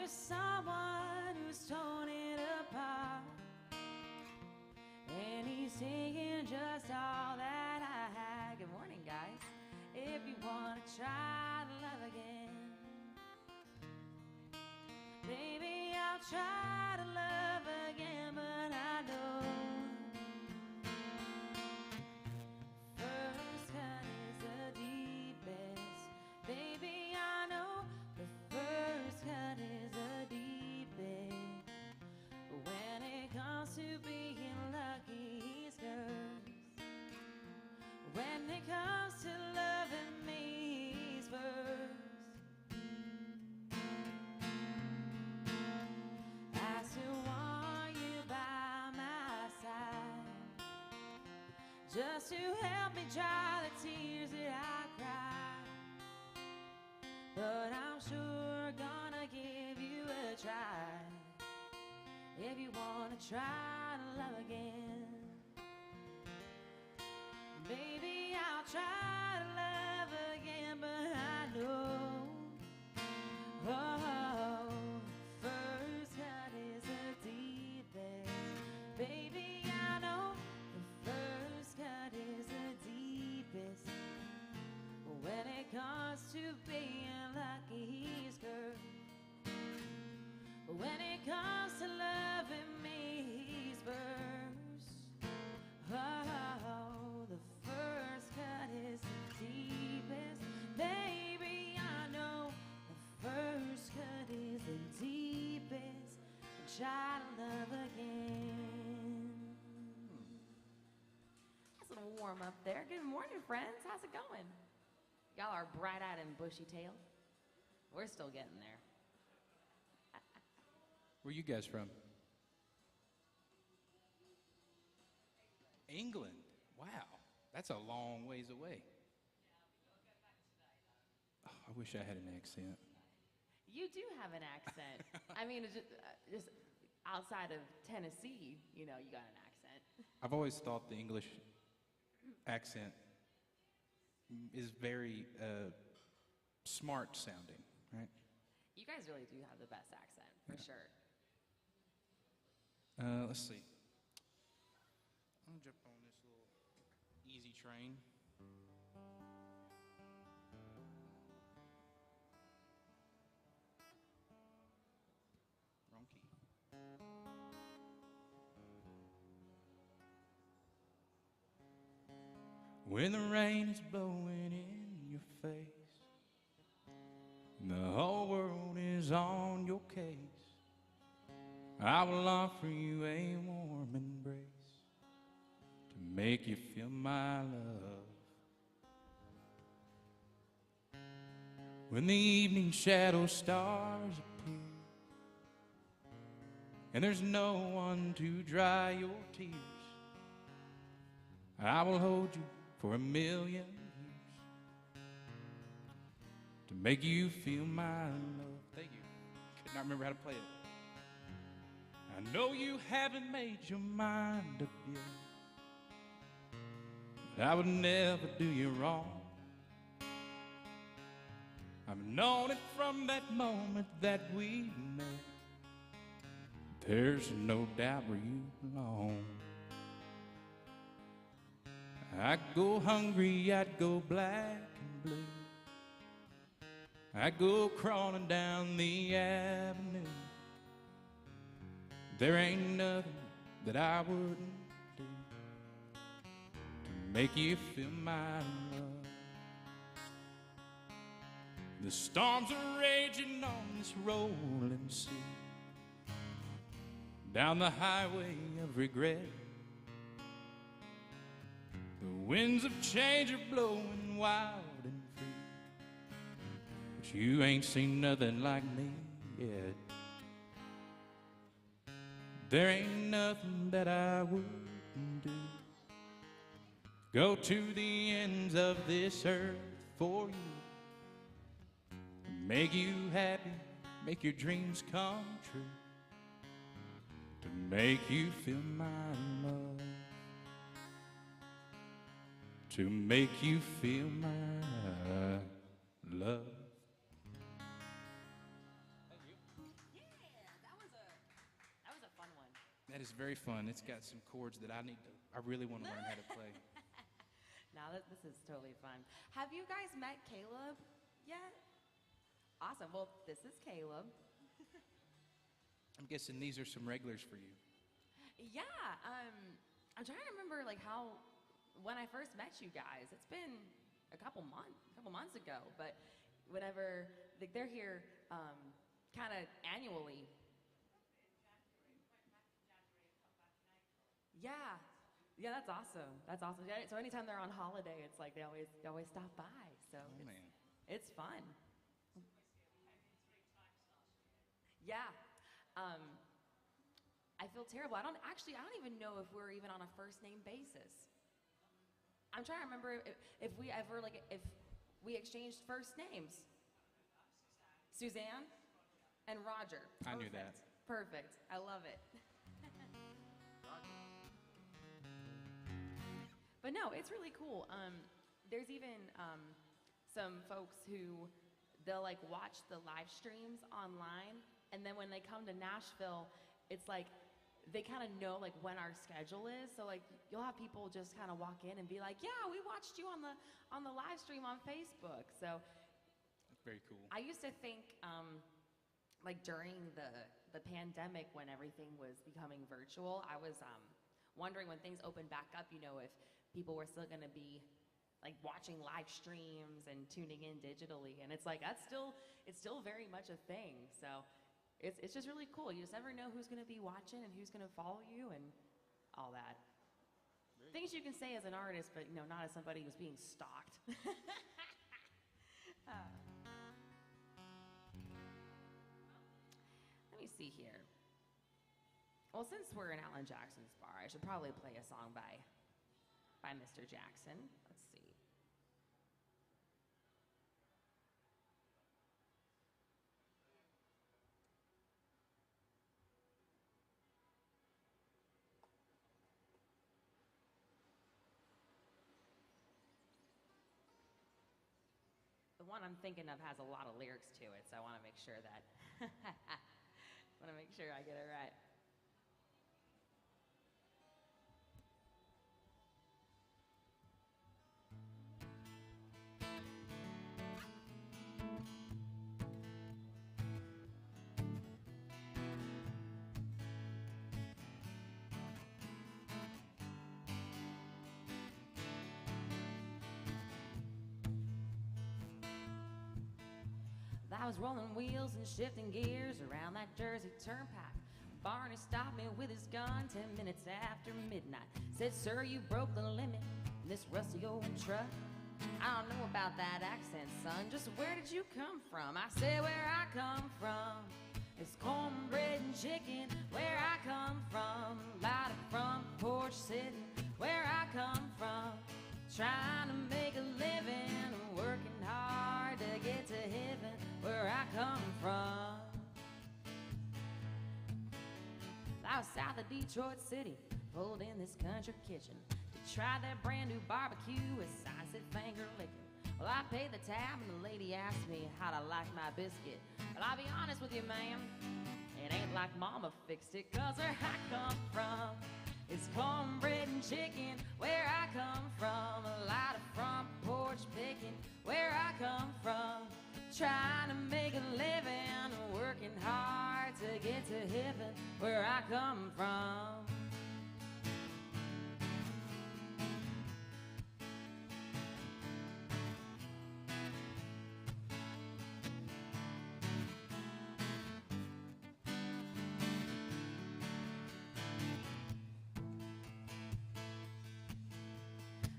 to someone who's torn it apart, and he's taking just all that I had. Good morning, guys. If you want to try to love again, baby, I'll try to love again, but I know first cut is the deepest. Baby, I know the first cut is the deepest. When it comes to being lucky, he's cursed. When it comes to loving me, he's first. I still want you by my side, just to help me dry the tears that I cry. But I'm sure gonna give you a try, if you wanna try to love again. Baby, I'll try to love again, but I know, oh, first cut is the deepest. Baby, I know the first cut is the deepest. When it comes to being lucky, he's cursed. When it comes to loving me, he's first. Oh, the first cut is the deepest. Baby, I know the first cut is the deepest. Try to love again. That's a little warm up there. Good morning, friends. How's it going? Y'all are bright-eyed and bushy-tailed. We're still getting there. Where you guys from? England. Wow, that's a long ways away. Oh, I wish I had an accent. You do have an accent. I mean, it's just outside of Tennessee, you know, you got an accent. I've always thought the English accent is very smart sounding, right? You guys really do have the best accent, for sure. Let's see. I'm gonna jump on this little easy train. Wrong key. When the rain is blowing in your face and the whole world is on your case, I will offer you a warm embrace to make you feel my love. When the evening shadow stars appear and there's no one to dry your tears, I will hold you for 1,000,000 years to make you feel my love. Thank you. Could not remember how to play it. I know you haven't made your mind up yet, but I would never do you wrong. I've known it from that moment that we met. There's no doubt where you belong. I'd go hungry, I'd go black and blue, I'd go crawling down the avenue. There ain't nothing that I wouldn't do to make you feel my love. The storms are raging on this rolling sea, down the highway of regret. The winds of change are blowing wild and free, but you ain't seen nothing like me yet. There ain't nothing that I wouldn't do. Go to the ends of this earth for you, make you happy, make your dreams come true, to make you feel my love, to make you feel my love. Yeah, is very fun. It's got some chords that I really want to learn how to play. Now this is totally fun. Have you guys met Caleb yet? Awesome. Well, this is Caleb. I'm guessing these are some regulars for you. Yeah. I'm trying to remember like when I first met you guys. It's been a couple months ago, but whenever they're here kind of annually. Yeah. Yeah, that's awesome. That's awesome. Yeah, so anytime they're on holiday, it's like they always stop by. So it's fun. Yeah. I feel terrible. I don't even know if we're even on a first name basis. I'm trying to remember if we exchanged first names. Suzanne and Roger. Perfect. I knew that. Perfect. I love it. But no, it's really cool. There's even some folks who they'll like watch the live streams online, and then when they come to Nashville, it's like they kind of know like when our schedule is. So like you'll have people just kind of walk in and be like, "Yeah, we watched you on the live stream on Facebook." So that's very cool. I used to think like during the pandemic when everything was becoming virtual, I was wondering when things opened back up, you know, if people were still going to be like watching live streams and tuning in digitally, and it's like it's still very much a thing. So it's just really cool. You just never know who's going to be watching and who's going to follow you and all that. Things you can say as an artist, but you know, not as somebody who's being stalked. Let me see here. Well, since we're in Alan Jackson's bar, I should probably play a song by Mr. Jackson. Let's see. The one I'm thinking of has a lot of lyrics to it, so I want to make sure that I get it right. I was rolling wheels and shifting gears around that Jersey turnpike. Barney stopped me with his gun 10 minutes after midnight. Said, "Sir, you broke the limit in this rusty old truck." "I don't know about that accent, son. Just where did you come from?" I said, "Where I come from is cornbread and chicken. Where I come from, lot of front porch sitting. Where I come from, trying to make a living, working hard to get to heaven. Where I come from." I was south of Detroit City, pulled in this country kitchen to try that brand new barbecue with science and finger licking. Well, I paid the tab and the lady asked me how'd I like my biscuit. Well, I'll be honest with you, ma'am, it ain't like mama fixed it, 'cause where I come from is cornbread and chicken. Where I come from, a lot of front porch picking. Where I come from, trying to make a living, working hard to get to heaven. Where I come from.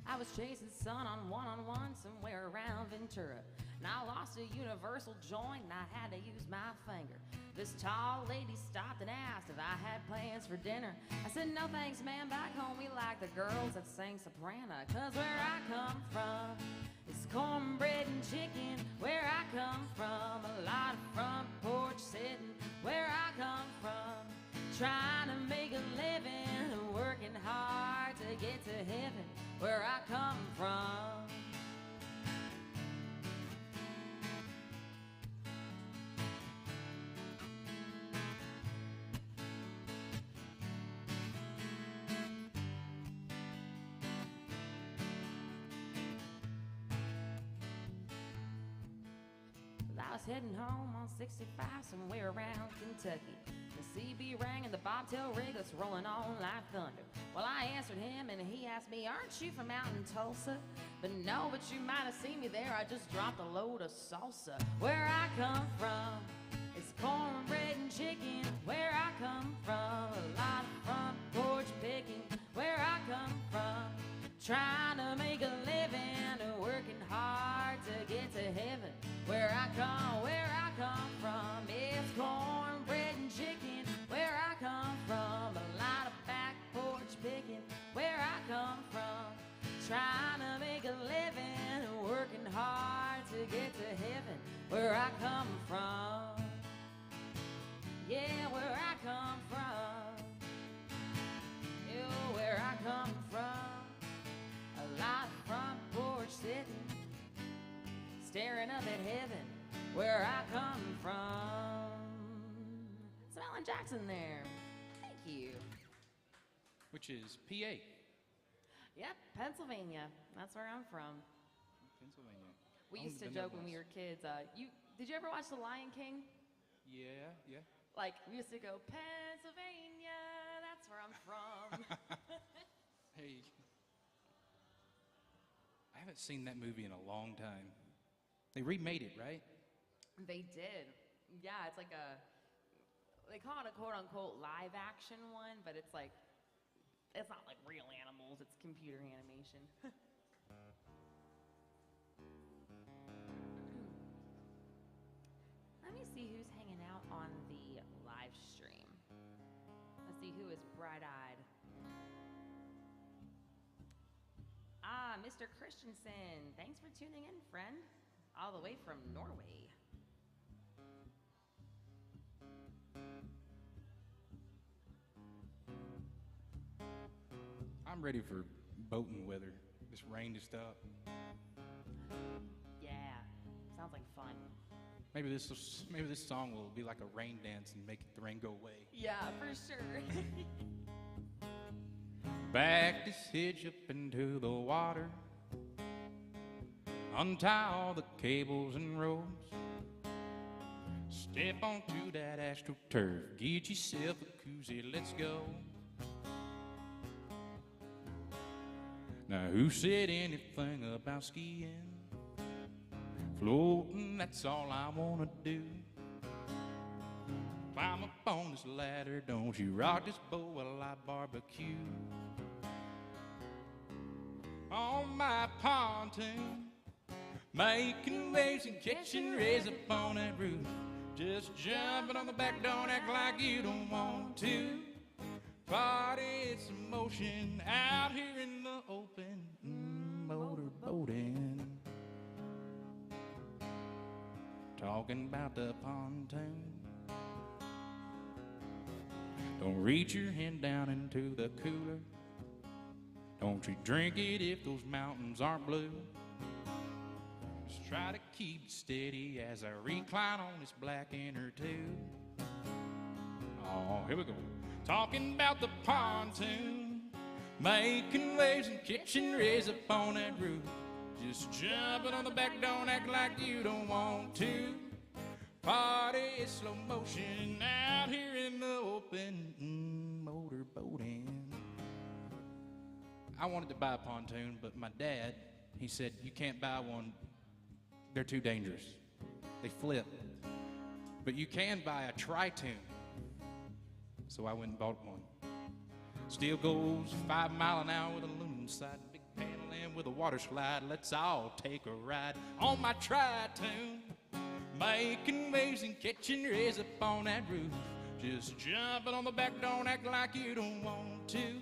I was chasing sun on one somewhere around Ventura, and I lost a universal joint and I had to use my finger. This tall lady stopped and asked if I had plans for dinner. I said, "No thanks, man, back home we like the girls that sing soprano." 'Cause where I come from is cornbread and chicken. Where I come from, a lot of front porch sitting. Where I come from, trying to make a living, working hard to get to heaven. Where I come from. was heading home on 65 somewhere around Kentucky. The CB rang and the bobtail rig was rolling on like thunder. Well, I answered him and he asked me, aren't you from out in Tulsa? But no, but you might have seen me there. I just dropped a load of salsa. Where I come from, it's cornbread and chicken. Where I come from, a lot of front porch picking. Where I come from, trying to make a living, working hard to get to heaven. Where I come from, it's cornbread and chicken. Where I come from, a lot of back porch picking. Where I come from, trying to make a living, working hard to get to heaven. Where I come from, yeah, where I come from, yeah, where I come from, a lot of front porch sitting, staring up at heaven, where I come from. It's Alan Jackson there. Thank you. Which is PA. Yep, Pennsylvania. That's where I'm from. Pennsylvania. We Only used to been there joke when we once. were kids. Did you ever watch The Lion King? Yeah, yeah. Like, we used to go, Pennsylvania, that's where I'm from. Hey. I haven't seen that movie in a long time. They remade it, right? They did. Yeah, it's like they call it a quote-unquote live-action one, but it's like, it's not like real animals, it's computer animation. Let me see who's hanging out on the live stream. Let's see who is bright-eyed. Ah, Mr. Christensen. Thanks for tuning in, friend. All the way from Norway. I'm ready for boating weather. This rain to stop. Yeah, sounds like fun. Maybe this song will be like a rain dance and make the rain go away. Yeah, for sure. Back this hitch up into the water. Untie all the cables and ropes. Step onto that astroturf. Get yourself a koozie, let's go. Now who said anything about skiing? Floating, that's all I wanna do. Climb up on this ladder, don't you rock this boat while I barbecue. On my pontoon, making waves and catching rays upon that roof. Just jumping on the back, don't act like you don't want to. Party, it's a motion out here in the open, motorboating. Talking about the pontoon. Don't reach your hand down into the cooler. Don't you drink it if those mountains aren't blue. Just try to keep steady as I recline on this black inner tube. Oh, here we go. Talking about the pontoon, making waves and catching rays upon that roof. Just jumping on the back, don't act like you don't want to. Party is slow motion out here in the open, motorboating. I wanted to buy a pontoon, but my dad, he said, you can't buy one. They're too dangerous. They flip. But you can buy a tri-tune. So I went and bought one. Still goes 5 miles an hour with a aluminum side, big paddle in with a water slide. Let's all take a ride on my tri-tune, making waves and catching rays up on that roof. Just jumping on the back, don't act like you don't want to.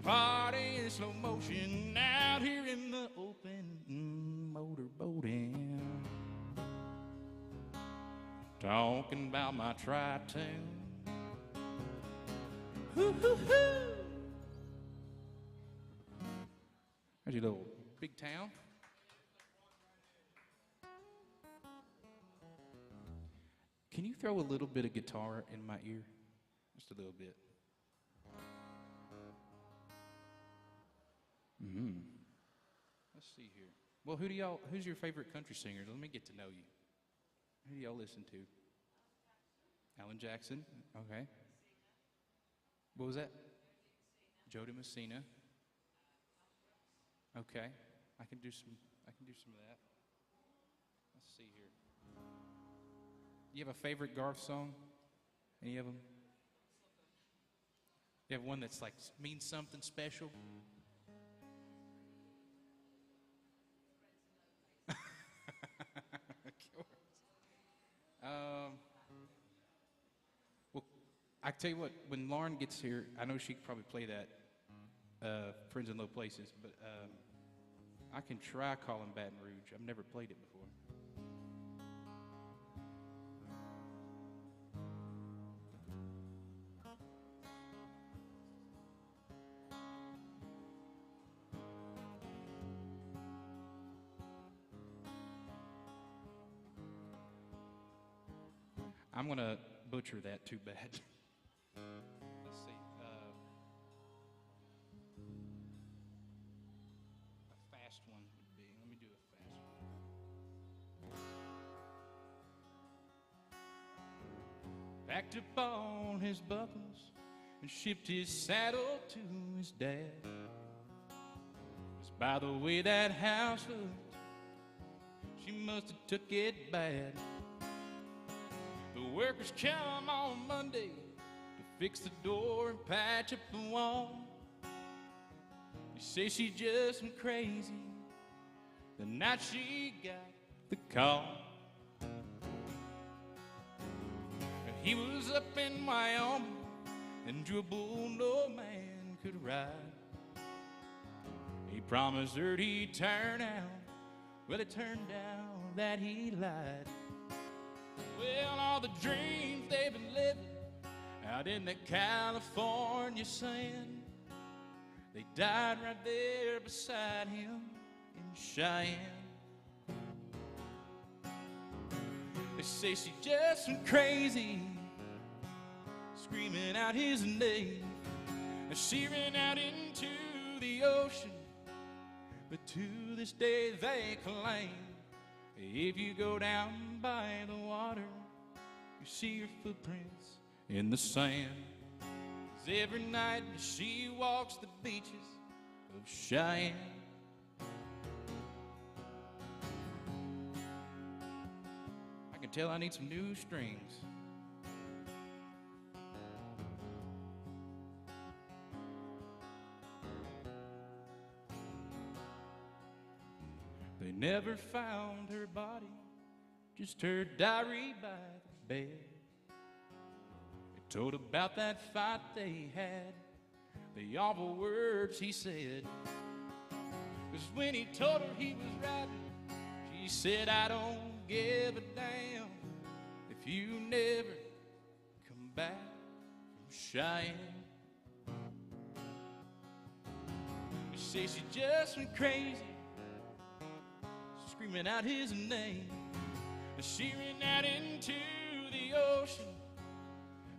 Party in slow motion out here in the open, motorboating. Talking about my tri-tune. There's your little big town. Can you throw a little bit of guitar in my ear? Just a little bit. Let's see here. Well, who's your favorite country singer? Let me get to know you. Who do y'all listen to? Alan Jackson. Okay. What was that? Joe Messina. Okay. I can do some of that. Let's see here. You have a favorite Garth song? Any of them? You have one that's like means something special? Well, I tell you what, when Lauren gets here, I know she could probably play that Friends in Low Places, but I can try calling Baton Rouge. I've never played it before. I'm going to butcher that too bad. Let's see. A fast one would be. Let me do a fast one. Packed up on his buckles and shipped his saddle to his dad. 'Cause by the way that house looked, she must have took it bad. The workers come on Monday to fix the door and patch up the wall. They say she just went crazy the night she got the call. He was up in Wyoming and drew a bull no man could ride. He promised her he'd turn out. Well, it turned out that he lied. Well, all the dreams they've been living out in the California sand, they died right there beside him in Cheyenne. They say she just went crazy, screaming out his name. And she ran out into the ocean, but to this day they claim if you go down by the water, you see your footprints in the sand. 'Cause every night she walks the beaches of Cheyenne. I can tell I need some new strings. They never found her body, just her diary by the bed. It told about that fight they had, the awful words he said. 'Cause when he told her he was riding, she said, I don't give a damn if you never come back from Cheyenne. They say she just went crazy, screaming out his name. She ran out into the ocean,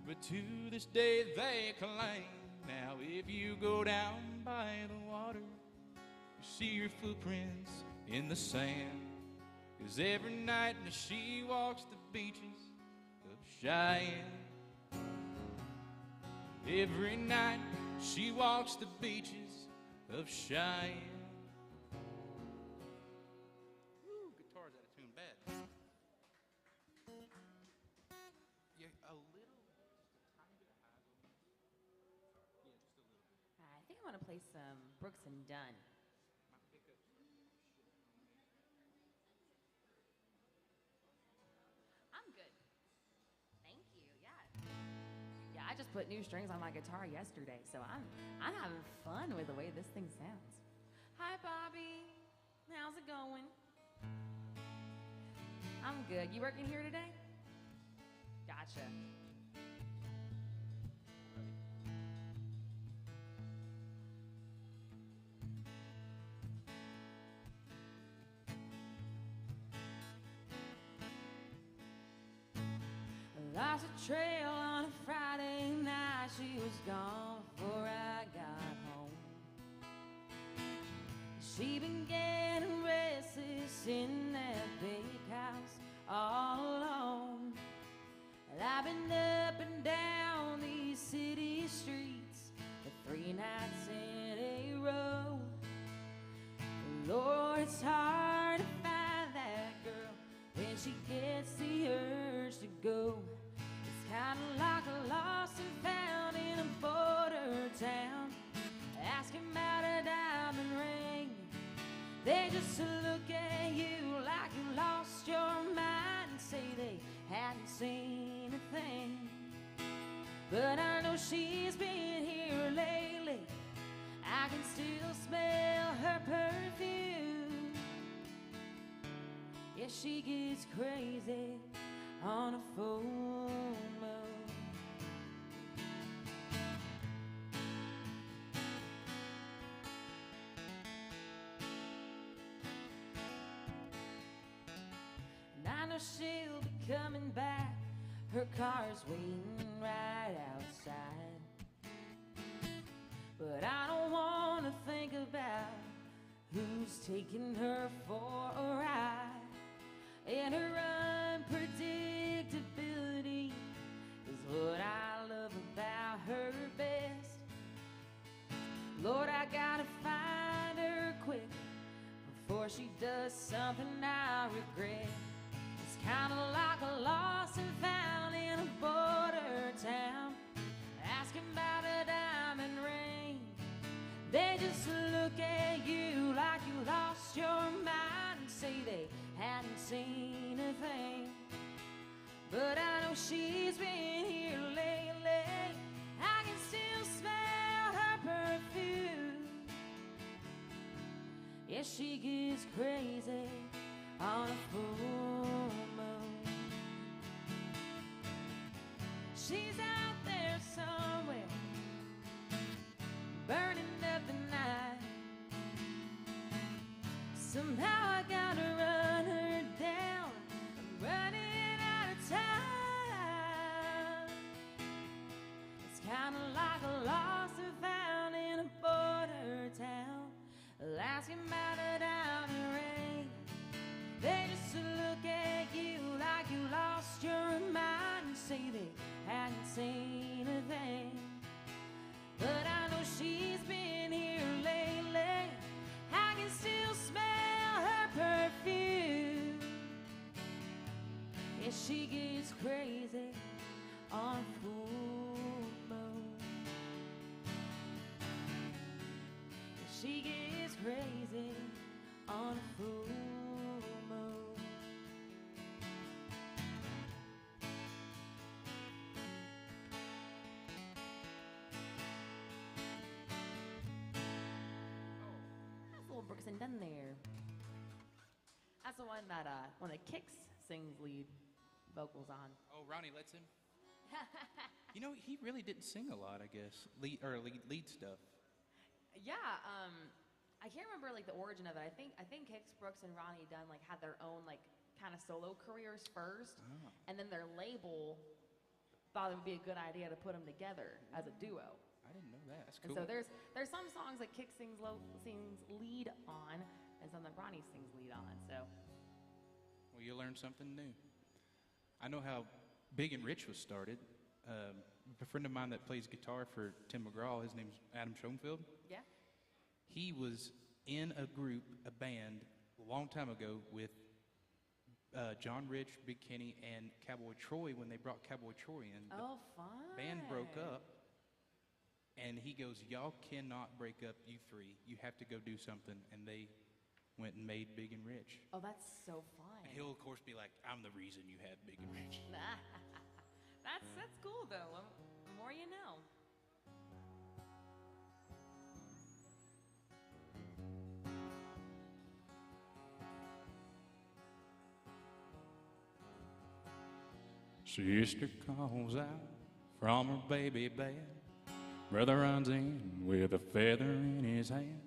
but to this day they claim now if you go down by the water, you see your footprints in the sand. 'Cause every night she walks the beaches of Cheyenne. Every night she walks the beaches of Cheyenne. I want to play some Brooks and Dunn. I'm good. Thank you. Yeah, I just put new strings on my guitar yesterday, so I'm having fun with the way this thing sounds. Hi, Bobby. How's it going? I'm good. You working here today? Gotcha. Lost a trail on a Friday night. She was gone before I got home. She been getting restless in that big house all alone. And I've been up and down these city streets for 3 nights in a row. Lord, it's hard to find that girl when she gets the urge to go. It's kind of like a lost and found in a border town, asking about a diamond ring. They just look at you like you lost your mind and say they hadn't seen a thing. But I know she's been here lately. I can still smell her perfume. Yeah, she gets crazy on a full moon. And I know she'll be coming back. Her car's waiting right outside. But I don't want to think about who's taking her for a ride. And her unpredictability is what I love about her best. Lord, I gotta find her quick before she does something I regret. It's kinda like a lost and found in a border town, asking about a diamond ring. They just look at you like you lost your mind and say they hadn't seen a thing. But I know she's been here lately. I can still smell her perfume. Yeah, she gets crazy on a full moon. She's out there somewhere, burning up the night. Somehow I gotta run her down. I'm running out of time. It's kinda like a lost and found in a border town, asking about a diamond ring. They just look at you like you lost your mind and say they hadn't seen a thing. But I know she's been here lately. I can still smell her perfume. Yeah, she gets crazy on a full moon. Yeah, she gets crazy on a full moon. That's a little Brooks and Dunn there. That's the one that one of Kix sings lead vocals on. Oh, Ronnie lets him? You know, he really didn't sing a lot, I guess. Lead stuff. Yeah, I can't remember like the origin of it. I think Kix Brooks and Ronnie Dunn like had their own like kind of solo careers first, and then their label thought it would be a good idea to put them together as a duo. I didn't know that. That's And cool. so there's some songs that Kix sings lead on, and some that Ronnie sings lead on. So Well, you learn something new. I know how Big and Rich was started. A friend of mine that plays guitar for Tim McGraw, his name's Adam Schoenfeld. yeah, He was in a group, a band, a long time ago with John Rich, Big Kenny, and Cowboy Troy when they brought Cowboy Troy in. oh fun. The band broke up, and he goes, y'all cannot break up, you three. You have to go do something. And they went and made Big and Rich. Oh, that's so fun. And he'll, of course, be like, I'm the reason you had Big and Rich. That's cool though. The more you know. Sister calls out from her baby bed. Brother runs in with a feather in his hand.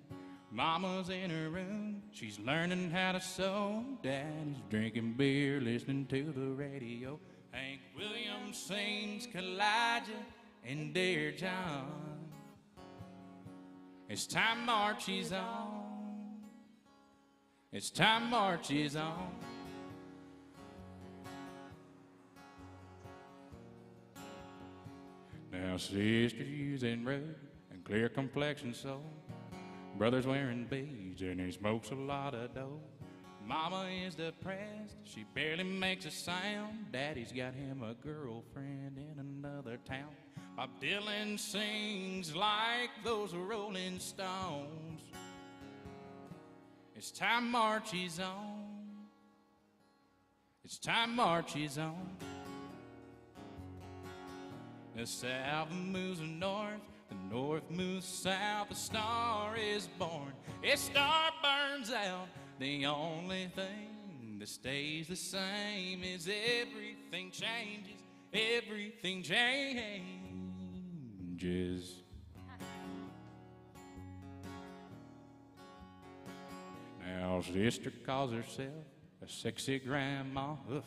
Mama's in her room, she's learning how to sew. Daddy's drinking beer, listening to the radio. Hank Williams sings Kalijah and Dear John. As time marches on, as time marches on, Now sister using red and clear complexion so. Brother's wearing beads and he smokes a lot of dough. Mama is depressed, she barely makes a sound. Daddy's got him a girlfriend in another town. Bob Dylan sings like those Rolling Stones. It's time marches on. It's time marches on. The south moves north, the north moves south. The star is born, its star burns out. The only thing that stays the same is everything changes. Everything changes. Now sister calls herself a sexy grandma. Oof.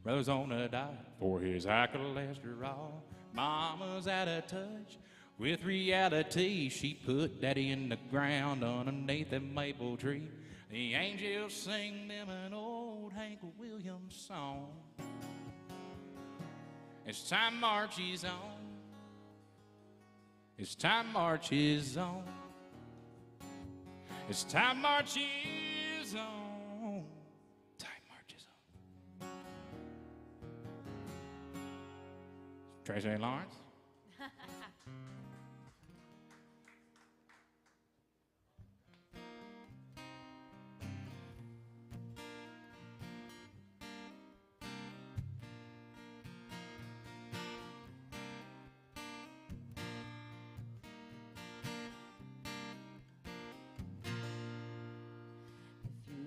Brother's on a diet for his high cholesterol. Mama's out of touch with reality. She put daddy in the ground underneath that maple tree. The angels sing them an old Hank Williams song. As time marches on, as time marches on, as time marches on, time marches on. Tracy Lawrence.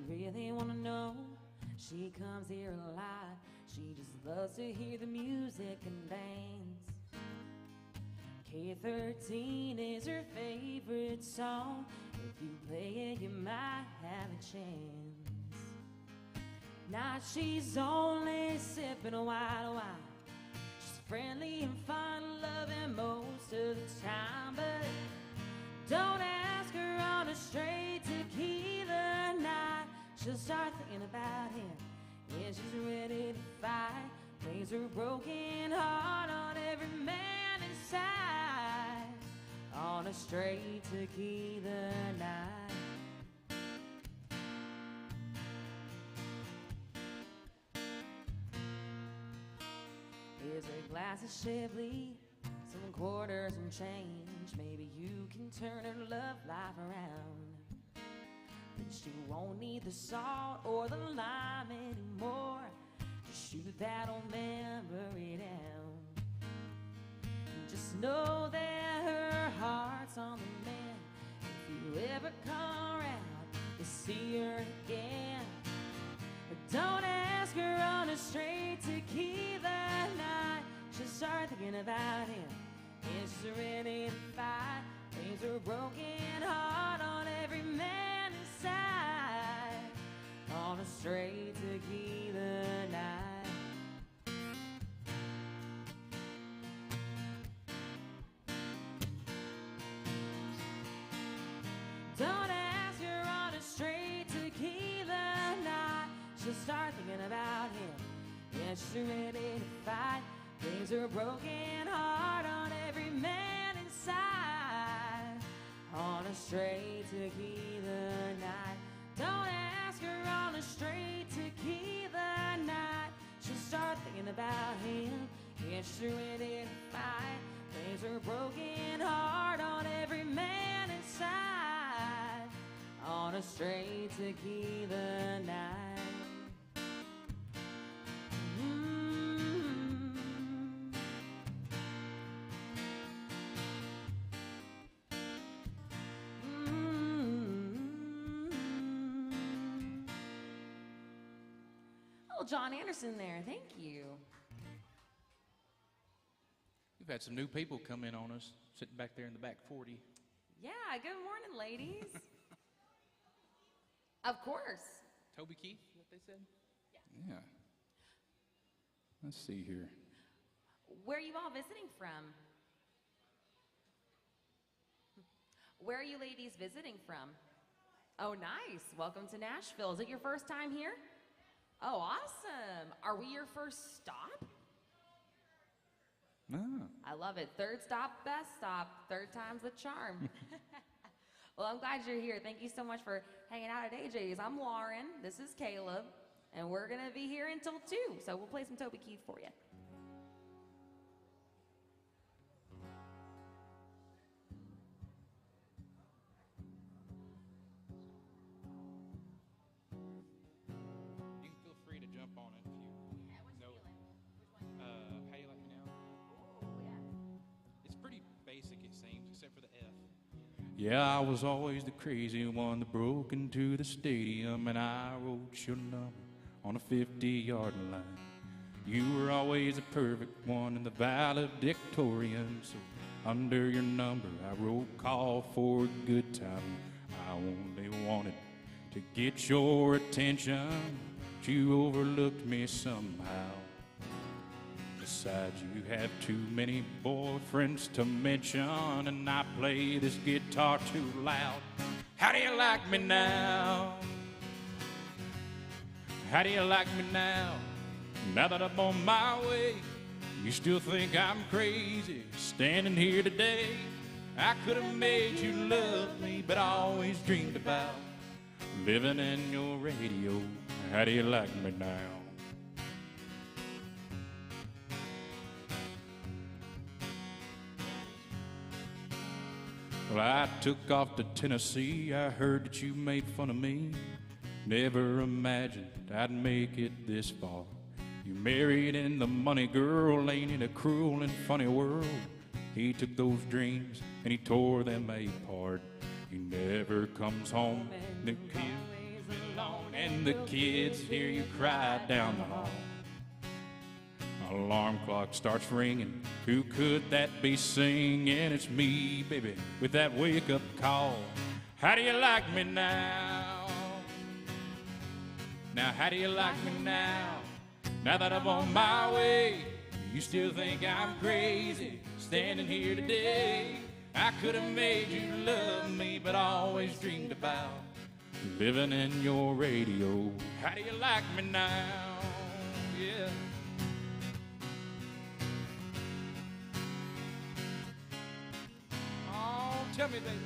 Really wanna know, she comes here a lot. She just loves to hear the music and dance. K13 is her favorite song. If you play it, you might have a chance. Now she's only sipping a white wine. She's friendly and fun loving most of the time, but don't ask her on a straight tequila night. She'll start thinking about him. Yeah, she's ready to fight. Plays her broken heart on every man inside. On a straight tequila night. Here's a glass of Chablis, some quarters and change. Maybe you can turn her love life around. Then she won't need the salt or the lime anymore. Just shoot that old memory down. And just know that her heart's on the mend. If you ever come around to see her again, but don't ask her on a straight tequila night. She'll start thinking about him. Yeah, she's ready to fight. Lays her broken heart on every man inside. On a straight tequila night. Don't ask her on a straight tequila night. She'll start thinking about him. Yeah, she's ready to fight. Brings her broken heart on every man inside. On a straight tequila night. Don't ask her on a straight tequila night. She'll start thinking about him. Yeah, she's ready to fight. Brings her broken heart on every man inside. On a straight tequila night. John Anderson there, thank you. We've had some new people come in on us, sitting back there in the back 40. Yeah, good morning, ladies. Of course. Toby Keith, what they said? Yeah. Let's see here. Where are you all visiting from? Where are you ladies visiting from? Oh, nice. Welcome to Nashville. Is it your first time here? Oh, awesome. Are we your first stop? Ah. I love it. Third stop, best stop. Third time's the charm. Well, I'm glad you're here. Thank you so much for hanging out at AJ's. I'm Lauren. This is Caleb. And we're going to be here until 2. So we'll play some Toby Keith for you. You can feel free to jump on it if you know. How You Like Me Now? It's pretty basic, it seems, except for the F. Yeah, I was always the crazy one that broke into the stadium, and I wrote your number on a 50-yard line. You were always the perfect one in the valedictorian, so under your number I wrote call for a good time. I only wanted to get your attention, but you overlooked me somehow. Besides, you have too many boyfriends to mention, and I play this guitar too loud. How do you like me now? How do you like me now? Now that I'm on my way, you still think I'm crazy standing here today. I could have made you love me, but I always dreamed about living in your radio. How do you like me now? Well, I took off to Tennessee. I heard that you made fun of me. Never imagined I'd make it this far. You married in the money, girl, ain't it a cruel and funny world? He took those dreams and he tore them apart. He never comes home, the kids alone, and the kids hear you cry down the hall. Alarm clock starts ringing. Who could that be singing? It's me, baby, with that wake-up call. How do you like me now? Now, how do you like me now? Now that I'm on my way, you still think I'm crazy standing here today. I could have made you love me, but I always dreamed about living in your radio. How do you like me now? Yeah. Oh, tell me, baby.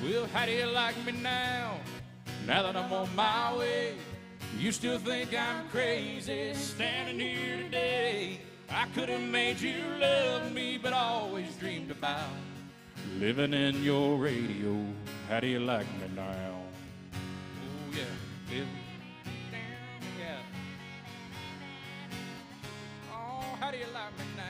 Well, how do you like me now? Now that I'm on my way, you still think I'm crazy standing here today. I could have made you love me, but I always dreamed about living in your radio. How do you like me now? Oh, yeah, baby. Yeah. Oh, how do you like me now?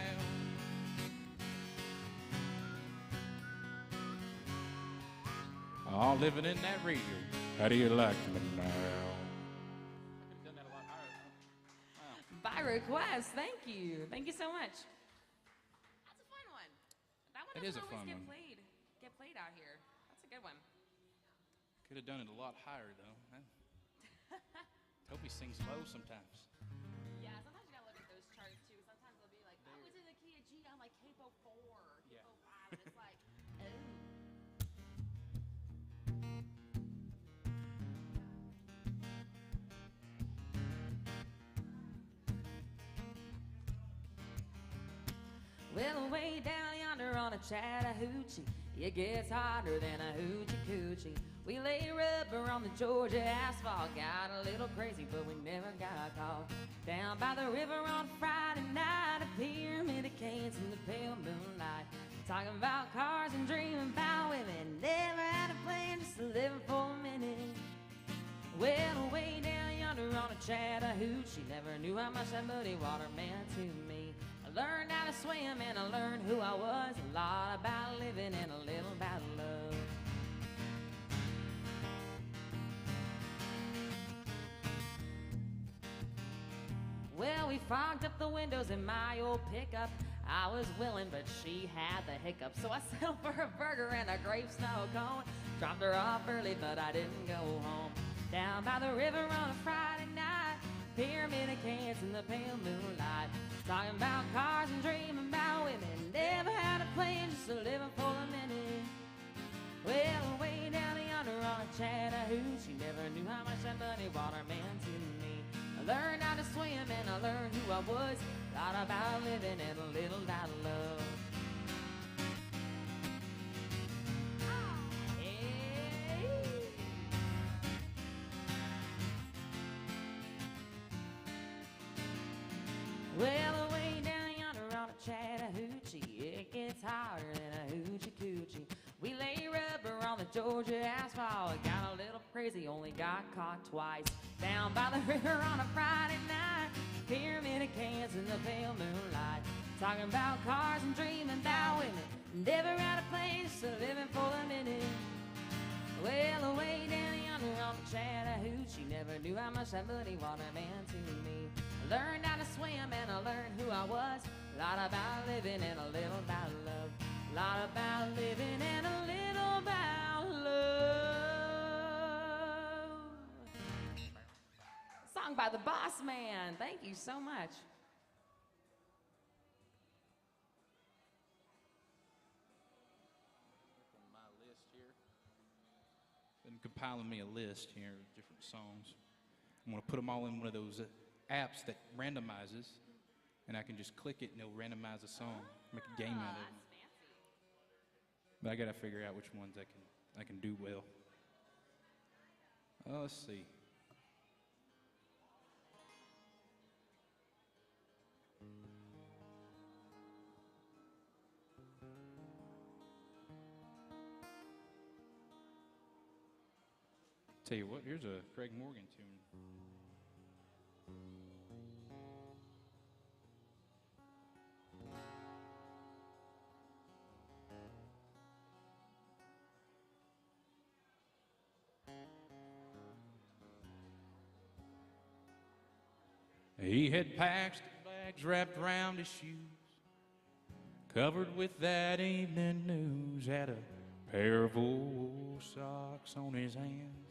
Oh, living in that radio. How do you like me now? I could have done that a lot higher. Wow. By request, thank you. Thank you so much. That's a fun one. That one It is doesn't a always fun one. get played out here. That's a good one. Could have done it a lot higher, though. Toby sings low sometimes. Yeah, sometimes you gotta look at those charts too. Sometimes they'll be like, I was in the key of G, I'm like capo 4, Yeah. capo 5, and it's like, oh. Well, way down yonder on a Chattahoochee, it gets hotter than a hoochie coochie. We lay rubber on the Georgia asphalt, got a little crazy, but we never got caught. Down by the river on Friday night, a pyramid of cans in the pale moonlight. Talking about cars and dreaming about women, never had a plan, just living for a minute. Well, way down yonder on a Chattahoochee, never knew how much that muddy water meant to me. I learned how to swim and I learned who I was, a lot about living and a little about love. Well, we fogged up the windows in my old pickup. I was willing, but she had the hiccups. So I settled for a burger and a grape snow cone. Dropped her off early, but I didn't go home. Down by the river on a Friday night, pyramid of cans in the pale moonlight. Talking about cars and dreaming about women. Never had a plan, just a living for a minute. Well, way down yonder on a Chattahoochee, much that muddy water meant to me. I learned how to swim and I learned who I was. Thought about living and a little about love. Well, way down yonder on a Chattahoochee, it gets hotter than a hoochie coochie. We lay rubber on the Georgia asphalt, got a little crazy, only got caught twice. Down by the river on a Friday night, pyramid of cans in the pale moonlight. Talking about cars and dreaming about women, never out of place, so living for the minute. Well, away down yonder on the Chattahoochee, never knew how much that muddy water meant to me. I learned how to swim and I learned who I was. A lot about living and a little about love. A lot about living and a little about love. Song by the Boss Man. Thank you so much. My list here. Been compiling me a list here of different songs. I'm going to put them all in one of those apps that randomizes, and I can just click it and it'll randomize a song, make a game out of it. But I got to figure out which ones I can do well. Let's see. Tell you what, here's a Craig Morgan tune. He had packs and bags wrapped around his shoes, covered with that evening news, had a pair of old socks on his hands.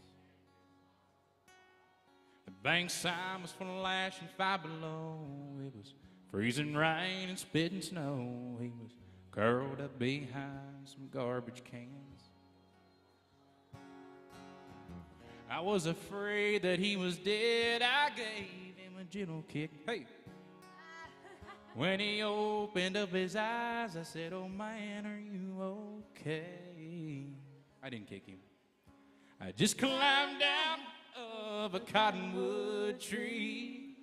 The bank sign was full of lash and 5 below. It was freezing rain and spitting snow. He was curled up behind some garbage cans. I was afraid that he was dead. I gave him a gentle kick. Hey! When he opened up his eyes, I said, "Oh man, are you okay?" I didn't kick him. I just climbed down of a cottonwood tree.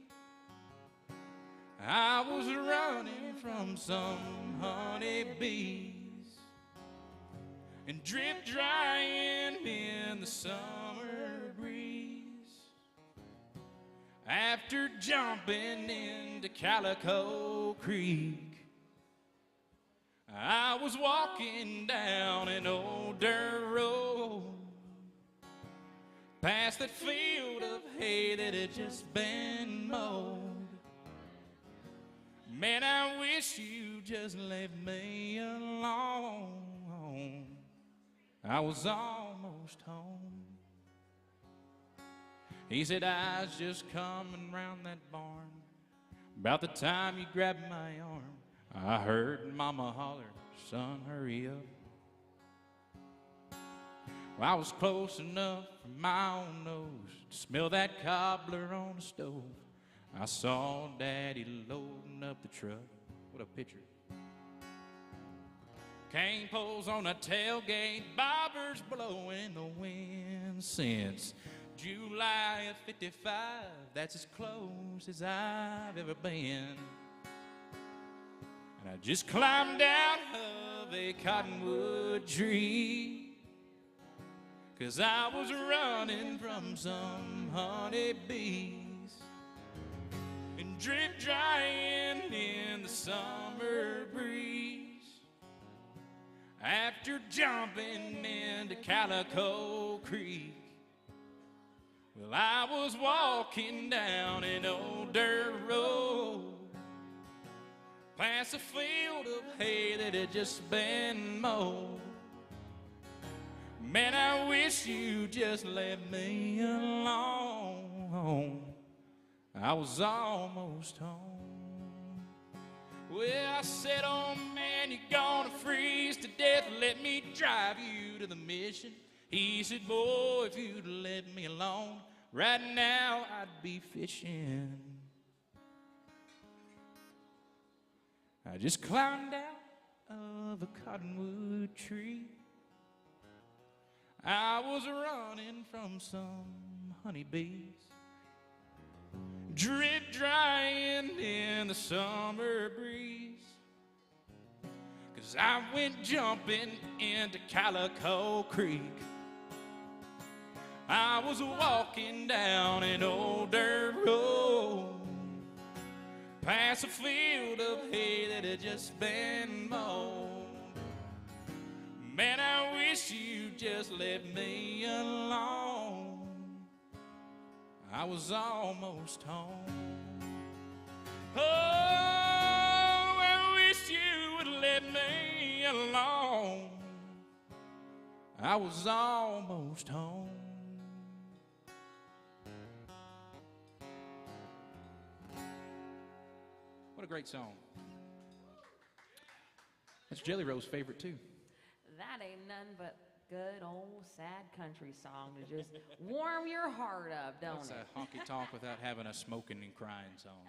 I was running from some honeybees and drip drying in the summer breeze. After jumping into Calico Creek, I was walking down an old dirt road, past that field of hay that had just been mowed. Man, I wish you just left me alone. I was almost home. He said, "I was just coming round that barn. About the time you grabbed my arm, I heard Mama holler, 'Son, hurry up.' Well, I was close enough for my own nose to smell that cobbler on the stove. I saw Daddy loading up the truck." What a picture. Cane poles on a tailgate, bobbers blowing the wind. Since July of '55, that's as close as I've ever been. And I just climbed out of a cottonwood tree, 'cause I was running from some honeybees and drip drying in the summer breeze. After jumping into Calico Creek, well, I was walking down an old dirt road, past a field of hay that had just been mowed. Man, I wish you just left me alone. I was almost home. Well, I said, "Oh man, you're gonna freeze to death. Let me drive you to the mission." He said, "Boy, if you'd let me alone, right now I'd be fishing. I just climbed out of a cottonwood tree. I was running from some honeybees, drip drying in the summer breeze. 'Cause I went jumping into Calico Creek. I was walking down an old dirt road, past a field of hay that had just been mowed. Man, I wish you'd just let me alone. I was almost home. Oh, I wish you would let me alone. I was almost home. What a great song. That's Jelly Roll's favorite too. That ain't none but good old sad country song to just warm your heart up, don't That's it? a honky tonk without having a smoking and crying song.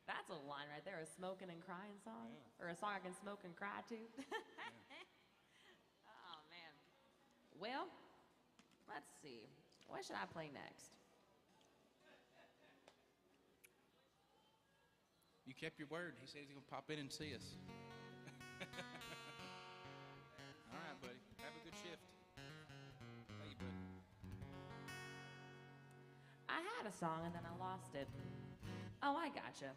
That's a line right there, a smoking and crying song? Or a song I can smoke and cry to? Oh, man. Well, let's see. What should I play next? You kept your word. He said he's going to pop in and see us. All right, buddy. Have a good shift. Thank you, buddy. I had a song and then I lost it. Oh, I gotcha.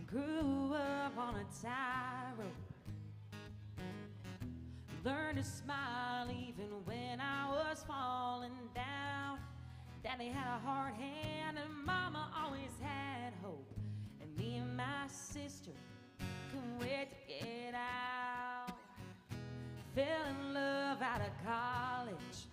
Grew up on a tie road. Learned to smile even when I was falling down. Daddy had a hard hand and Mama always had hope. And me and my sister couldn't wait to get out. Fell in love out of college.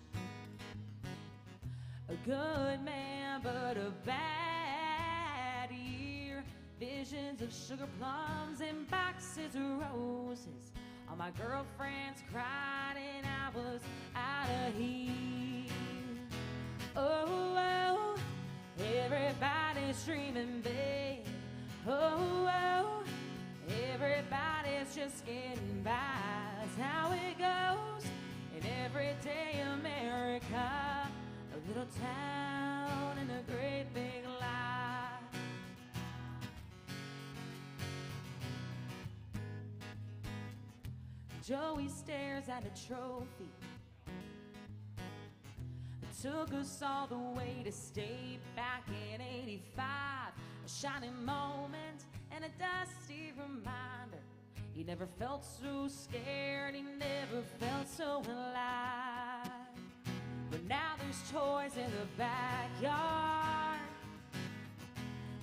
A good man, but a bad year. Visions of sugar plums and boxes of roses. All my girlfriends cried and I was out of here. Oh, oh, everybody's dreaming big. Oh, oh, everybody's just getting by. That's how it goes in everyday America. A little town and a great big lie. Joey stares at a trophy. It took us all the way to stay back in '85. A shining moment and a dusty reminder. He never felt so scared, he never felt so alive. But now there's toys in the backyard.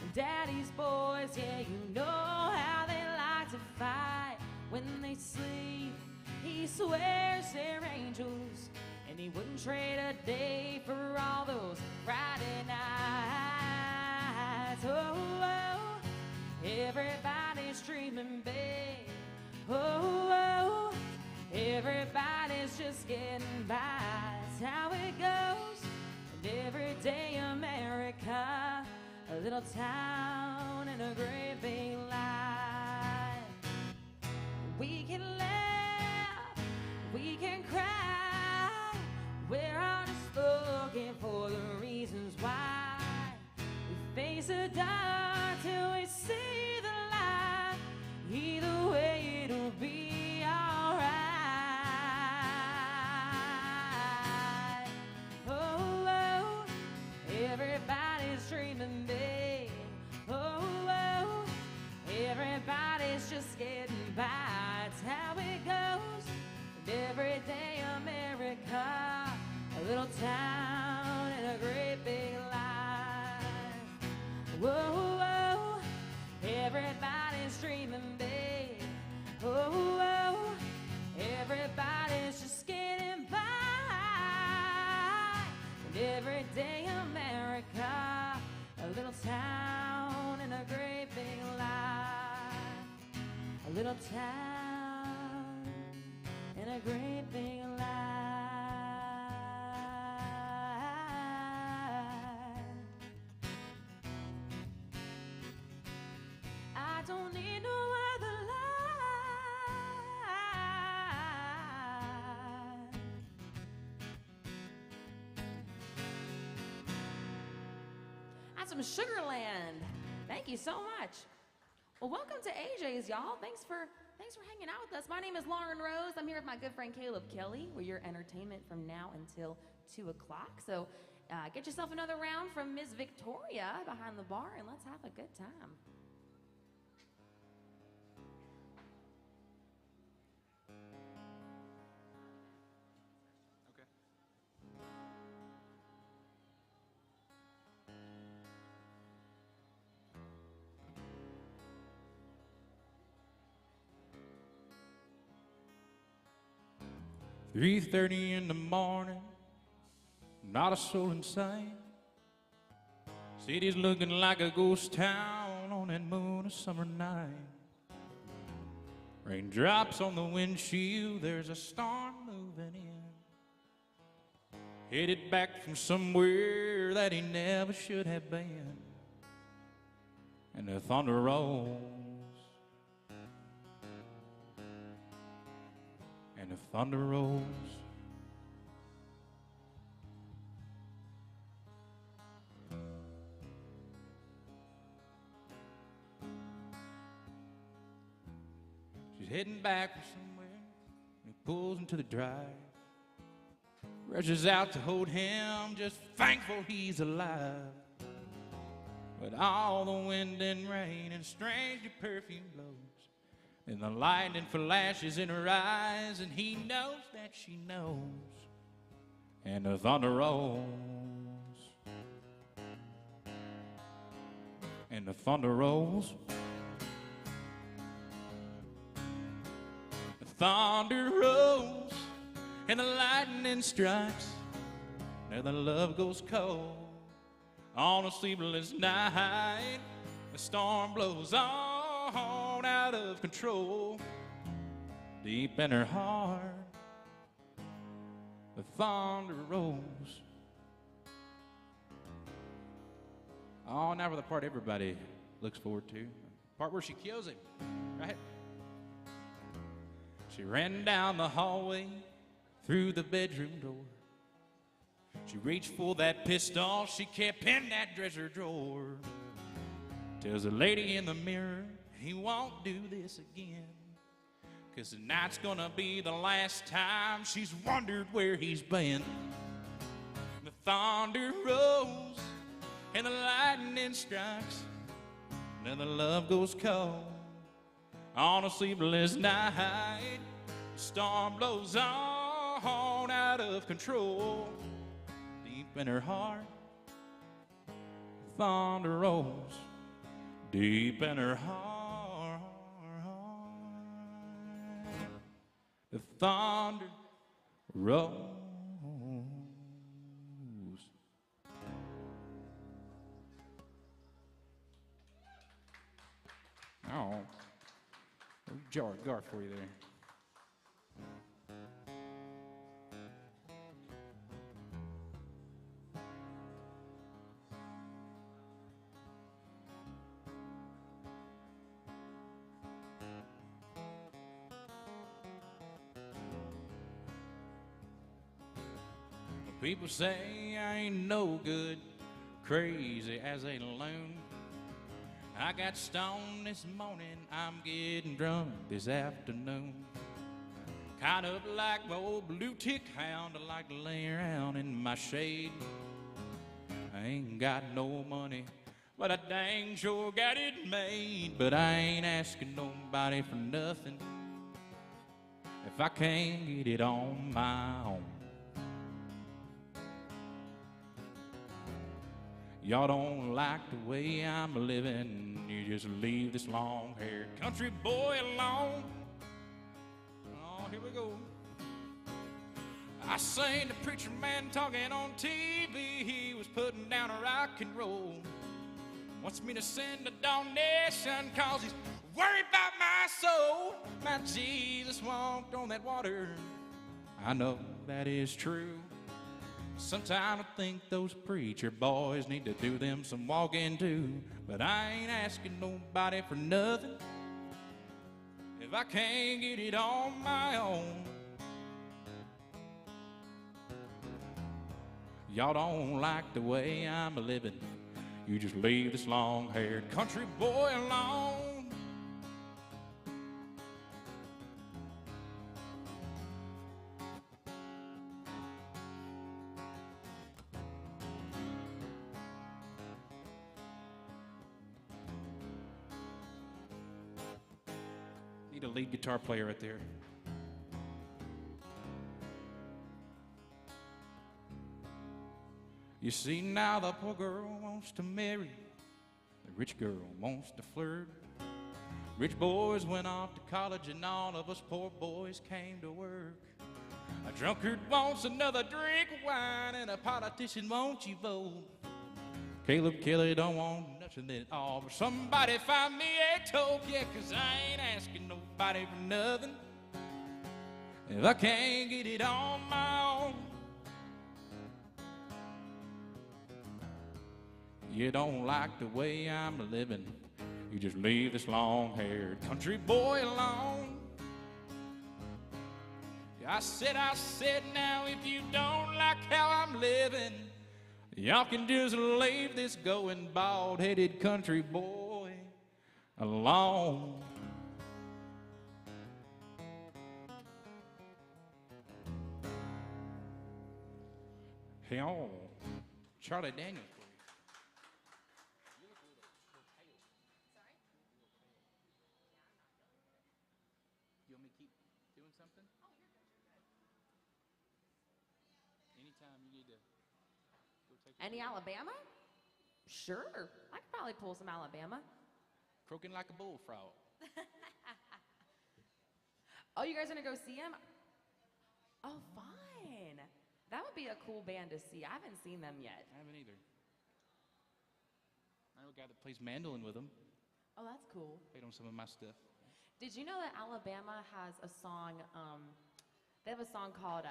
And Daddy's boys, yeah, you know how they like to fight. When they sleep, he swears they're angels, and he wouldn't trade a day for all those Friday nights. Oh, oh, everybody's dreaming big. Oh, oh, everybody's just getting by. That's how it goes in everyday America. A little town and a great big life. We can laugh, we can cry. We're all just looking for the reasons why. We face the dark till we see the light. Either way, it'll be alright. Oh, oh, everybody's dreaming big. Oh, oh, everybody's just getting by. It's how it goes in everyday America. A little town and a great big life. Whoa, whoa, everybody's dreaming big. Oh, everyday America, a little town in a great big life, a little town in a great big life. I don't need no other life. That's some Sugarland. Thank you so much. Well, welcome to AJ's, y'all. Thanks for hanging out with us. My name is Lauren Rose. I'm here with my good friend Caleb Kelly. We're your entertainment from now until 2 o'clock. So get yourself another round from Miss Victoria behind the bar, and let's have a good time. Okay. 3:30 in the morning, not a soul in sight. City's looking like a ghost town on that moon a summer night. Raindrops on the windshield, there's a storm moving in, headed back from somewhere that he never should have been. And the thunder rolls, and the thunder rolls. She's heading back from somewhere, and he pulls into the drive, rushes out to hold him, just thankful he's alive. But all the wind and rain and strange perfume blows, and the lightning flashes in her eyes, and he knows that she knows. And the thunder rolls, and the thunder rolls. The thunder rolls, and the lightning strikes. Now the love goes cold on a sleepless night. The storm blows on out of control. Deep in her heart, the thunder rolls. Oh, now for the part everybody looks forward to. Part where she kills him, right? She ran down the hallway through the bedroom door. She reached for that pistol she kept in that dresser drawer. Tells the lady in the mirror he won't do this again, 'cause tonight's gonna be the last time she's wondered where he's been. The thunder rolls and the lightning strikes, and the love goes cold on a sleepless night. The storm blows on out of control. Deep in her heart, thunder rolls. Deep in her heart, the thunder rolls. Oh, a jar of gar for you there. People say I ain't no good, crazy as a loon. I got stoned this morning, I'm getting drunk this afternoon. Kind of like my old blue-ticked hound, I like to lay around in my shade. I ain't got no money, but I dang sure got it made. But I ain't asking nobody for nothing if I can't get it on my own. Y'all don't like the way I'm living, you just leave this long-haired country boy alone. Oh, here we go. I seen the preacher man talking on TV. He was putting down a rock and roll. Wants me to send a donation cause he's worried about my soul. My Jesus walked on that water. I know that is true. Sometimes I think those preacher boys need to do them some walking too. But I ain't asking nobody for nothing if I can't get it on my own. Y'all don't like the way I'm living. You just leave this long-haired country boy alone. Need a lead guitar player right there. You see now the poor girl wants to marry, the rich girl wants to flirt. Rich boys went off to college and all of us poor boys came to work. A drunkard wants another drink of wine and a politician wants you vote. Caleb Kelly don't want nothing at all, but somebody find me a toke, yeah, 'cause I ain't asking nobody for nothing if I can't get it on my own. You don't like the way I'm living, you just leave this long-haired country boy alone. Yeah, I said, now if you don't like how I'm living, y'all can just leave this going bald-headed country boy alone. Hey, oh, Charlie Daniels. Any Alabama? Sure, I could probably pull some Alabama. Croaking like a bullfrog. Oh, you guys gonna go see him? Oh, fine. That would be a cool band to see. I haven't seen them yet. I haven't either. I know a guy that plays mandolin with them. Oh, that's cool. Played on some of my stuff. Did you know that Alabama has a song, they have a song called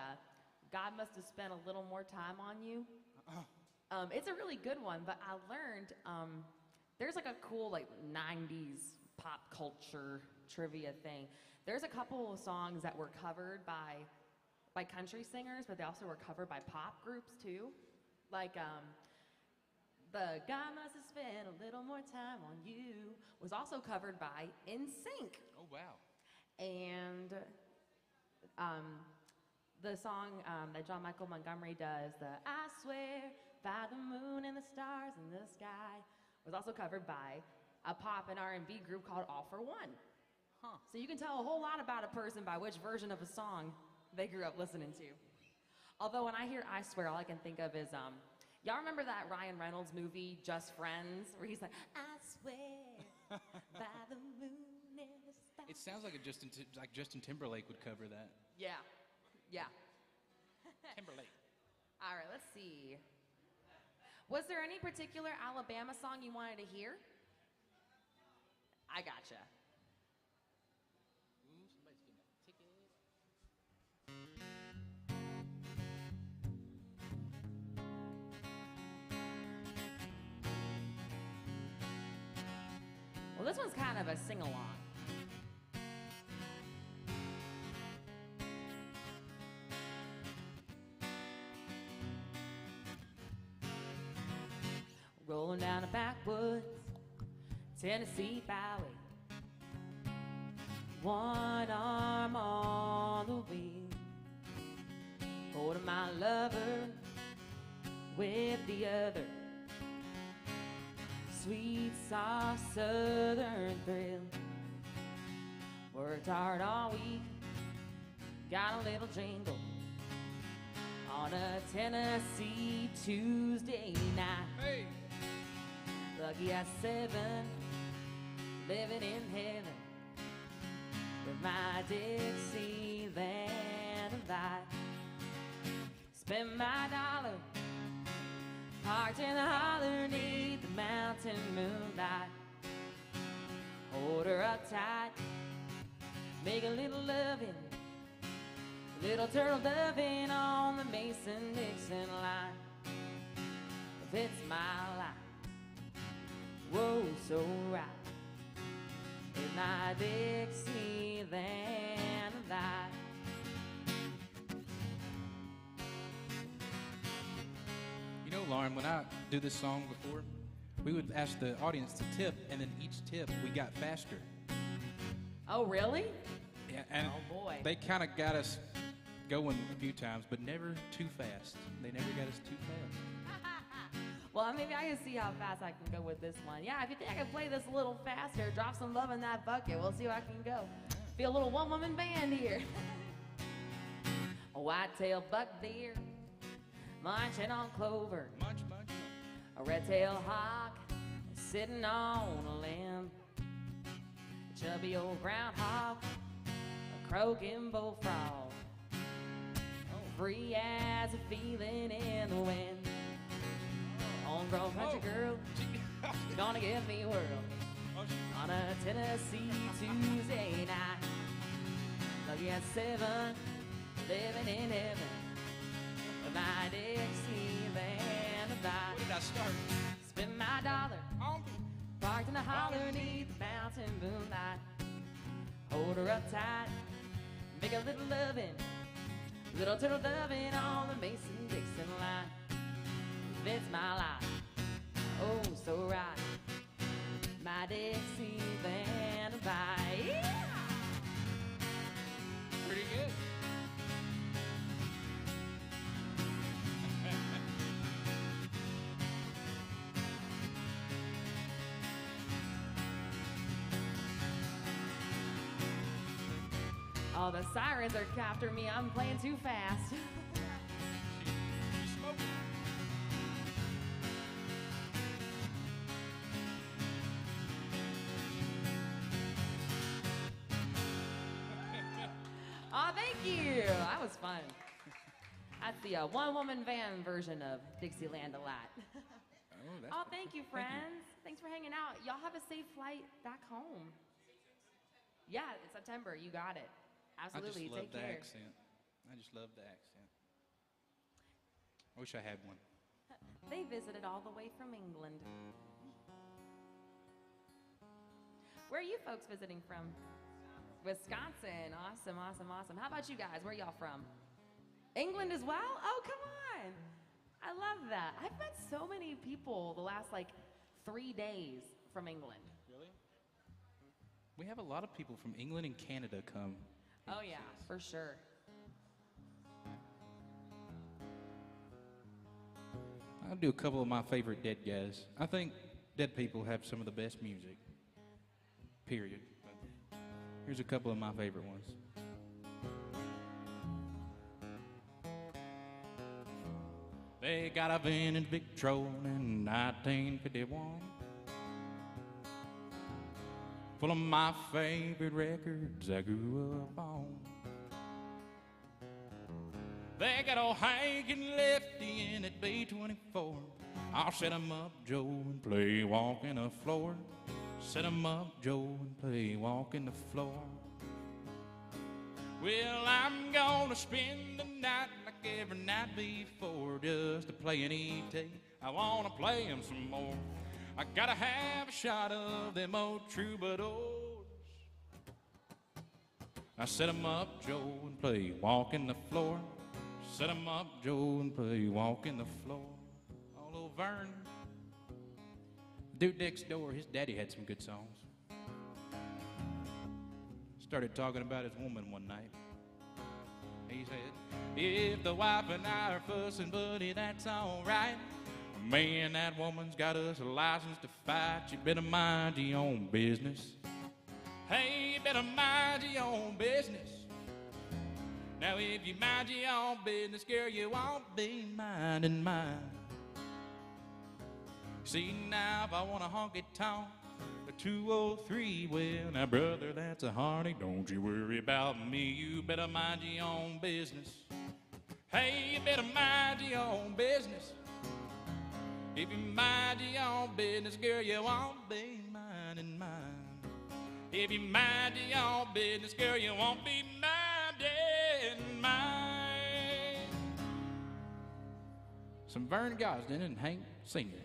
God Must Have Spent a Little More Time on You? It's a really good one, but I learned there's like a cool like 90s pop culture trivia thing. There's a couple of songs that were covered by country singers, but they also were covered by pop groups too. Like the God Must Have Spent a Little More Time on You was also covered by NSYNC. Oh, wow. And the song that John Michael Montgomery does, the I Swear by the Moon and the Stars in the Sky, was also covered by a pop and R&B group called All for One. Huh. So you can tell a whole lot about a person by which version of a song they grew up listening to. Although when I hear I Swear, all I can think of is, y'all remember that Ryan Reynolds movie, Just Friends, where he's like, I swear by the moon and the stars. It sounds like Justin Timberlake would cover that. Yeah, yeah. Timberlake. All right, let's see. Was there any particular Alabama song you wanted to hear? I gotcha. Ooh, somebody's getting a ticket. Well, this one's kind of a sing-along. Rolling down a backwoods Tennessee byway, one arm on the wheel, holding my lover with the other. Sweet, soft, southern thrill. Worked hard all week, got a little jingle on a Tennessee Tuesday night. Hey! Lucky at 7, living in heaven with my Dixieland light. spend my dollar. Parked in the holler 'neath the mountain moonlight. Hold her up tight, make a little loving, little turtle doving on the Mason-Dixon line. If it's my life, whoa, so right. It's my Dixieland life. You know, Lauren, when I do this song before, we would ask the audience to tip, and then each tip we got faster. Oh, really? Yeah, and Oh, boy. they kind of got us going a few times, but never too fast. They never got us too fast. Well, maybe I can see how fast I can go with this one. Yeah, if you think I can play this a little faster, drop some love in that bucket. We'll see how I can go. Be a little one-woman band here. A white-tailed buck deer munching on clover. Munch, munch. A red-tailed hawk sitting on a limb. A chubby old groundhog, a croaking bullfrog. Free as a feeling in the wind. Homegrown country girl, gonna give me a whirl on a Tennessee Tuesday night. Lucky at 7, living in heaven with my Dixieland vibe. Where did I start? Spend my dollar, parked in the holler 'neath the mountain moonlight. Hold her up tight, make a little loving, little turtle doving on the Mason-Dixon line. It's my life, oh so right, my Dixieland vibe. Yeah! Pretty good. Oh, the sirens are after me. I'm playing too fast. She's smoking. Oh, thank you. That was fun. That's the one-woman band version of Dixieland a lot. Oh, thank you, friends. Thanks for hanging out. Y'all have a safe flight back home. Yeah, it's September. You got it. Absolutely. I just love Take the care. accent. I just love the accent. I wish I had one. They visited all the way from England. Where are you folks visiting from? Wisconsin. Awesome, awesome, awesome. How about you guys? Where are y'all from? England as well? Oh, come on. I love that. I've met so many people the last, 3 days from England. Really? We have a lot of people from England and Canada come. Oh, yeah, for sure. I'll do a couple of my favorite dead guys. I think dead people have some of the best music. Period. But here's a couple of my favorite ones. They got a vintage Victron in 1951, full of my favorite records I grew up on. They got old Hank and Lefty in at B24. I'll set 'em up, Joe, and play Walking the Floor. Set 'em up, Joe, and play Walking the Floor. Well, I'm gonna spend the night like every night before, just to play an E.T. I wanna play 'em some more. I gotta have a shot of them old troubadours. I set 'em up, Joe, and play Walking the Floor. Set 'em up, Joe, and play Walking the Floor. Oh, little Vern. Dude next door, his daddy had some good songs. Started talking about his woman one night. He said, if the wife and I are fussing, buddy, that's all right. Man, that woman's got us a license to fight. You better mind your own business. Hey, you better mind your own business. Now, if you mind your own business, girl, you won't be minding mine. See, now, if I want a honky-tonk, the 203, well, now, brother, that's a heartache. Don't you worry about me. You better mind your own business. Hey, you better mind your own business. If you mind your own business, girl, you won't be minding mine. If you mind your own business, girl, you won't be minding mine. Some Vern Gosdin and Hank Sr.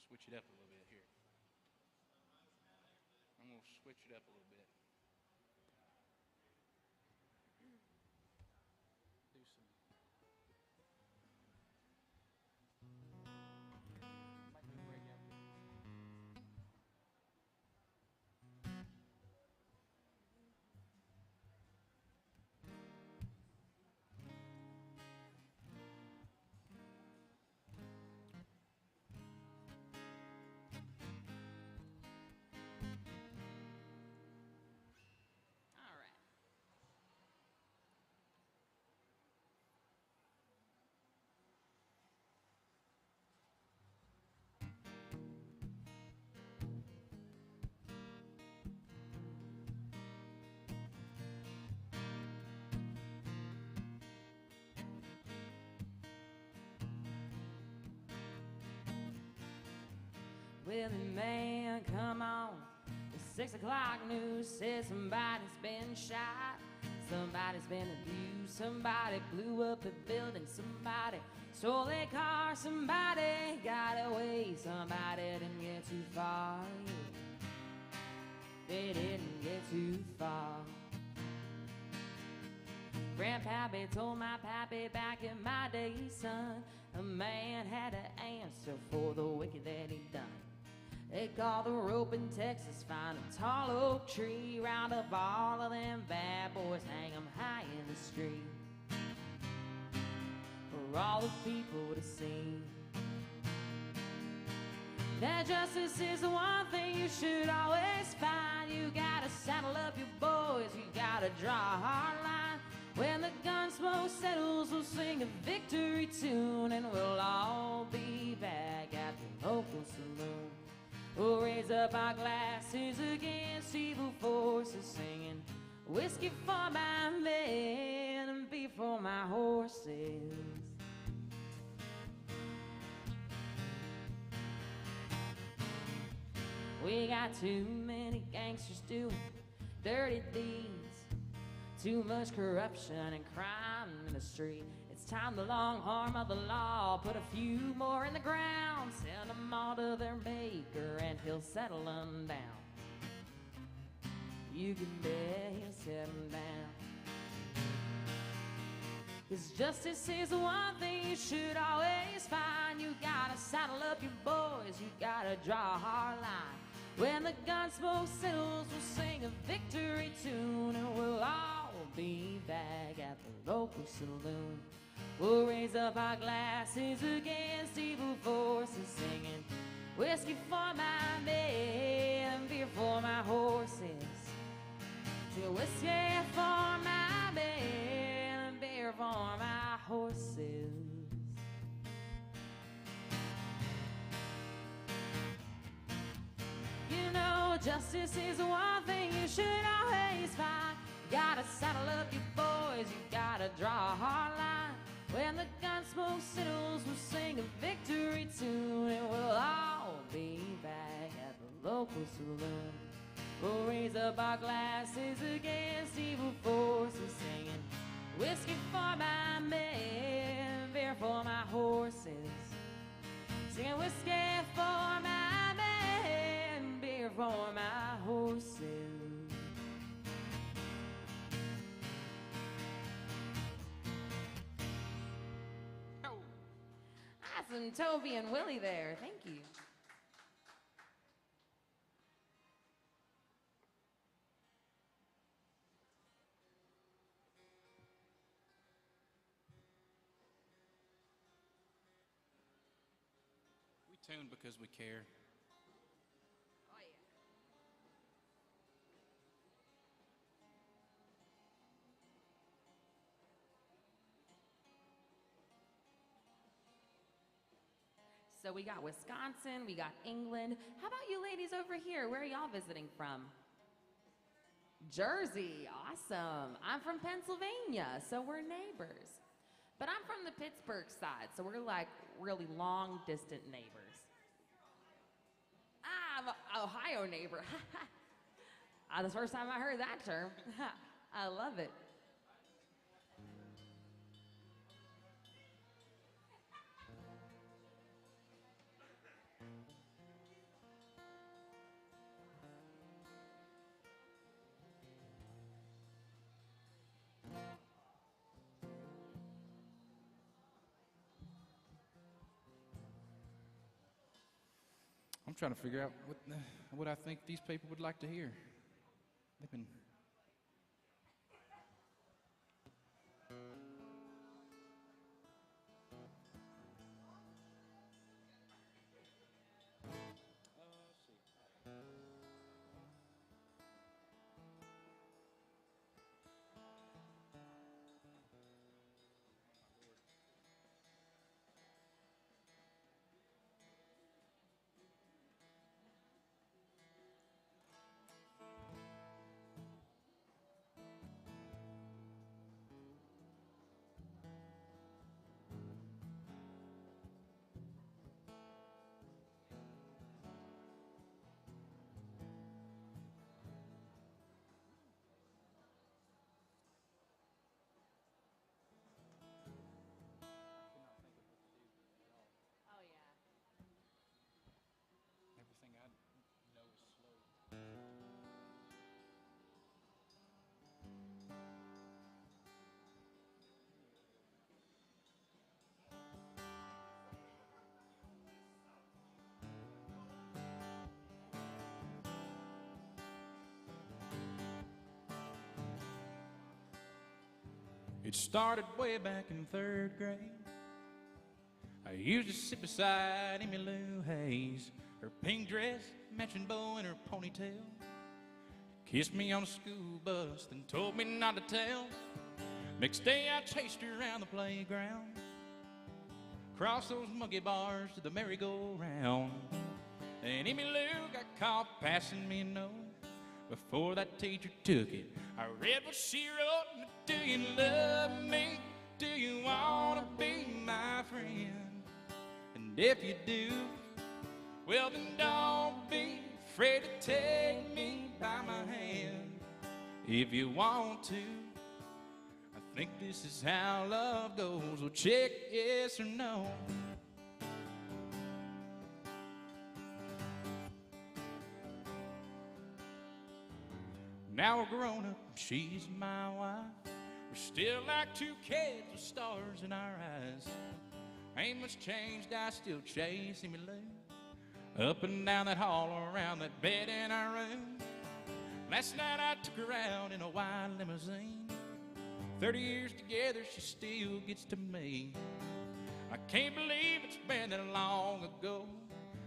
Switch it up a little bit here. I'm going to switch it up a little bit. Do some. All right. Well, man, come on. The 6 o'clock news says somebody's been shot, somebody's been abused, somebody blew up a building, somebody stole a car, somebody got away, somebody didn't get too far. They didn't get too far. Grandpappy told my pappy back in my day, son, a man had to answer for the wicked that he done. They call the rope in Texas, find a tall oak tree, round up all of them bad boys, hang them high in the street for all the people to see. That justice is the one thing you should always find. You gotta saddle up your boys, you gotta draw a hard line. When the gun smoke settles, we'll sing a victory tune, and we'll all be back at the local saloon. We'll raise up our glasses against evil forces, singing whiskey for my men and beer for my horses. We got too many gangsters doing dirty deeds, too much corruption and crime in the street. It's time the long arm of the law put a few more in the ground, send them all to their maker and he'll settle them down. You can bet he'll settle them down. 'Cause justice is the one thing you should always find. You gotta saddle up your boys, you gotta draw a hard line. When the gun smoke settles, we'll sing a victory tune, and we'll all be back at the local saloon. We'll raise up our glasses against evil forces, singing whiskey for my men and beer for my horses. Singing whiskey for my men and beer for my horses. You know, justice is the one thing you should always find. You gotta saddle up your boys, you gotta draw a hard line. When the gun smoke settles, we'll sing a victory tune, and we'll all be back at the local saloon. We'll raise up our glasses against evil forces, singing whiskey for my men, beer for my horses. Singing whiskey for my men, beer for my horses. Awesome, Toby and Willie there. Thank you. We tune because we care. Oh, yeah. So we got Wisconsin, we got England. How about you ladies over here? Where are y'all visiting from? Jersey, awesome. I'm from Pennsylvania, so we're neighbors. But I'm from the Pittsburgh side, so we're like really long distant neighbors. I'm an Ohio neighbor. That's the first time I heard that term. I love it. I'm trying to figure out what I think these people would like to hear. They've been. Oh, yeah. Everything I know is slow. It started way back in third grade. I used to sit beside Emmylou Hayes, her pink dress, matching bow, and her ponytail. Kissed me on a school bus, then told me not to tell. Next day I chased her around the playground, across those monkey bars to the merry-go-round. And Emmylou got caught passing me a note. Before that teacher took it, I read what she wrote. Do you love me? Do you want to be my friend? And if you do, well then don't be afraid to take me by my hand. If you want to, I think this is how love goes. Well, check yes or no. Now we're grown up, she's my wife. We're still like two kids with stars in our eyes. Ain't much changed, I still chase Emmylou up and down that hall, around that bed in our room. Last night I took her out in a white limousine. 30 years together, she still gets to me. I can't believe it's been that long ago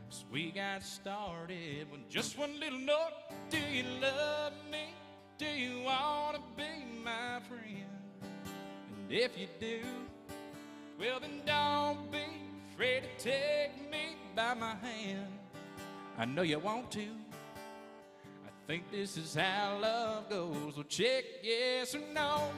since we got started with just one little note. Do you love me? Do you want to be my friend? And if you do, well then don't be afraid to take me by my hand. I know you want to. I think this is how love goes. Well, check yes or no.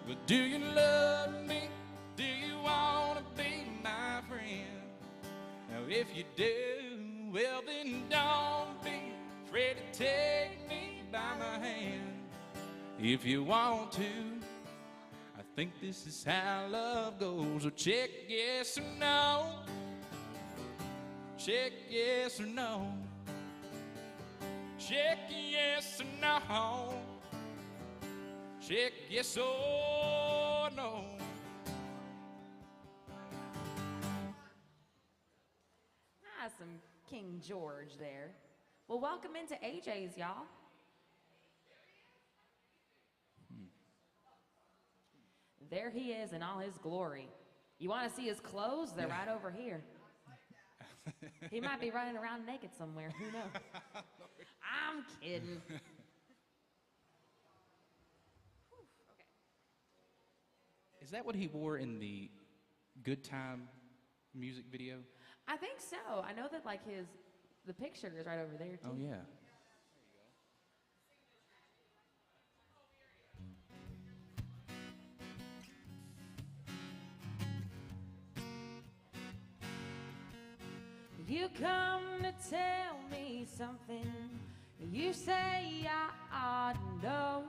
Well, do you love me? Do you want to be my friend? Now if you do, well then don't be afraid to take me by my hand. If you want to, I think this is how love goes. So check yes or no. Check yes or no. Check yes or no. Check yes or no. Some King George there. Well, welcome into AJ's, y'all. There he is in all his glory. You want to see his clothes? They're right over here. He might be running around naked somewhere. Who knows? I'm kidding. Okay. Is that what he wore in the Good Time music video? I think so. I know that like the picture is right over there too. Oh, yeah. You come to tell me something. You say I ought to know.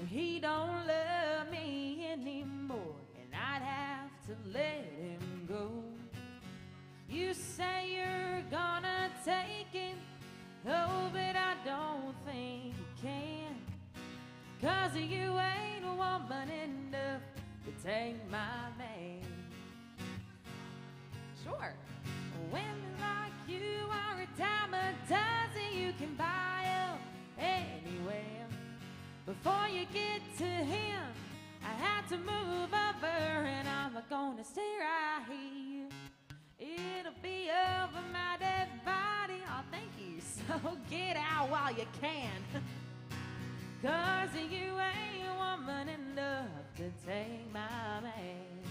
He don't love me anymore, and I'd have to let him go. You say you're gonna take him, oh, but I don't think you can. 'Cause you ain't a woman enough to take my man. Sure. Women like you are a dime a dozen. You can buy them anywhere. Before you get to him, I have to move over, and I'm gonna stay right here. It'll be over my dead body. Oh, thank you. So get out while you can. 'Cause you ain't a woman enough to take my man.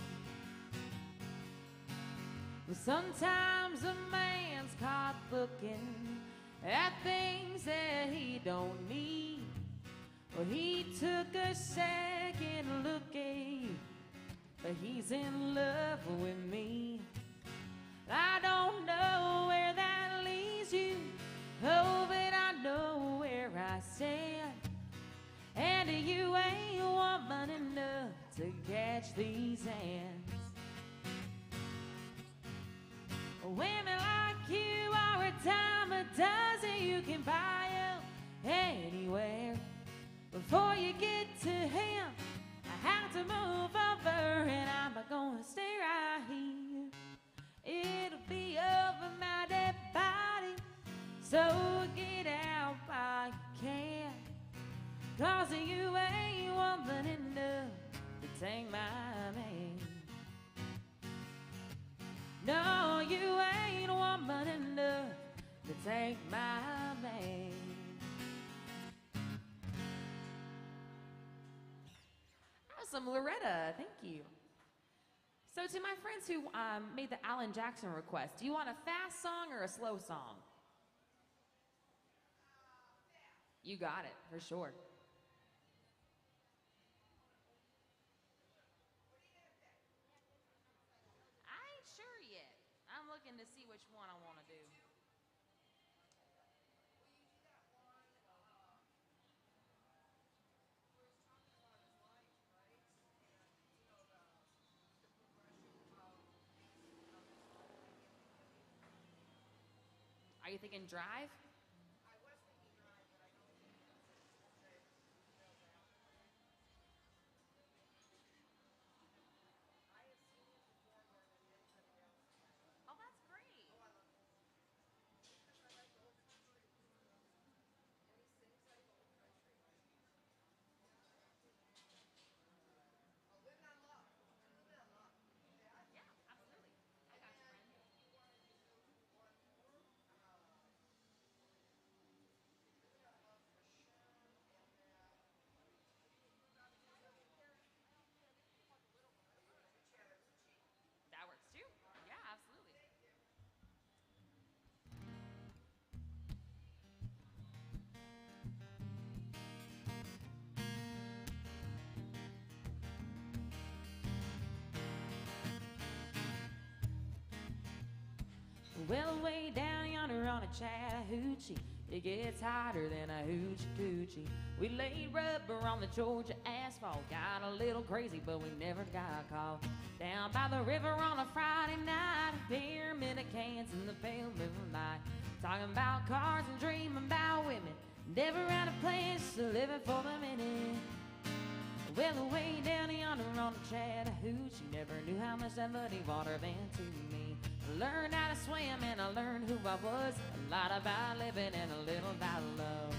Sometimes a man's caught looking at things that he don't need. Well, he took a second look at you, but he's in love with me. I don't know where that leads you, oh, but I know where I stand. And you ain't a woman enough to catch these hands. Women like you are a dime a dozen. You can buy them anywhere. Before you get to him, I have to move over, and I'm gonna stay right here. It'll be over my dead body, so get out while you can. 'Cause you ain't woman enough to take my man. No, you ain't a woman enough to take my man. Awesome, Loretta, thank you. So to my friends who made the Alan Jackson request, do you want a fast song or a slow song? You got it, for sure. I'm looking to see which one I want to do. Are you thinking Drive? That works too. Yeah, absolutely. Well, way down yonder on a Chattahoochee, it gets hotter than a hoochie coochie. We laid rubber on the Georgia asphalt, got a little crazy, but we never got caught. Down by the river on a Friday night, pyramid of cans in the pale moonlight, talking about cars and dreaming about women. Never had a place to live it for the minute. Well, way down yonder on the Chattahoochee, never knew how much that muddy water meant to me. I learned how to swim and I learned who I was, a lot about living and a little about love.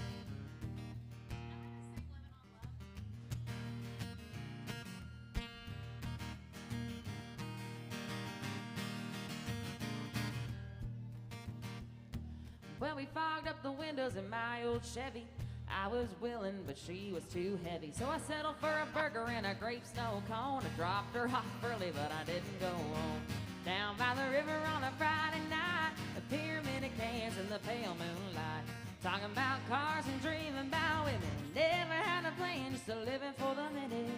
Well, we fogged up the windows in my old Chevy. I was willing, but she was too heavy. So I settled for a burger and a grape snow cone. I dropped her off early, but I didn't go home. Down by the river on a Friday night, a pyramid of cans in the pale moonlight. Talking about cars and dreaming about women. Never had a plan, just a living for the minute.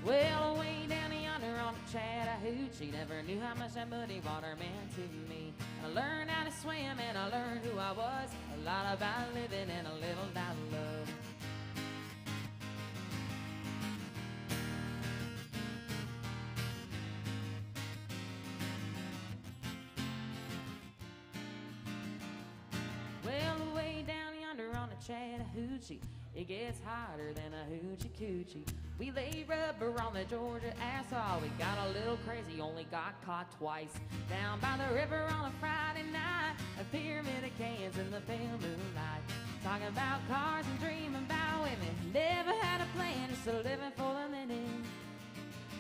Well, way down yonder on the Chattahoochee, never knew how much that muddy water meant to me. I learned how to swim and I learned who I was. A lot about living and a little about love. Well, way down yonder on the Chattahoochee, it gets hotter than a hoochie coochie. We lay rubber on the Georgia asphalt. We got a little crazy, only got caught twice. Down by the river on a Friday night, a pyramid of cans in the pale moonlight. Talking about cars and dreaming about women. Never had a plan, just a living for the minute.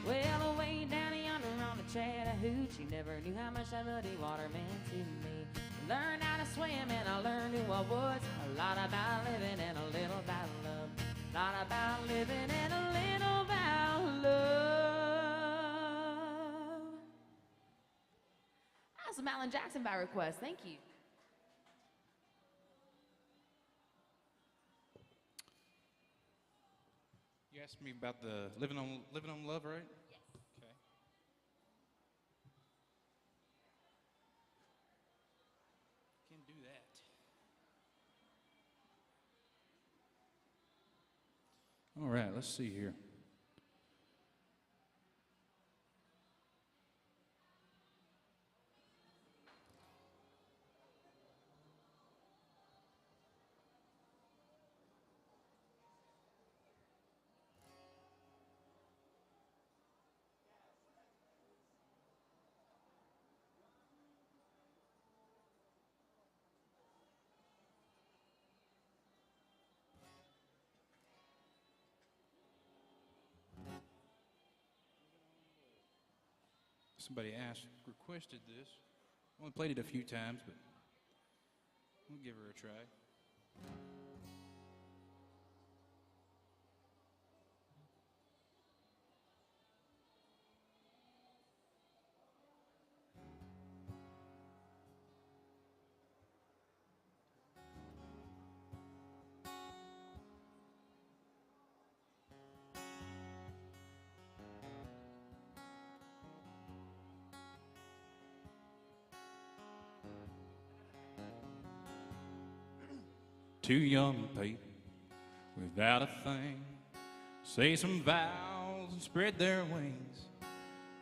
Well, way down yonder on the Chattahoochee, never knew how much that muddy water meant to me. Learned how to swim and I learned who I was. A lot about living and a little about love. A lot about living and a little about love. That's Alan Jackson by request. Thank you. You asked me about the living on love, right? Yes. Okay. Can do that. All right, let's see here. Somebody requested this. I only played it a few times, but we'll give her a try. Two young people without a thing say some vows and spread their wings,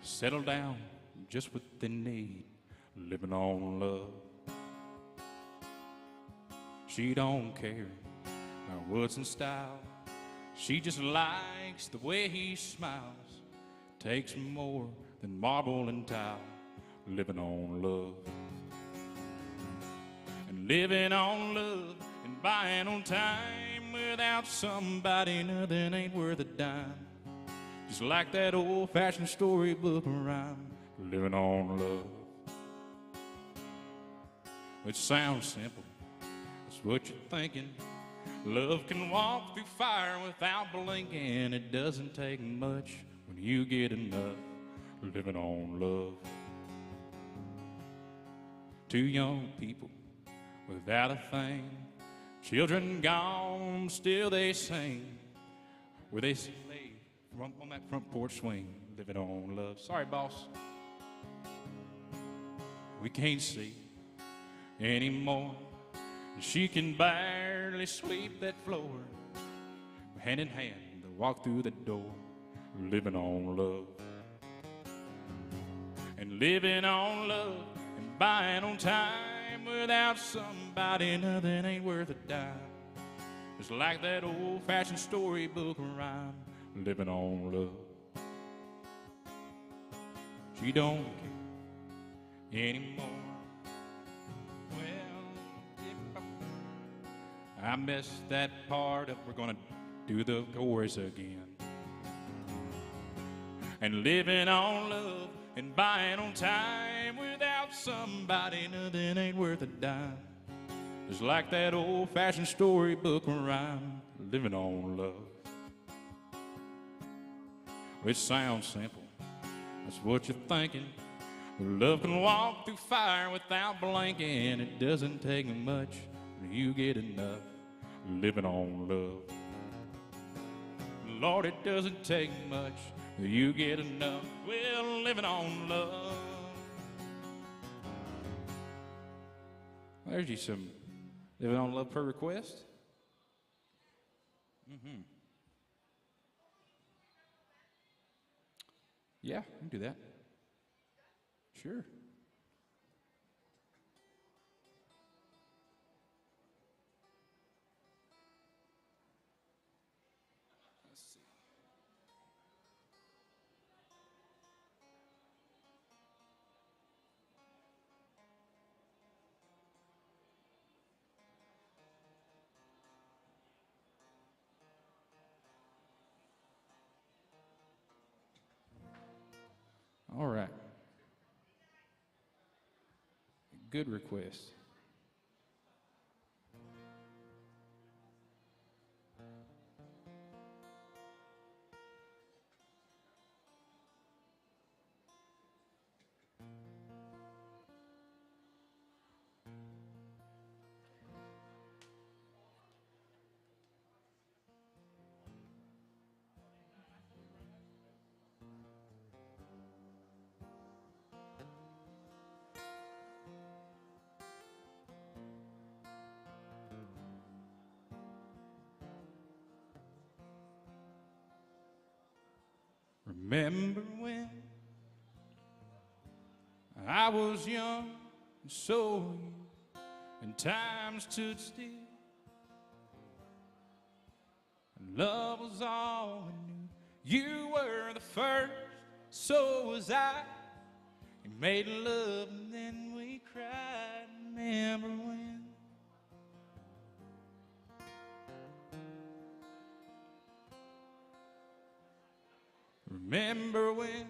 settle down just what they need, living on love. She don't care about what's in style, she just likes the way he smiles. Takes more than marble and tile, living on love. And living on love and buying on time, without somebody nothing ain't worth a dime. Just like that old-fashioned storybook rhyme, living on love. It sounds simple, that's what you're thinking. Love can walk through fire without blinking. It doesn't take much when you get enough, living on love. Two young people without a thing, children gone, still they sing. Where they lay on that front porch swing, living on love. Sorry, boss. We can't see anymore. She can barely sweep that floor. Hand in hand, they walk through the door, living on love. And living on love and buying on time, without somebody nothing ain't worth a dime. Just like that old-fashioned storybook rhyme, living on love. She don't care anymore. Well, I messed that part up. We're gonna do the chorus again. And living on love and buying on time, without somebody nothing ain't worth a dime. Just like that old-fashioned storybook rhyme, living on love. It sounds simple, that's what you're thinking. Love can walk through fire without blinking. It doesn't take much, you get enough, living on love. Lord, it doesn't take much, you get enough, well, living on love. There's you some living on love per request. Yeah, we can do that. Sure. Let's see. All right. Good request. Remember when I was young and so were you, and time stood still, and love was all we knew. You were the first, so was I. We made love and then we cried. Remember when? Remember when?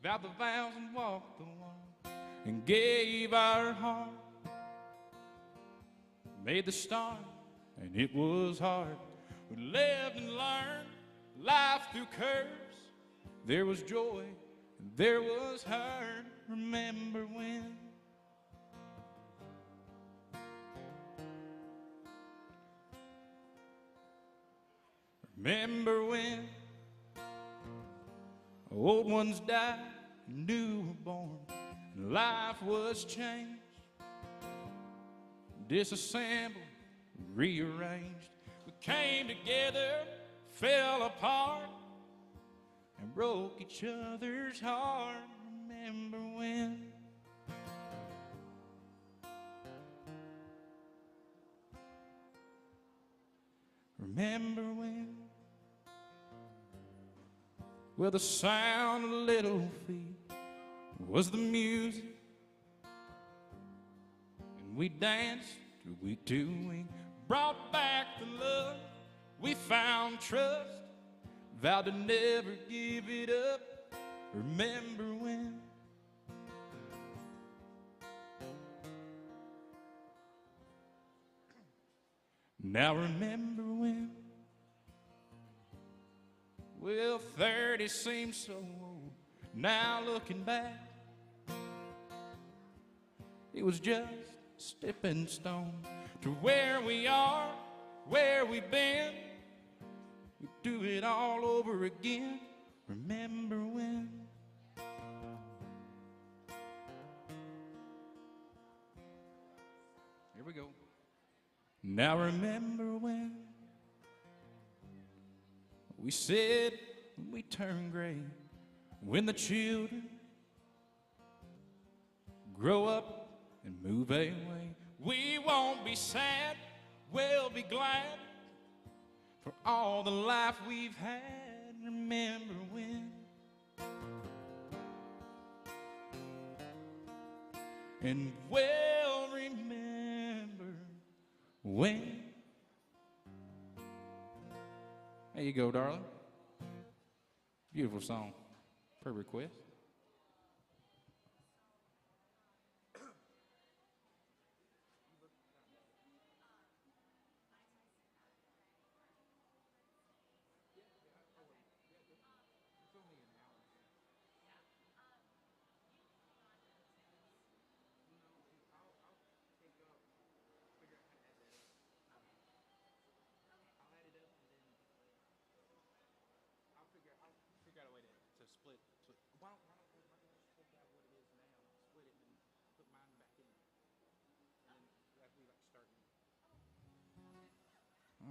Vowed the vows and walked the walk and gave our heart. Made the start and it was hard. We lived and learned life through curves. There was joy and there was hurt. Remember when? Remember when old ones died, new were born, and life was changed, disassembled, rearranged. We came together, fell apart, and broke each other's heart. Remember when? Remember when? Well, the sound of little feet was the music, and we danced till we two wing. Brought back the love, we found trust, vowed to never give it up. Remember when? Now remember when? Well, 30 seems so old. Now looking back, it was just a stepping stone to where we are, where we've been. We do it all over again. Remember when? Here we go. Now remember when? We said when we turn gray, when the children grow up and move away, we won't be sad, we'll be glad for all the life we've had. Remember when? And we'll remember when. There you go, darling. Beautiful song, per request.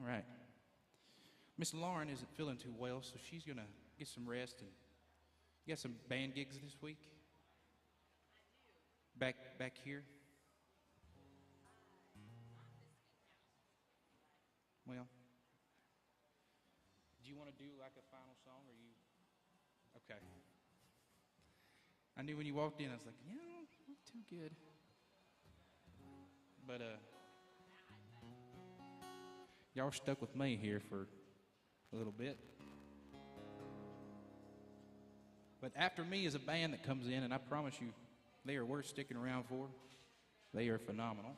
All right. Miss Lauren isn't feeling too well, so she's going to get some rest. And you got some band gigs this week? Back here? Well, do you want to do like a final song, or you? Okay. I knew when you walked in, I was like, yeah, not too good. But y'all are stuck with me here for a little bit. But after me is a band that comes in, and I promise you, they are worth sticking around for. They are phenomenal.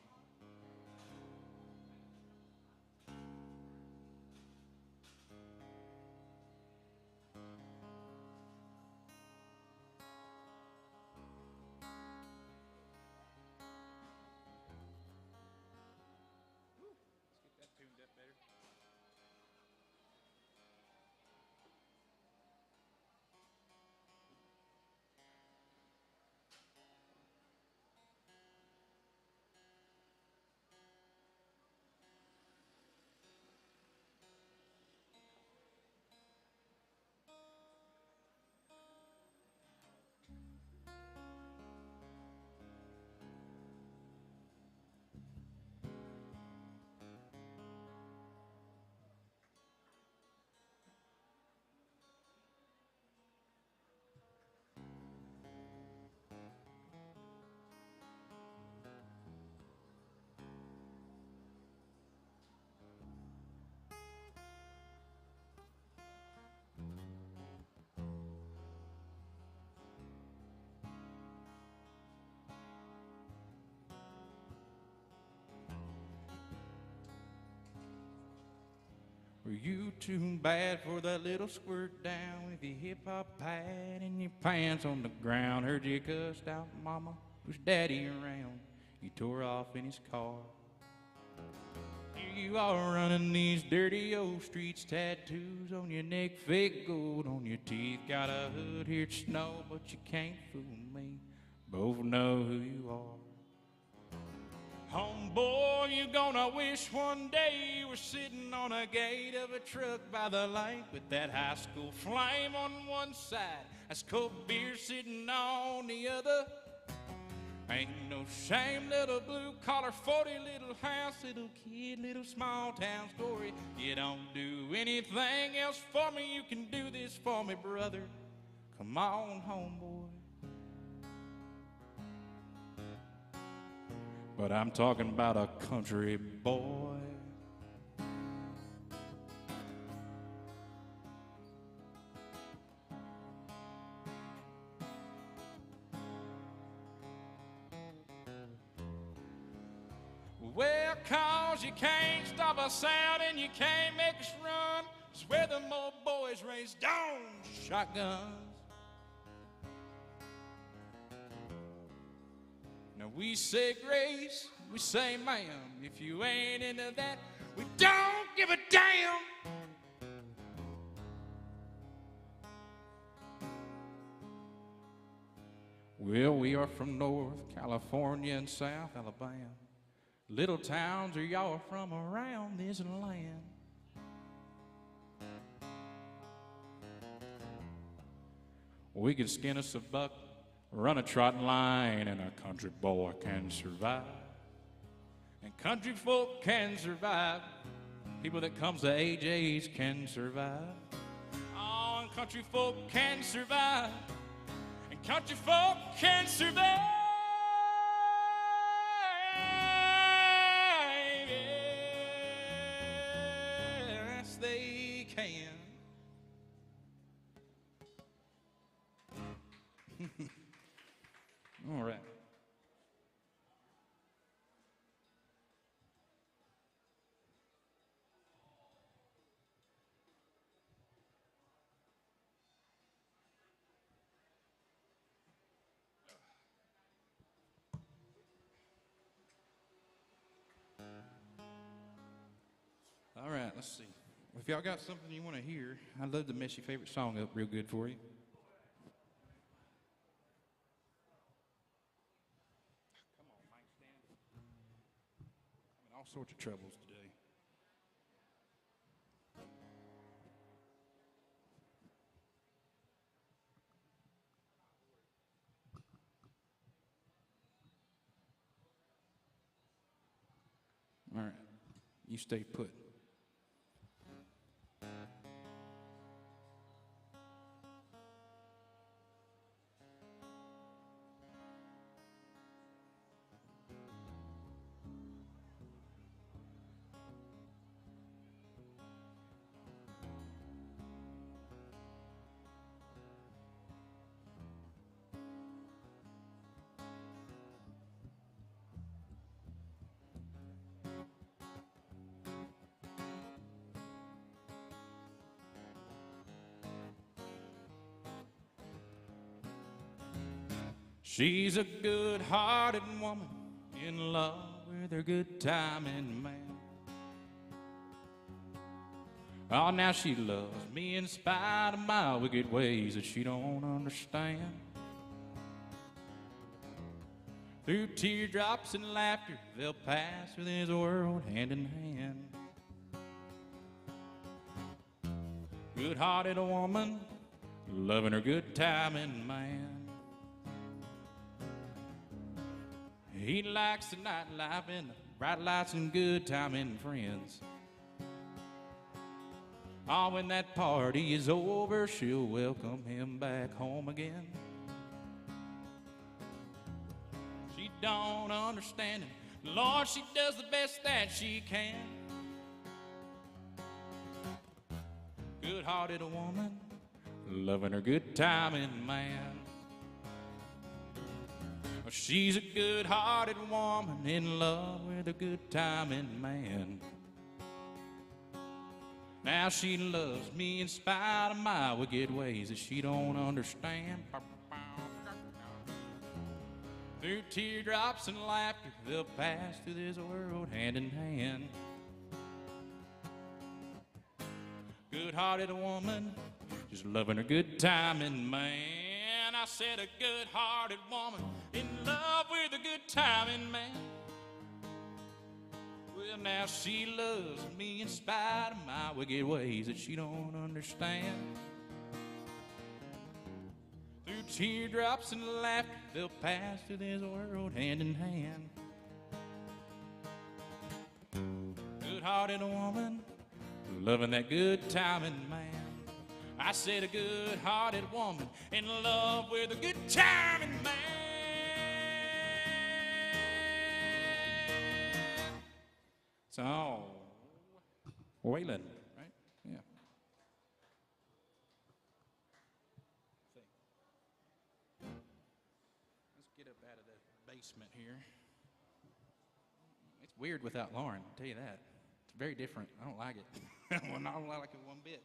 Were you too bad for that little squirt down with your hip-hop pad and your pants on the ground? Heard you cussed out, mama, was daddy around? You tore off in his car. Here you are running these dirty old streets, tattoos on your neck, fake gold on your teeth. Got a hood here to snow, but you can't fool me. Both know who you are. Homeboy, you gonna wish one day you were sitting on a gate of a truck by the lake with that high school flame on one side, that's cold beer sitting on the other. Ain't no shame, little blue-collar 40 little house, little kid, little small-town story. You don't do anything else for me, you can do this for me, brother. Come on, homeboy. But I'm talking about a country boy. Well, 'cause you can't stop us out and you can't make us run. It's where the old boys raise down shotguns. Now we say grace, we say ma'am. If you ain't into that, we don't give a damn. Well, we are from North California and South Alabama. Little towns are y'all from around this land. We can skin us a buck, run a trotting line, and a country boy can survive. And country folk can survive. People that comes to AJ's can survive. Oh, and country folk can survive. And country folk can survive. Yes, they can. All right. All right, let's see. If y'all got something you want to hear, I'd love to mess your favorite song up real good for you. All sorts of troubles today. You stay put. She's a good-hearted woman in love with her good-timing man. Oh, now she loves me in spite of my wicked ways that she don't understand. Through teardrops and laughter, they'll pass through this world hand in hand. Good-hearted woman, loving her good-timing man. He likes the nightlife and the bright lights and good timing friends. Oh, when that party is over, she'll welcome him back home again. She don't understand it. Lord, she does the best that she can. Good-hearted woman, loving her good timing man. She's a good-hearted woman in love with a good-timing man. Now she loves me in spite of my wicked ways that she don't understand. Through teardrops and laughter, they'll pass through this world hand in hand. Good-hearted woman, just loving her good-timing man. I said a good-hearted woman in love with a good-timing man. Well, now she loves me in spite of my wicked ways that she don't understand. Through teardrops and laughter, they'll pass through this world hand in hand. Good-hearted woman, loving that good-timing man. I said a good-hearted woman in love with a good-timing man. So, Waylon, right? Yeah. Let's get up out of the basement here. It's weird without Lauren, I'll tell you that. It's very different. I don't like it. Well, I don't like it one bit.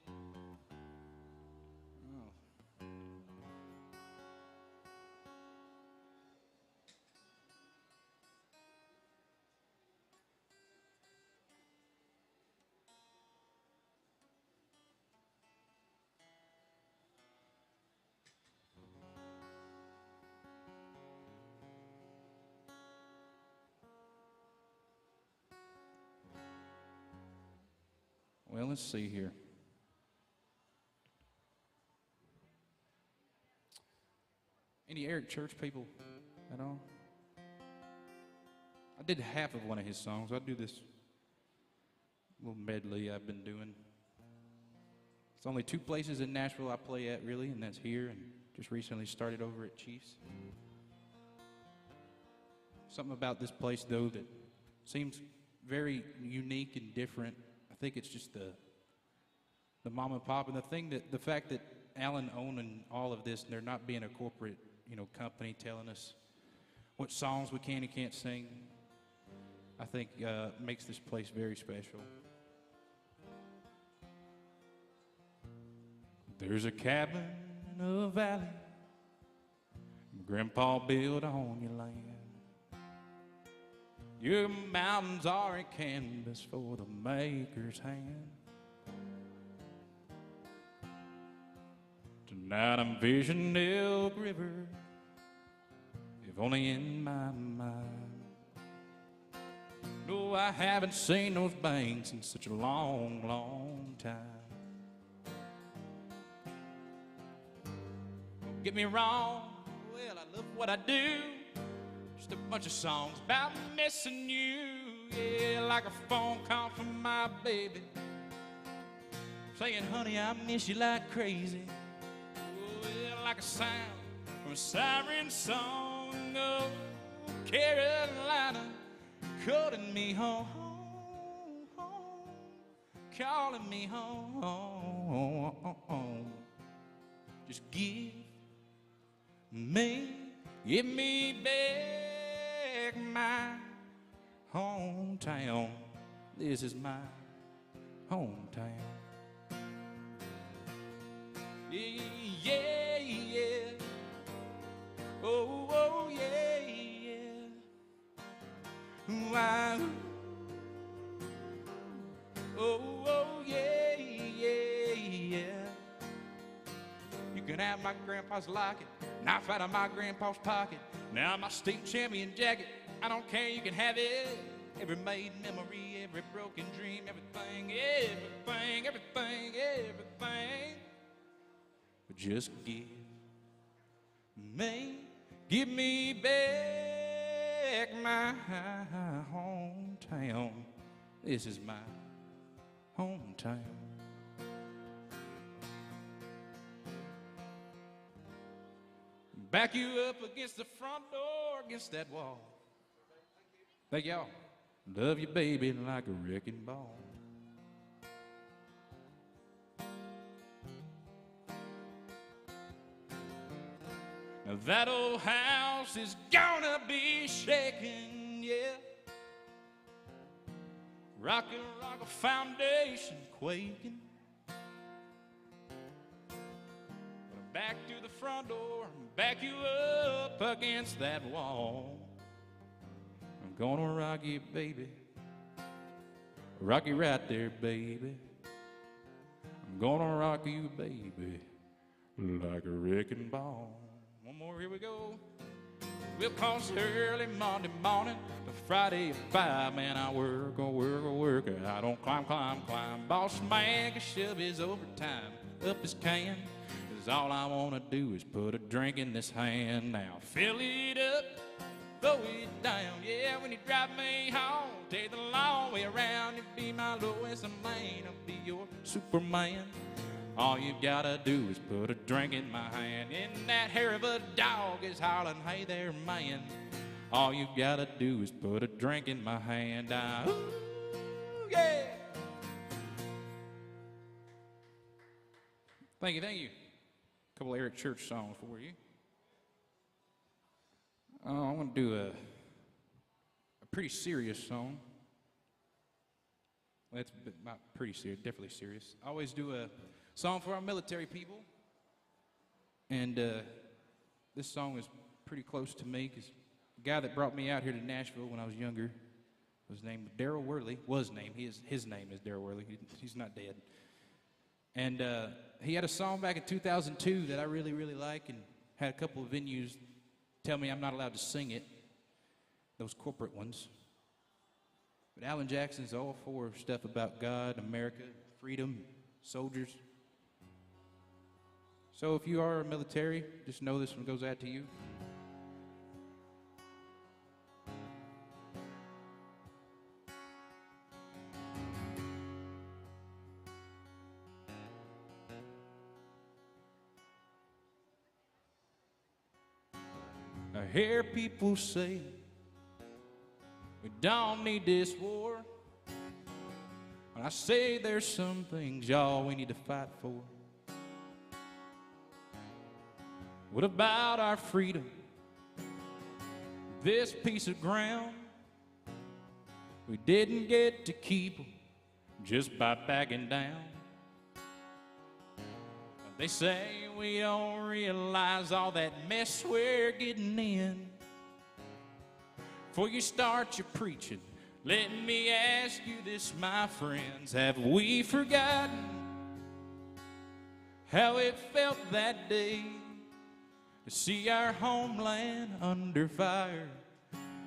Well, let's see here. Any Eric Church people at all? I did half of one of his songs. I'll do this little medley I've been doing. It's only 2 places in Nashville I play at, really, and that's here, and just recently started over at Chiefs. Something about this place, though, that seems very unique and different. I think it's just the mom and pop, and the fact that Alan owning all of this, and there not being a corporate, company telling us what songs we can and can't sing, I think makes this place very special. There's a cabin in a valley Grandpa built on your land. Your mountains are a canvas for the maker's hand. Tonight I'm visioning Elk River, if only in my mind. No, I haven't seen those banks in such a long, long time. Don't get me wrong, well, I love what I do. Just a bunch of songs about missing you. yeah, like a phone call from my baby, saying, honey, I miss you like crazy. Oh, yeah, like a sound from a siren song. Oh, Carolina, calling me home, calling me home. Just give me back my hometown. This is my hometown. Yeah, yeah, yeah. Oh, oh, yeah, yeah. Wow. Oh, oh, yeah, yeah, yeah. You can have my grandpa's locket, knife out of my grandpa's pocket. Now my state champion jacket, I don't care, you can have it. Every made memory, every broken dream, everything, everything, everything, everything. But just give me back my hometown. This is my hometown. Back you up against the front door, against that wall. Thank y'all. Love you, baby, like a wrecking ball. Now that old house is gonna be shaking, yeah. Rockin' like a foundation quaking. Back to the front door, back you up against that wall. I'm gonna rock you, baby. Rock you right there, baby. I'm gonna rock you, baby, like a wrecking ball. One more, here we go. We'll cross early Monday morning to Friday at 5. Man, I work, I work, I work. I don't climb, climb, climb. Boss man can shove his overtime up his can. All I want to do is put a drink in this hand. Now fill it up, throw it down. Yeah, when you drive me home, take the long way around. You be my Lois Lane, I'll be your Superman. All you gotta do is put a drink in my hand. And that hair of a dog is howling, hey there, man. All you gotta do is put a drink in my hand. Ooh, yeah. Thank you, thank you. A couple of Eric Church songs for you. I'm going to do a pretty serious song. Well, it's not pretty serious, definitely serious. I always do a song for our military people. And this song is pretty close to me because the guy that brought me out here to Nashville when I was younger was named Daryl Worley. His name is Daryl Worley. He's not dead. And he had a song back in 2002 that I really, really like, and had a couple of venues tell me I'm not allowed to sing it, those corporate ones. But Alan Jackson's all for stuff about God, America, freedom, soldiers. So if you are a military, just know this one goes out to you. I hear people say we don't need this war. And I say there's some things, y'all, we need to fight for. What about our freedom? This piece of ground we didn't get to keep just by backing down. They say we don't realize all that mess we're getting in. Before you start your preaching, let me ask you this, my friends. Have we forgotten how it felt that day to see our homeland under fire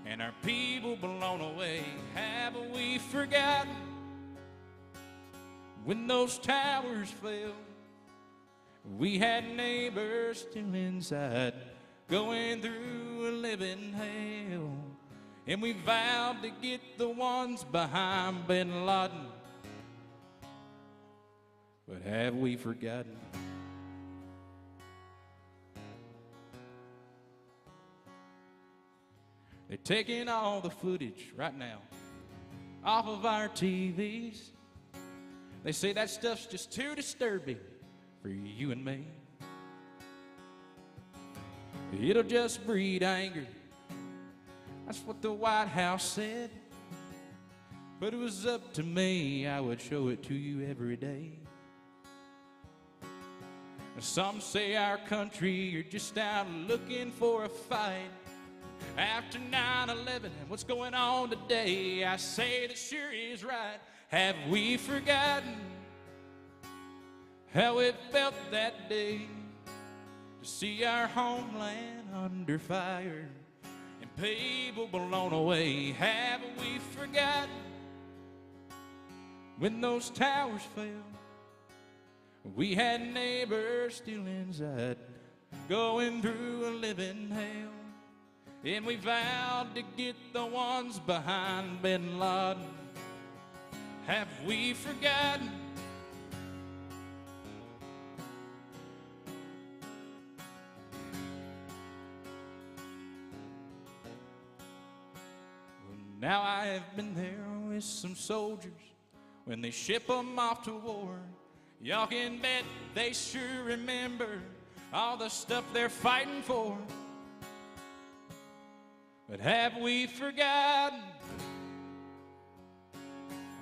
and our people blown away? Have we forgotten when those towers fell? We had neighbors still inside, going through a living hell. and we vowed to get the ones behind Bin Laden. But have we forgotten? They're taking all the footage right now off of our TVs. They say that stuff's just too disturbing for you and me. It'll just breed anger. That's what the White House said. But it was up to me, I would show it to you every day. Some say our country are just out looking for a fight. After 9/11 and what's going on today, I say that sure is right. Have we forgotten how it felt that day to see our homeland under fire and people blown away? Have we forgotten when those towers fell? We had neighbors still inside, going through a living hell. And we vowed to get the ones behind Bin Laden. Have we forgotten? Well, now I have been there with some soldiers when they ship them off to war. Y'all can bet they sure remember all the stuff they're fighting for. But have we forgotten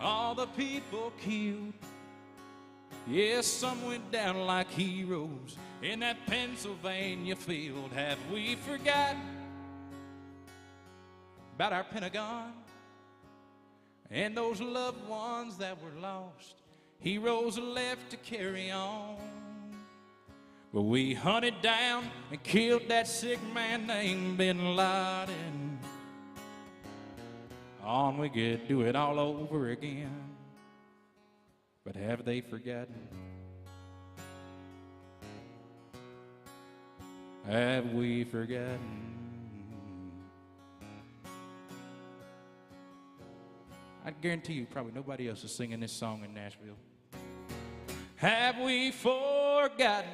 all the people killed? Yes, some went down like heroes in that Pennsylvania field. Have we forgotten about our Pentagon and those loved ones that were lost? Heroes left to carry on. But we hunted down and killed that sick man named Bin Laden. On we get, do it all over again. But have they forgotten? Have we forgotten? I guarantee you probably nobody else is singing this song in Nashville. Have we forgotten?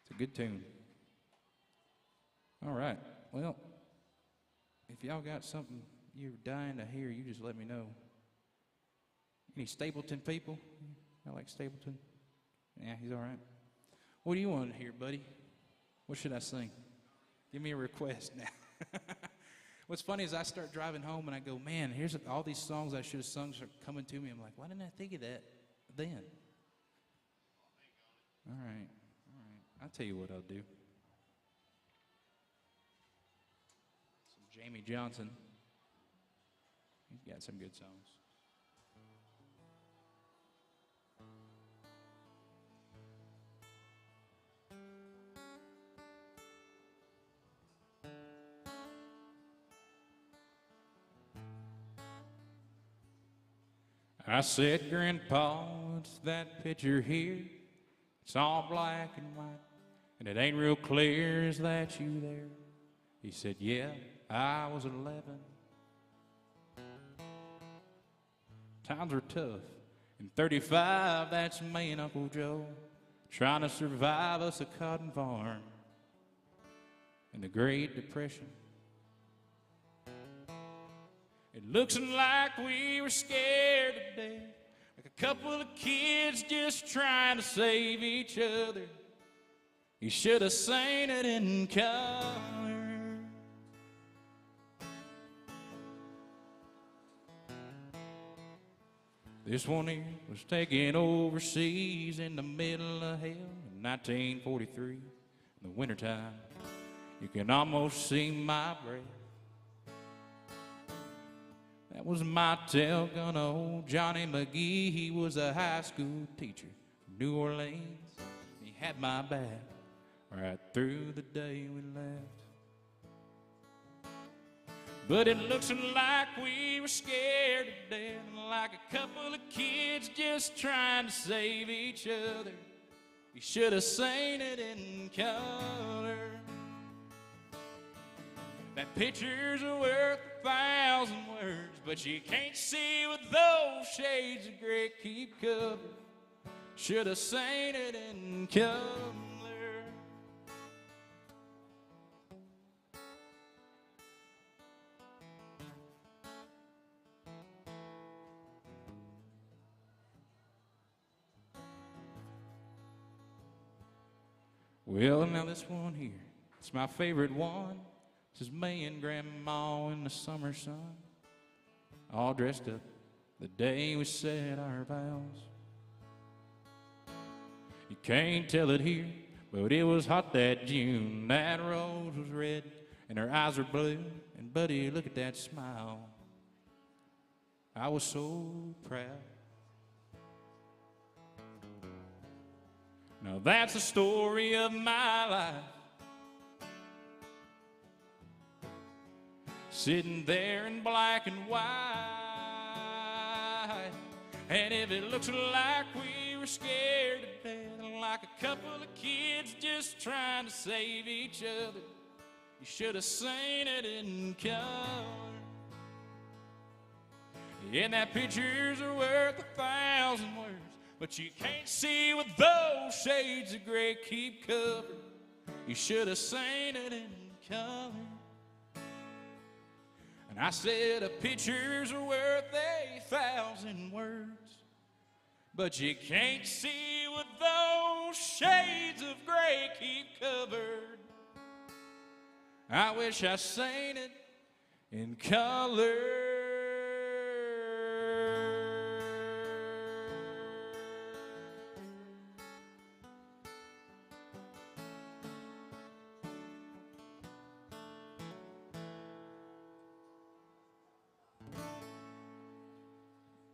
It's a good tune. All right. Well, if y'all got something you're dying to hear, you just let me know. Any Stapleton people? I like Stapleton. Yeah, he's all right. What do you want to hear, buddy? What should I sing? Give me a request now. What's funny is I start driving home and I go, man, here's all these songs I should have sung are coming to me. I'm like, why didn't I think of that then? All right. I'll tell you what I'll do. Some Jamie Johnson. He's got some good songs. I said, Grandpa, it's that picture here. It's all black and white, and it ain't real clear. Is that you there? He said, yeah, I was 11. Times were tough. In 35, that's me and Uncle Joe trying to survive us a cotton farm in the Great Depression. It looks like we were scared to death, like a couple of kids just trying to save each other. You should have seen it in color. This one here was taken overseas in the middle of hell in 1943. In the wintertime, you can almost see my breath. That was my tail gun, old Johnny McGee. He was a high school teacher from New Orleans. He had my back right through the day we left. But it looks like we were scared to death, like a couple of kids just trying to save each other. You should have seen it in color. That pictures are worth 1,000 words, but you can't see what those shades of gray keep covered. Should have seen it in color. Well, now this one here, it's my favorite one. This is me and Grandma in the summer sun, all dressed up the day we said our vows. You can't tell it here, but it was hot that June. That rose was red and her eyes were blue, and buddy, look at that smile. I was so proud. Now that's the story of my life, sitting there in black and white. And if it looks like we were scared to death, like a couple of kids just trying to save each other, you should have seen it in color. And that pictures are worth 1,000 words, but you can't see what those shades of gray keep covered. You should have seen it in color. And I said, the pictures are worth 1,000 words, but you can't see what those shades of gray keep covered. I wish I seen it in color.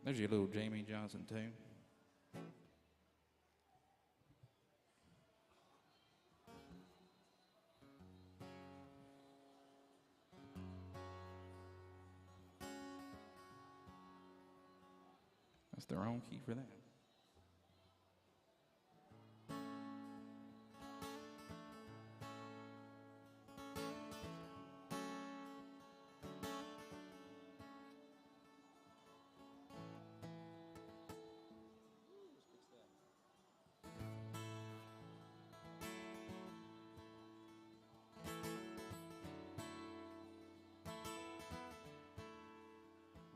There's your little Jamie Johnson tune. That's their own key for that.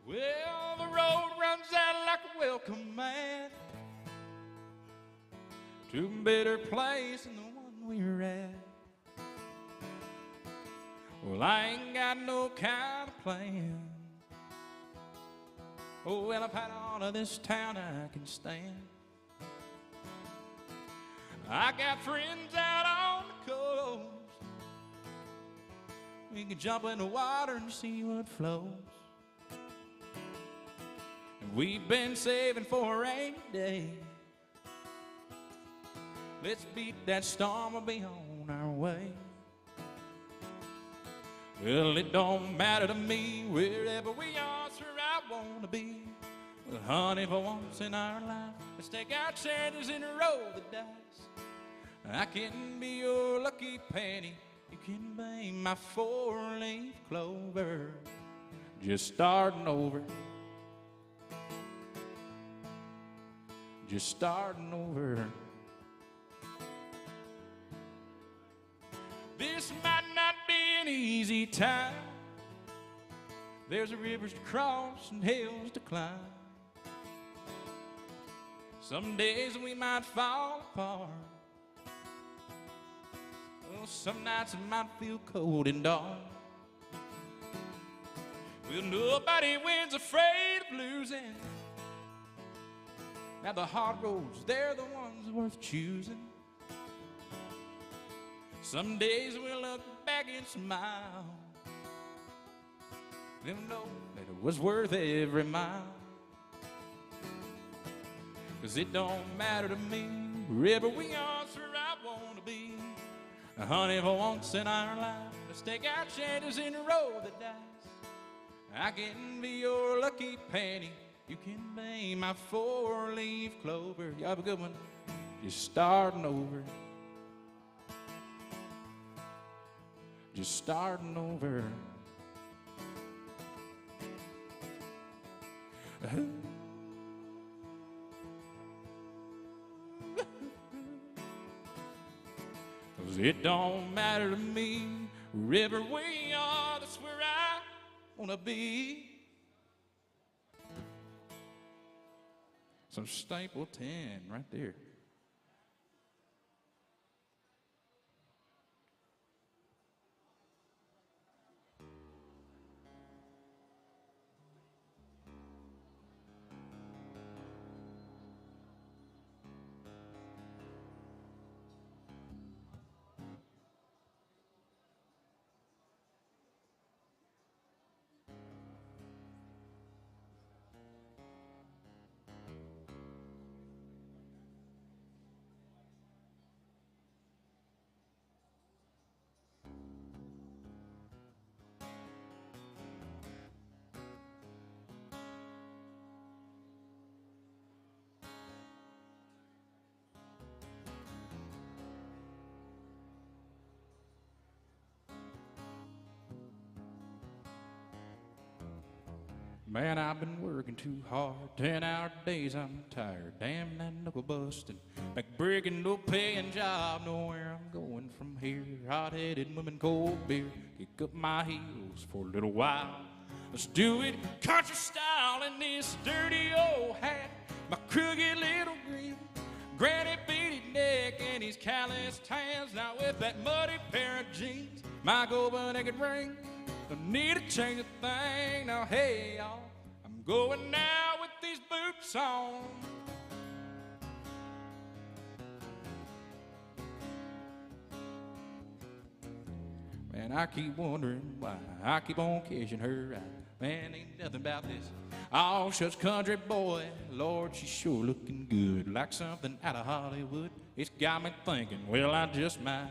Well, the road runs out like a welcome mat to a better place than the one we're at. Well, I ain't got no kind of plan. Oh, well, I've had all of this town I can stand. I got friends out on the coast. We can jump in the water and see what flows. We've been saving for a rainy day. Let's beat that storm, we'll be on our way. Well, it don't matter to me wherever we are, it's where I want to be. Well, honey, for once in our life, let's take our chances and roll the dice. I can be your lucky penny, you can be my four-leaf clover. Just starting over. Just starting over. This might not be an easy time. There's rivers to cross and hills to climb. Some days we might fall apart. Well, some nights it might feel cold and dark. Well, nobody wins afraid of losing. Now the hard roads, they're the ones worth choosing. Some days we'll look back and smile, then we'll know that it was worth every mile. 'Cause it don't matter to me, wherever we are, it's where I want to be. Honey, for once in our life, let's take our chances and roll the dice. I can be your lucky penny, you can be my four-leaf clover. Y'all have a good one. just starting over. Just starting over. 'Cause it don't matter to me, wherever we are, that's where I wanna be. Some Stapleton right there. Man, I've been working too hard, 10-hour days, I'm tired. Damn that knuckle busting, back breaking, no paying job. Know where I'm going from here. Hot-headed women, cold beer, kick up my heels for a little while. Let's do it country style in this dirty old hat, my crooked little grin, granny beady neck, and his calloused hands. Now with that muddy pair of jeans, my gold-naked ring, don't need to change a thing. Now hey y'all, I'm going now with these boots on. Man, I keep wondering why I keep on catching her eye. Man, ain't nothing about this all shucks country boy. Lord, she's sure looking good, like something out of Hollywood. It's got me thinking, well, I just might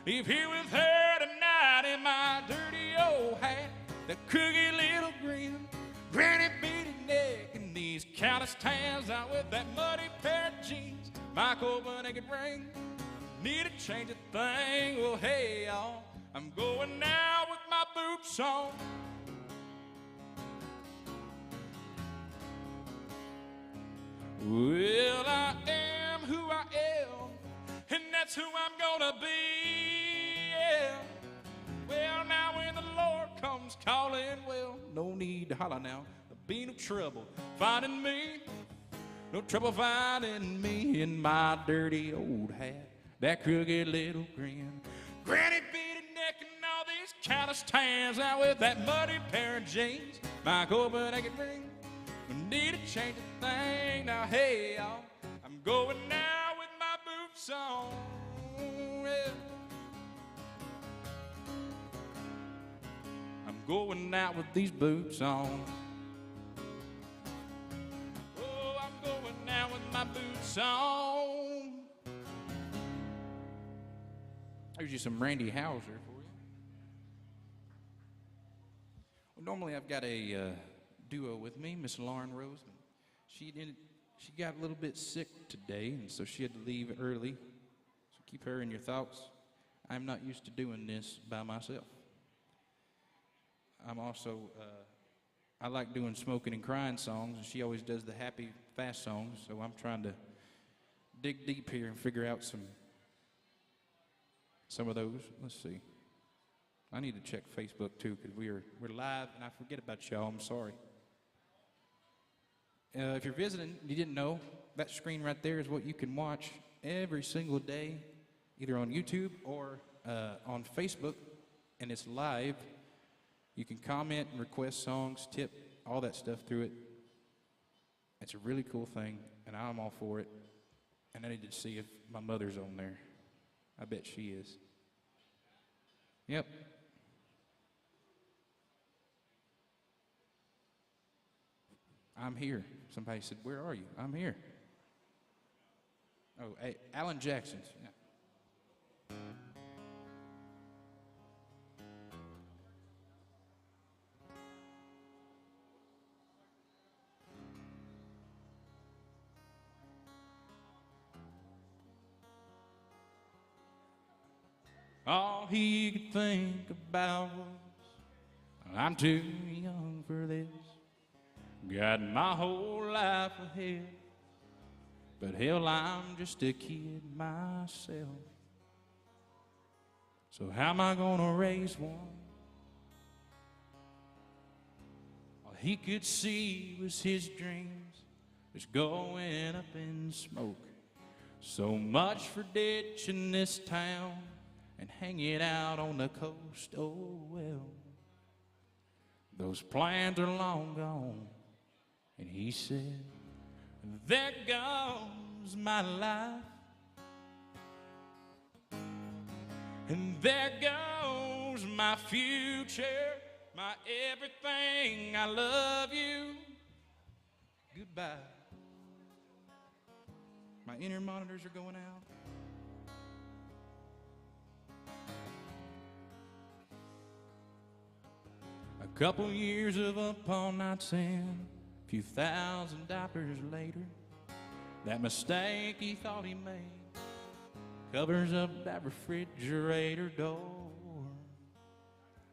leave here with her tonight in my dirty old hat, that crooked little grin, granny beady neck, and these calloused hands. Out with that muddy pair of jeans, my cold-naked ring. Need to change a thing. Well, hey y'all, I'm going now with my boots on. Well, I am who I am, and that's who I'm gonna be, yeah. Well, now when the Lord comes calling, well, no need to holler now. There'll be no trouble finding me, no trouble finding me in my dirty old hat, that crooked little grin, granny beady neck, and all these calloused hands. Out with that muddy pair of jeans, my cold-naked ring. Need to change a thing. Now hey y'all, I'm going now with my boots on, yeah. I'm going out with these boots on. Oh, I'm going now with my boots on. There's you some Randy Houser for you. Well, normally I've got a duo with me, Miss Lauren Roseman. She got a little bit sick today, and so she had to leave early. So keep her in your thoughts. I'm not used to doing this by myself. I'm also, I like doing smoking and crying songs, and she always does the happy, fast songs, so I'm trying to dig deep here and figure out some of those. Let's see. I need to check Facebook, too, because we're live, and I forget about y'all. I'm sorry. If you're visiting, you didn't know, that screen right there is what you can watch every single day, either on YouTube or on Facebook, and it's live. You can comment and request songs, tip, all that stuff through it. It's a really cool thing, and I'm all for it. And I need to see if my mother's on there. I bet she is. Yep. I'm here. Somebody said, where are you? I'm here. Oh, hey, Alan Jackson's. Yeah. All he could think about was, I'm too young for this. Got my whole life ahead, but hell, I'm just a kid myself. So how am I gonna raise one? All he could see was his dreams just going up in smoke. So much for ditching this town and hanging out on the coast. Oh well, those plans are long gone. And he said, there goes my life, and there goes my future, my everything. I love you. Goodbye. My inner monitors are going out. A couple years of up all night sin, a few $1,000 later, that mistake he thought he made covers up that refrigerator door.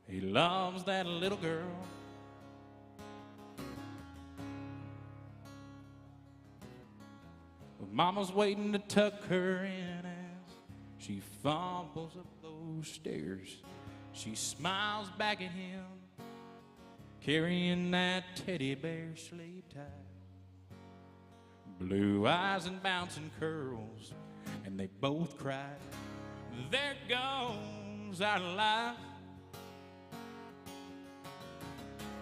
He loves that little girl, but Mama's waiting to tuck her in as she fumbles up those stairs. She smiles back at him, carrying that teddy bear sleeve tied. Blue eyes and bouncing curls, and they both cried, there goes our life,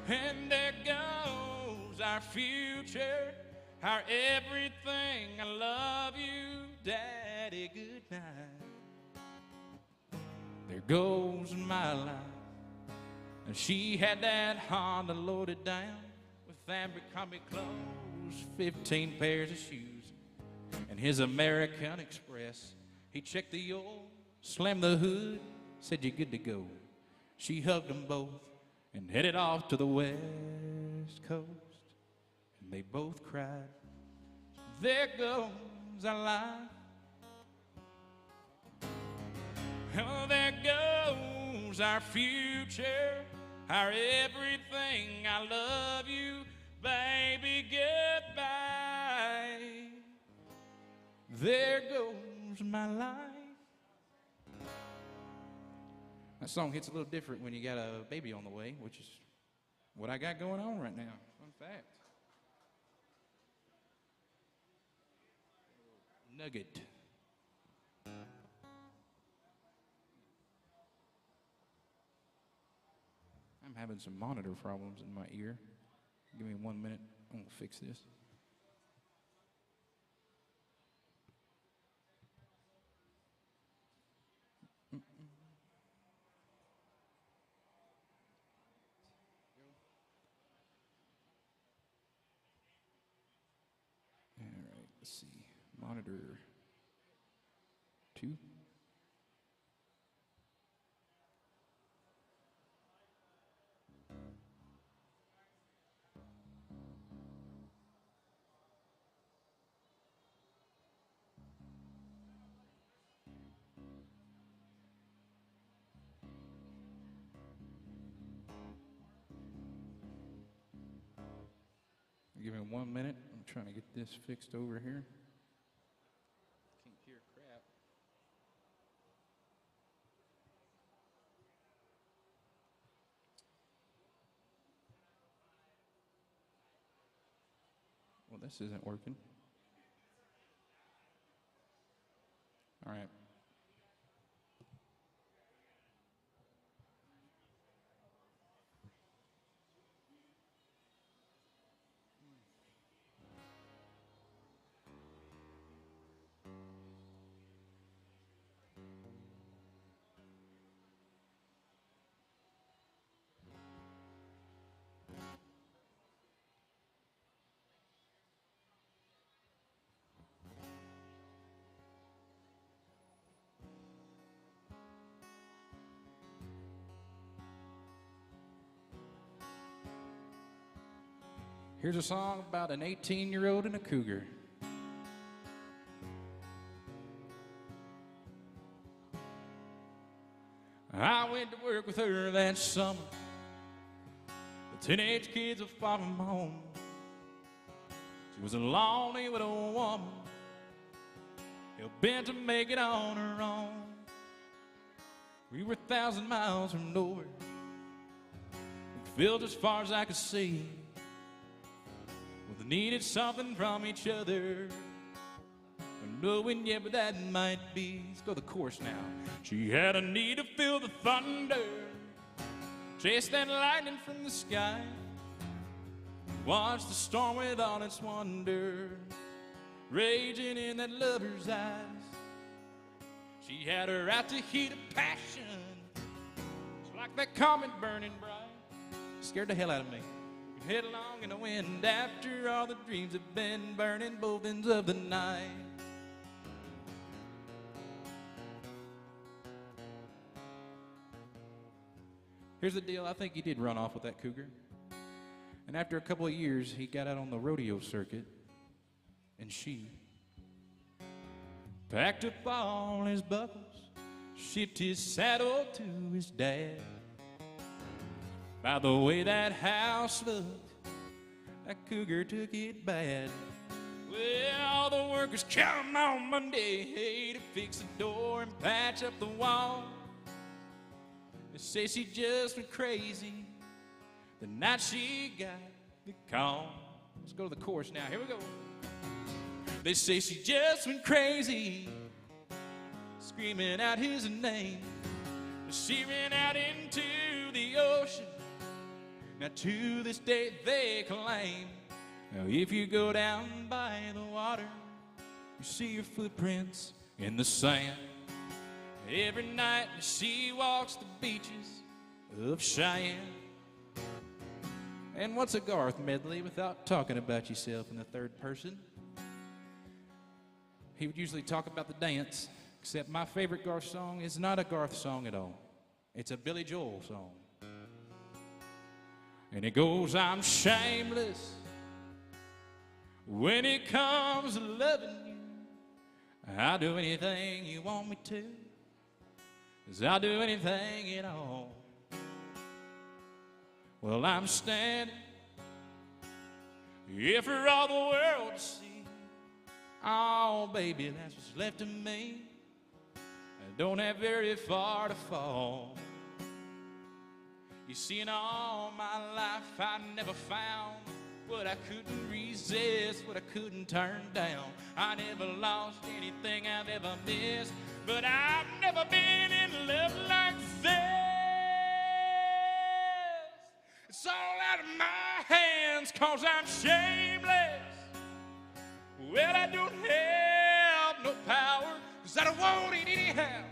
and there goes our future, our everything. I love you, Daddy, good night. There goes my life. And she had that Honda loaded down with Abercrombie clothes, 15 pairs of shoes, and his American Express. He checked the oil, slammed the hood, said, you're good to go. She hugged them both and headed off to the West Coast. And they both cried, there goes our life. Oh, there goes our future, our everything. I love you, baby, goodbye. There goes my life. That song hits a little different when you got a baby on the way, which is what I got going on right now. Fun fact. Nugget. I'm having some monitor problems in my ear. Give me 1 minute. I'm going to fix this. All right, let's see. Monitor 2. Give me 1 minute. I'm trying to get this fixed over here. Can't hear crap. Well, this isn't working. All right. Here's a song about an 18-year-old and a cougar. I went to work with her that summer. The teenage kids were far from home. She was a lonely widow woman, hell-bent to make it on her own. We were 1,000 miles from nowhere, filled as far as I could see. We needed something from each other, knowing yet but that might be. Let's go to the chorus now. She had a need to feel the thunder, chase that lightning from the sky, watch the storm with all its wonder raging in that lover's eyes. She had her out to heat a passion, it's like that comet burning bright. Scared the hell out of me. Headlong in the wind after all the dreams have been burning both ends of the night. Here's the deal. I think he did run off with that cougar. And after a couple of years, he got out on the rodeo circuit, and she packed up all his buckles, shipped his saddle to his dad. By the way that house looked, that cougar took it bad. Well, the workers come on Monday to fix the door and patch up the wall. They say she just went crazy the night she got the call. Let's go to the chorus now. Here we go. They say she just went crazy, screaming out his name. She ran out into the ocean. Now to this day they claim, now if you go down by the water, you see her footprints in the sand. Every night she walks the beaches of Cheyenne. And what's a Garth medley without talking about yourself in the third person? He would usually talk about the dance, except my favorite Garth song is not a Garth song at all. It's a Billy Joel song. And it goes, I'm shameless when it comes to loving you. I'll do anything you want me to, 'cause I'll do anything at all. Well, I'm standing here for all the world to see. Oh, baby, that's what's left of me. I don't have very far to fall. You see, in all my life I never found what I couldn't resist, what I couldn't turn down. I never lost anything I've ever missed, but I've never been in love like this. It's all out of my hands 'cause I'm shameless. Well, I don't have no power 'cause I don't want it anyhow.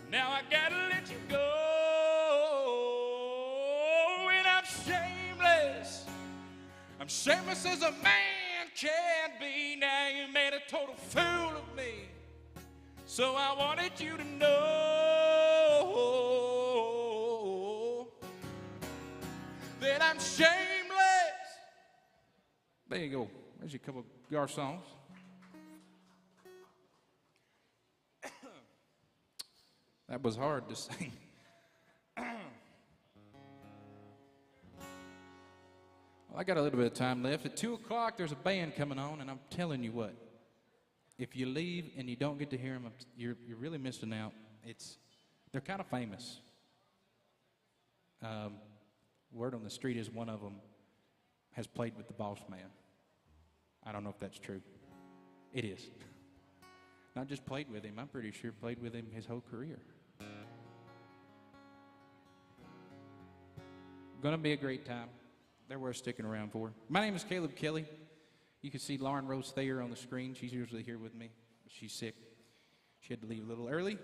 Now I gotta let you go. I'm shameless as a man can be. Now you made a total fool of me, so I wanted you to know that I'm shameless. There you go. There's a couple of Garth songs. That was hard to sing. I got a little bit of time left. At 2 o'clock, there's a band coming on, and I'm telling you what, if you leave and you don't get to hear them, you're really missing out. They're kind of famous. Word on the street is one of them has played with the Boss Man. I don't know if that's true. It is. Not just played with him, I'm pretty sure played with him his whole career. Gonna be a great time. They're worth sticking around for. My name is Caleb Kelly. You can see Lauren Rose Thayer on the screen. She's usually here with me, but she's sick. She had to leave a little early.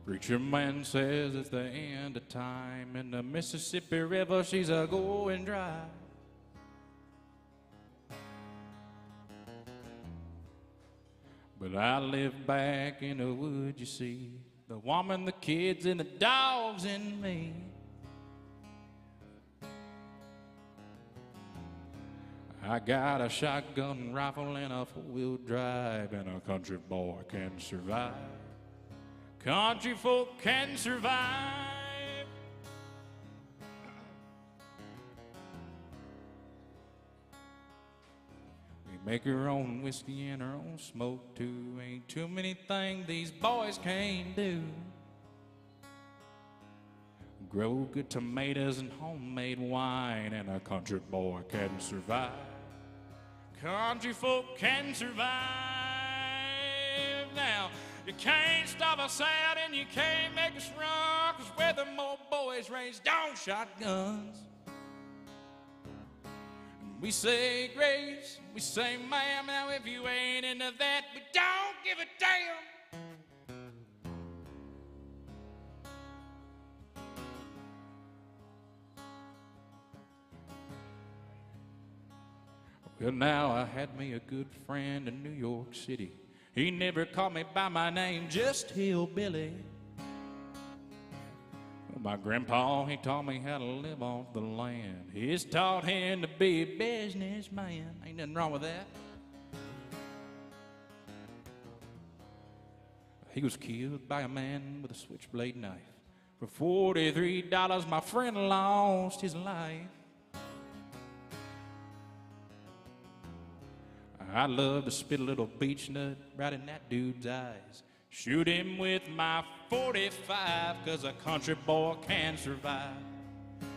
Preacher man says it's the end of time, and the Mississippi River, she's a-going dry. But I live back in the woods, you see, the woman, the kids, and the dogs in me. I got a shotgun rifle and a four-wheel drive, and a country boy can survive. Country folk can survive. We make our own whiskey and our own smoke too. Ain't too many things these boys can't do. Grow good tomatoes and homemade wine, and a country boy can survive. Country folk can survive. Now, you can't stop us out and you can't make us run, 'cause we're the old boys raised on shotguns. We say grace, we say ma'am. Now if you ain't into that, we don't give a damn. Well, now I had me a good friend in New York City. He never called me by my name, just Hillbilly. Well, my grandpa, he taught me how to live off the land. He's taught him to be a businessman. Ain't nothing wrong with that. He was killed by a man with a switchblade knife. For $43, my friend lost his life. I'd love to spit a little beech nut right in that dude's eyes. Shoot him with my 45, 'cause a country boy can survive.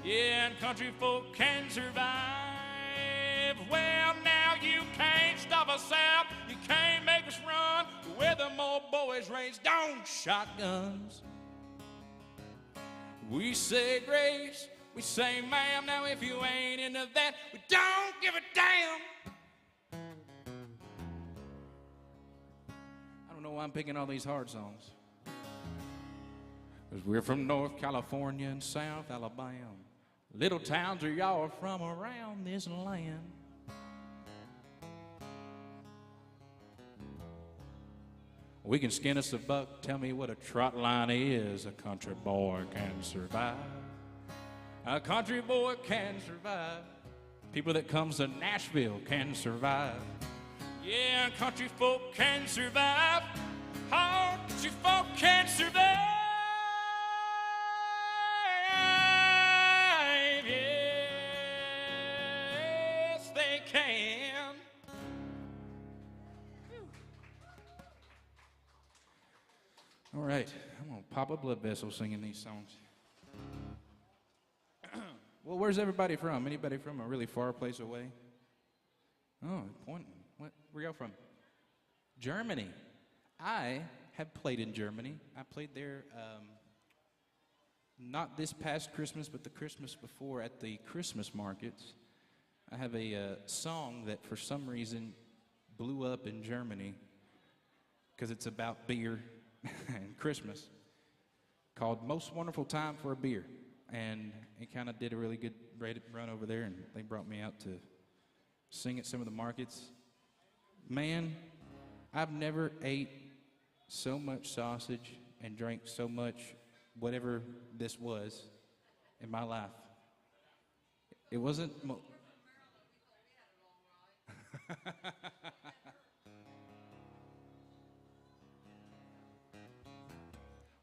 Yeah, and country folk can survive. Well, now you can't stop us out, you can't make us run. We're the old boys raised on shotguns. We say grace, we say ma'am. Now if you ain't into that, we don't give a damn. I don't know why I'm picking all these hard songs. 'Cause we're from North California and South Alabama. Little towns where y'all are from around this land. We can skin us a buck, tell me what a trot line is. A country boy can survive. A country boy can survive. People that comes to Nashville can survive. Yeah, country folk can survive. Oh, country folk can survive. Yes, they can. All right, I'm gonna pop a blood vessel singing these songs. Well, where's everybody from? Anybody from a really far place away? Oh, pointing. What? Where y'all from? Germany. I have played in Germany. I played there not this past Christmas, but the Christmas before at the Christmas markets. I have a song that for some reason blew up in Germany because it's about beer and Christmas, called Most Wonderful Time for a Beer. And it kind of did a really good run over there, and they brought me out to sing at some of the markets. Man, I've never ate so much sausage and drank so much whatever this was in my life. It wasn't...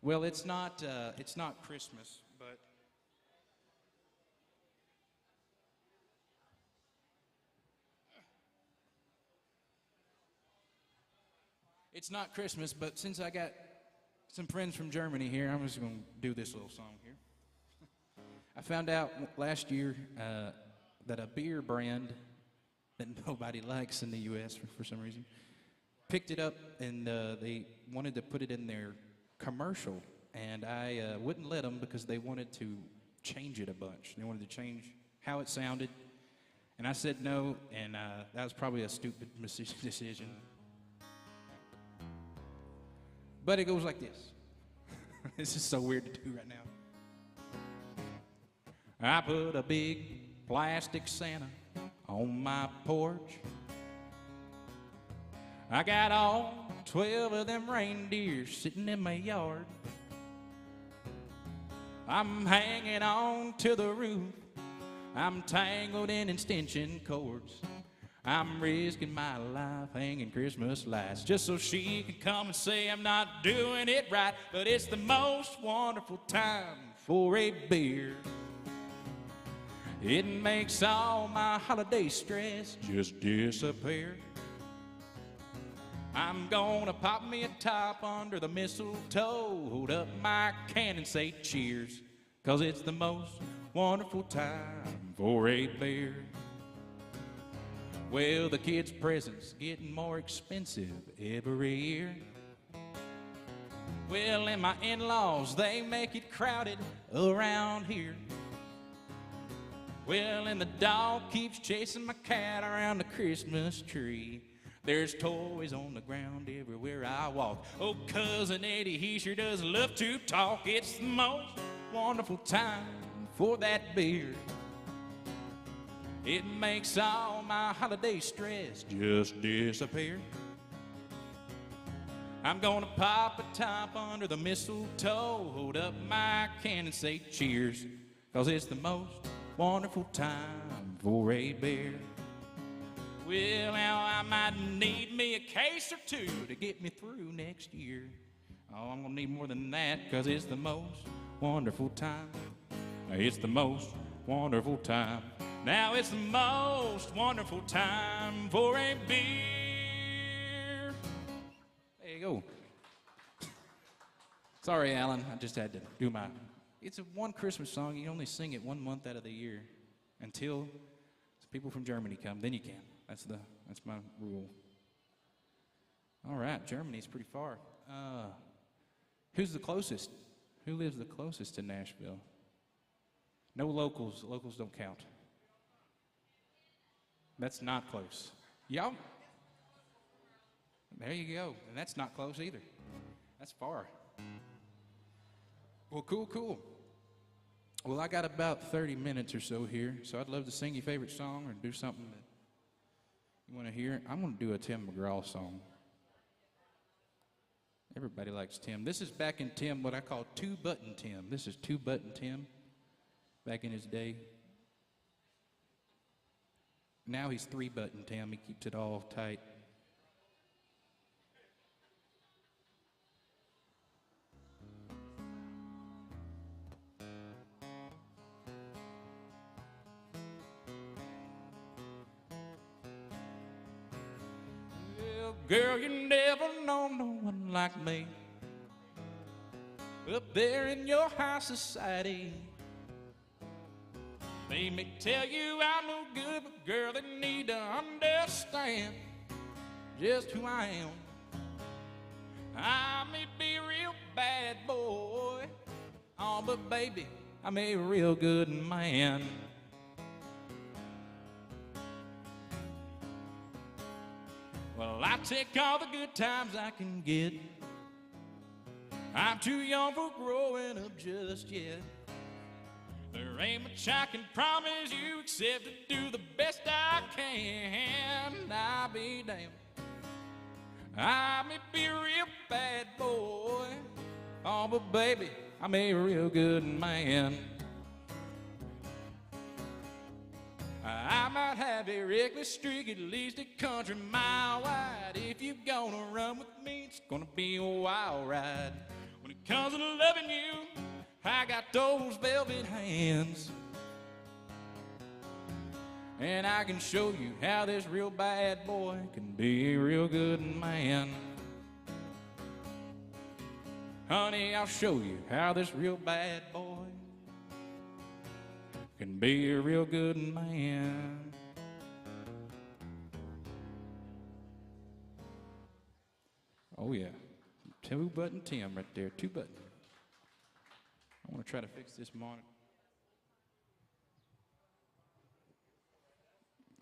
Well, it's not Christmas, but it's not Christmas, but since I got some friends from Germany here, I'm just going to do this little song here. I found out last year that a beer brand that nobody likes in the U.S. for some reason picked it up, and they wanted to put it in their commercial, and I wouldn't let them because they wanted to change it a bunch. They wanted to change how it sounded, and I said no, and that was probably a stupid decision. But it goes like this. This is so weird to do right now. I put a big plastic Santa on my porch. I got all 12 of them reindeers sitting in my yard. I'm hanging on to the roof. I'm tangled in extension cords. I'm risking my life hanging Christmas lights just so she can come and say I'm not doing it right. But it's the most wonderful time for a beer. It makes all my holiday stress just disappear. I'm gonna pop me a top under the mistletoe, hold up my can and say cheers, 'cause it's the most wonderful time for a beer. Well, the kids' presents getting more expensive every year. Well, and my in-laws, they make it crowded around here. Well, and the dog keeps chasing my cat around the Christmas tree. There's toys on the ground everywhere I walk. Oh, Cousin Eddie, he sure does love to talk. It's the most wonderful time for that beer. It makes all my holiday stress just disappear. I'm gonna pop a top under the mistletoe, hold up my can and say cheers, 'cause it's the most wonderful time for a beer. Well, now I might need me a case or two to get me through next year. Oh, I'm gonna need more than that, 'cause it's the most wonderful time. It's the most wonderful time. Now it's the most wonderful time for a beer. There you go. Sorry, Alan, I just had to do my... It's a one Christmas song. You only sing it 1 month out of the year until people from Germany come. Then you can. That's my rule. All right, Germany's pretty far. Who's the closest? Who lives the closest to Nashville? No locals. Locals don't count. That's not close. Y'all? There you go. And that's not close either. That's far. Well, cool. Well, I got about 30 minutes or so here, so I'd love to sing your favorite song or do something that you want to hear. I'm going to do a Tim McGraw song. Everybody likes Tim. This is back in Tim, what I call two-button Tim. This is two-button Tim back in his day. Now he's three-button Tim. He keeps it all tight. Well, girl, you never known no one like me up there in your high society. Let me tell you I'm no good, but girl, they need to understand just who I am. I may be a real bad boy, oh, but baby, I'm a real good man. Well, I take all the good times I can get. I'm too young for growing up just yet. There ain't much I can promise you except to do the best I can. I'll be damned. I may be a real bad boy, oh, but baby, I'm a real good man. I might have a reckless streak, at least a country mile wide. If you're gonna run with me, it's gonna be a wild ride. When it comes to loving you, I got those velvet hands, and I can show you how this real bad boy can be a real good man. Honey, I'll show you how this real bad boy can be a real good man. Oh yeah, two-button Tim right there, two-button. I want to try to fix this monitor.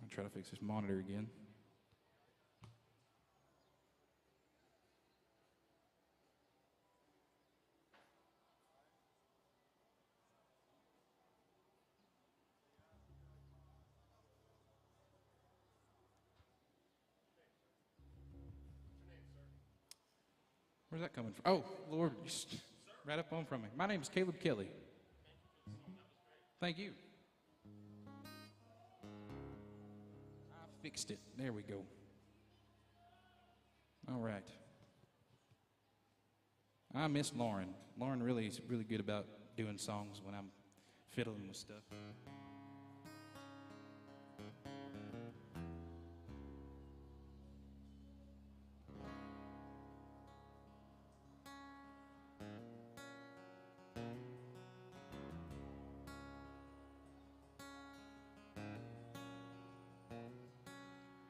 I'll try to fix this monitor again. Where's that coming from? Oh, Lord, right up on from me. My name is Caleb Kelly. Thank you. I fixed it. There we go. All right. I miss Lauren. Lauren really is really good about doing songs when I'm fiddling with stuff.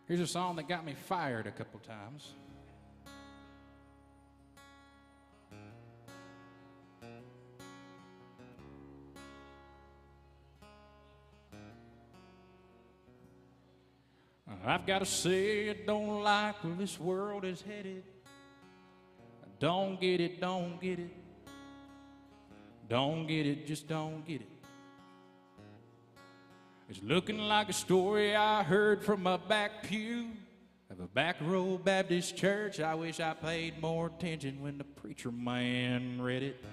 Here's a song that got me fired a couple times. I've got to say I don't like where this world is headed. I don't get it, don't get it. Don't get it, just don't get it. It's looking like a story I heard from my back pew of a back row Baptist church. I wish I paid more attention when the preacher man read it.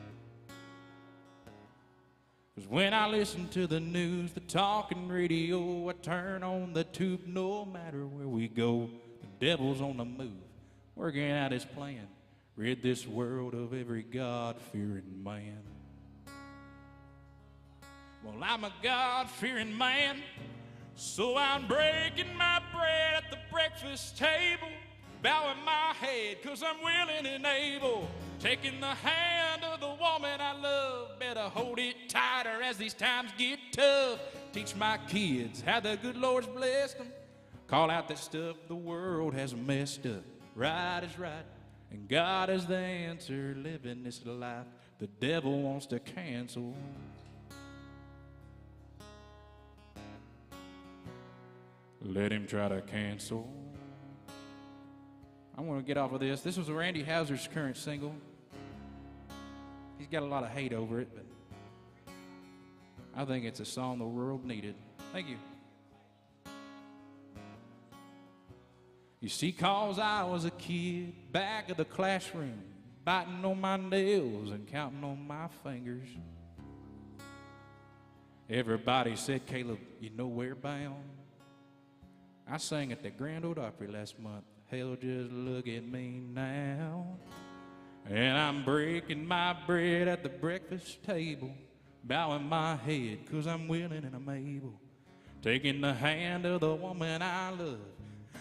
'Cause when I listen to the news, the talking radio, I turn on the tube. No matter where we go, the devil's on the move, working out his plan. Rid this world of every God-fearing man. Well, I'm a God-fearing man, so I'm breaking my bread at the breakfast table, bowing my head 'cause I'm willing and able, taking the hand of the woman I love. Better hold it tighter as these times get tough. Teach my kids how the good Lord's blessed them. Call out that stuff the world has messed up. Right is right, and God is the answer. Living this life the devil wants to cancel. Let him try to cancel. I want to get off of this. This was Randy Houser's current single. He's got a lot of hate over it, but I think it's a song the world needed. Thank you. You see, 'cause I was a kid back of the classroom, biting on my nails and counting on my fingers. Everybody said, Caleb, you know where bound? I sang at the Grand Ole Opry last month. Hell, just look at me now. And I'm breaking my bread at the breakfast table, bowing my head 'cause I'm willing and I'm able, taking the hand of the woman I love.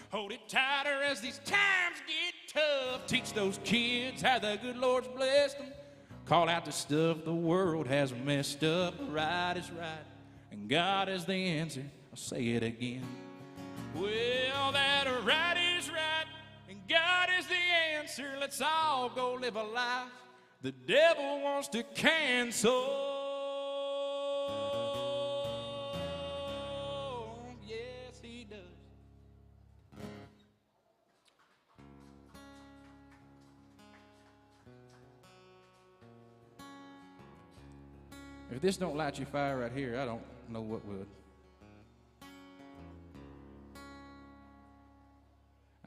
Hold it tighter as these times get tough. Teach those kids how the good Lord's blessed them. Call out the stuff the world has messed up. Right is right, and God is the answer. I'll say it again. Well, that right is right, and God is the answer. Let's all go live a life the devil wants to cancel. Yes, he does. If this don't light your fire right here, I don't know what would.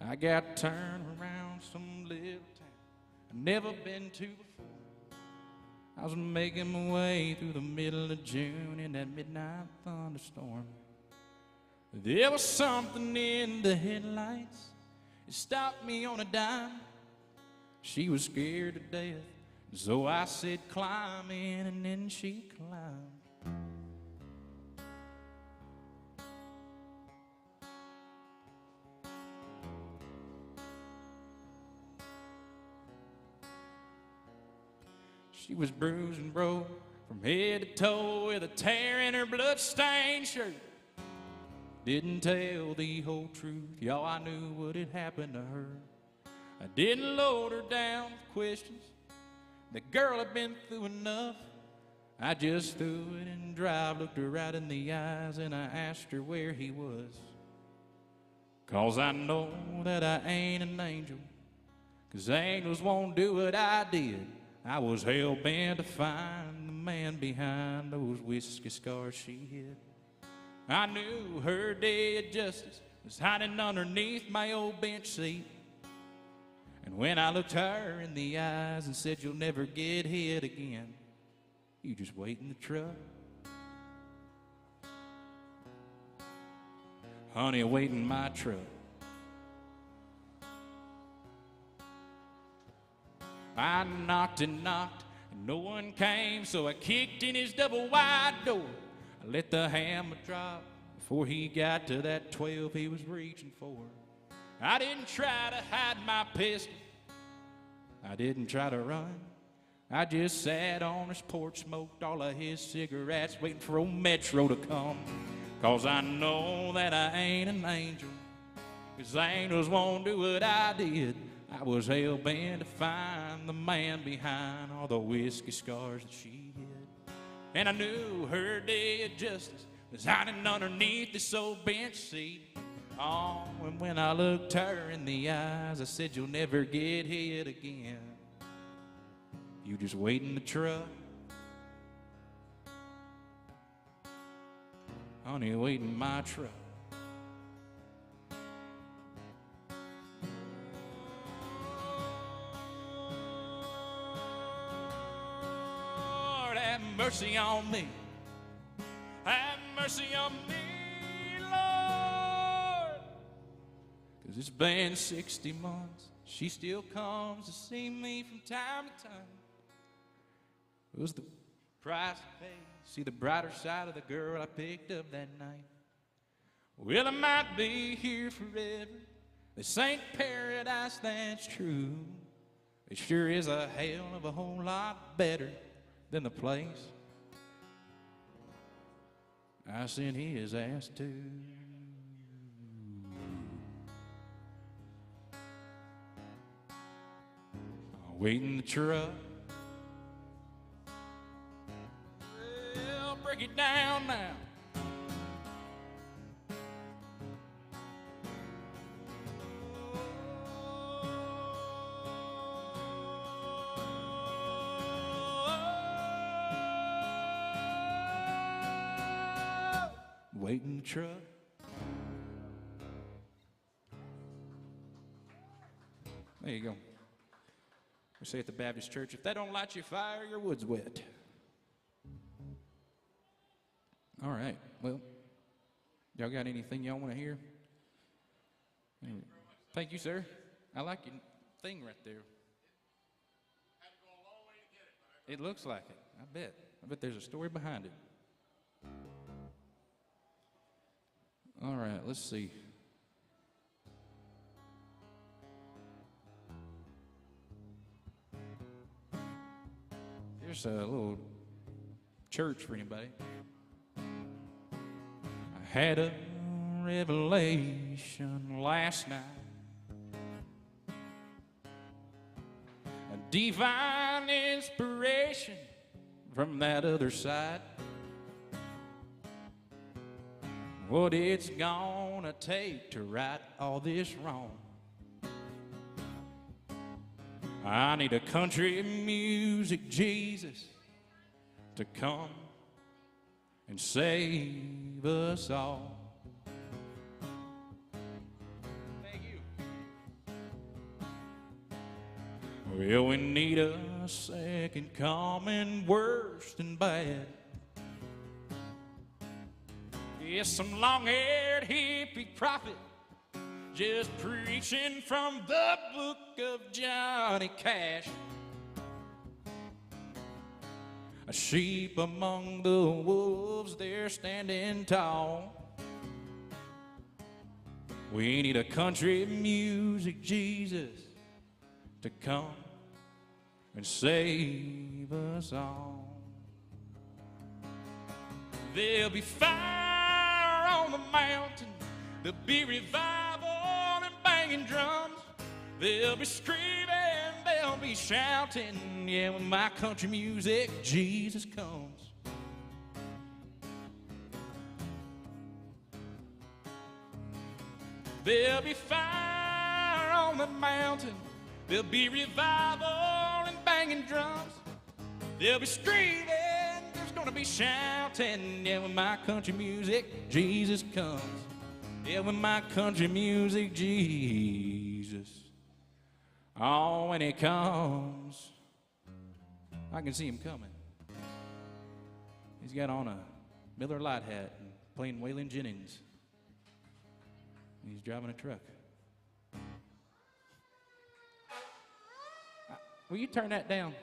I got turned around some little town I've never been to before. I was making my way through the middle of June in that midnight thunderstorm. There was something in the headlights. It stopped me on a dime. She was scared to death, so I said, climb in, and then she climbed. She was bruised and broke from head to toe with a tear in her blood-stained shirt. Didn't tell the whole truth, y'all, I knew what had happened to her. I didn't load her down with questions. The girl had been through enough. I just threw it in drive, looked her right in the eyes, and I asked her where he was. 'Cause I know that I ain't an angel, 'cause angels won't do what I did. I was hell-bent to find the man behind those whiskey scars she hid. I knew her day of justice was hiding underneath my old bench seat. And when I looked her in the eyes and said, you'll never get hit again, you just wait in the truck. Honey, wait in my truck. I knocked and knocked, and no one came, so I kicked in his double wide door. I let the hammer drop before he got to that 12 he was reaching for. I didn't try to hide my pistol. I didn't try to run. I just sat on his porch, smoked all of his cigarettes, waiting for old Metro to come. 'Cause I know that I ain't an angel, 'cause angels won't do what I did. I was hell-bent to find the man behind all the whiskey scars that she hid. And I knew her day of justice was hiding underneath this old bench seat. Oh, and when I looked her in the eyes, I said, you'll never get hit again. You just wait in the truck. Honey, wait in my truck. Lord, have mercy on me. Have mercy on me, Lord. 'Cause it's been 60 months. She still comes to see me from time to time. It was the price I paid. See the brighter side of the girl I picked up that night. Well, I might be here forever. This ain't paradise, that's true. It sure is a hell of a whole lot better than the place I sent his ass to. I'll wait in the truck. Well, break it down now. Wait in the truck. There you go. We say at the Baptist church, if that don't light your fire, your wood's wet. All right. Well, y'all got anything y'all want to hear? Thank you, sir. I like your thing right there. It looks like it. I bet. I bet there's a story behind it. All right, let's see. Here's a little church for anybody. I had a revelation last night. A divine inspiration from that other side. What it's gonna take to right all this wrong. I need a country music Jesus to come and save us all. Thank you. Well, we need a second coming, worse than bad. Yes, some long-haired hippie prophet just preaching from the book of Johnny Cash. A sheep among the wolves, they're standing tall. We need a country music Jesus to come and save us all. There'll be fire on the mountain, there'll be revival and banging drums, there'll be screaming, they'll be shouting, yeah, when my country music Jesus comes. There'll be fire on the mountain, there'll be revival and banging drums, there'll be screaming, gonna be shouting, yeah, when my country music Jesus comes. Yeah, when my country music Jesus. Oh, when he comes, I can see him coming. He's got on a Miller Lite hat and playing Waylon Jennings. He's driving a truck. Will you turn that down?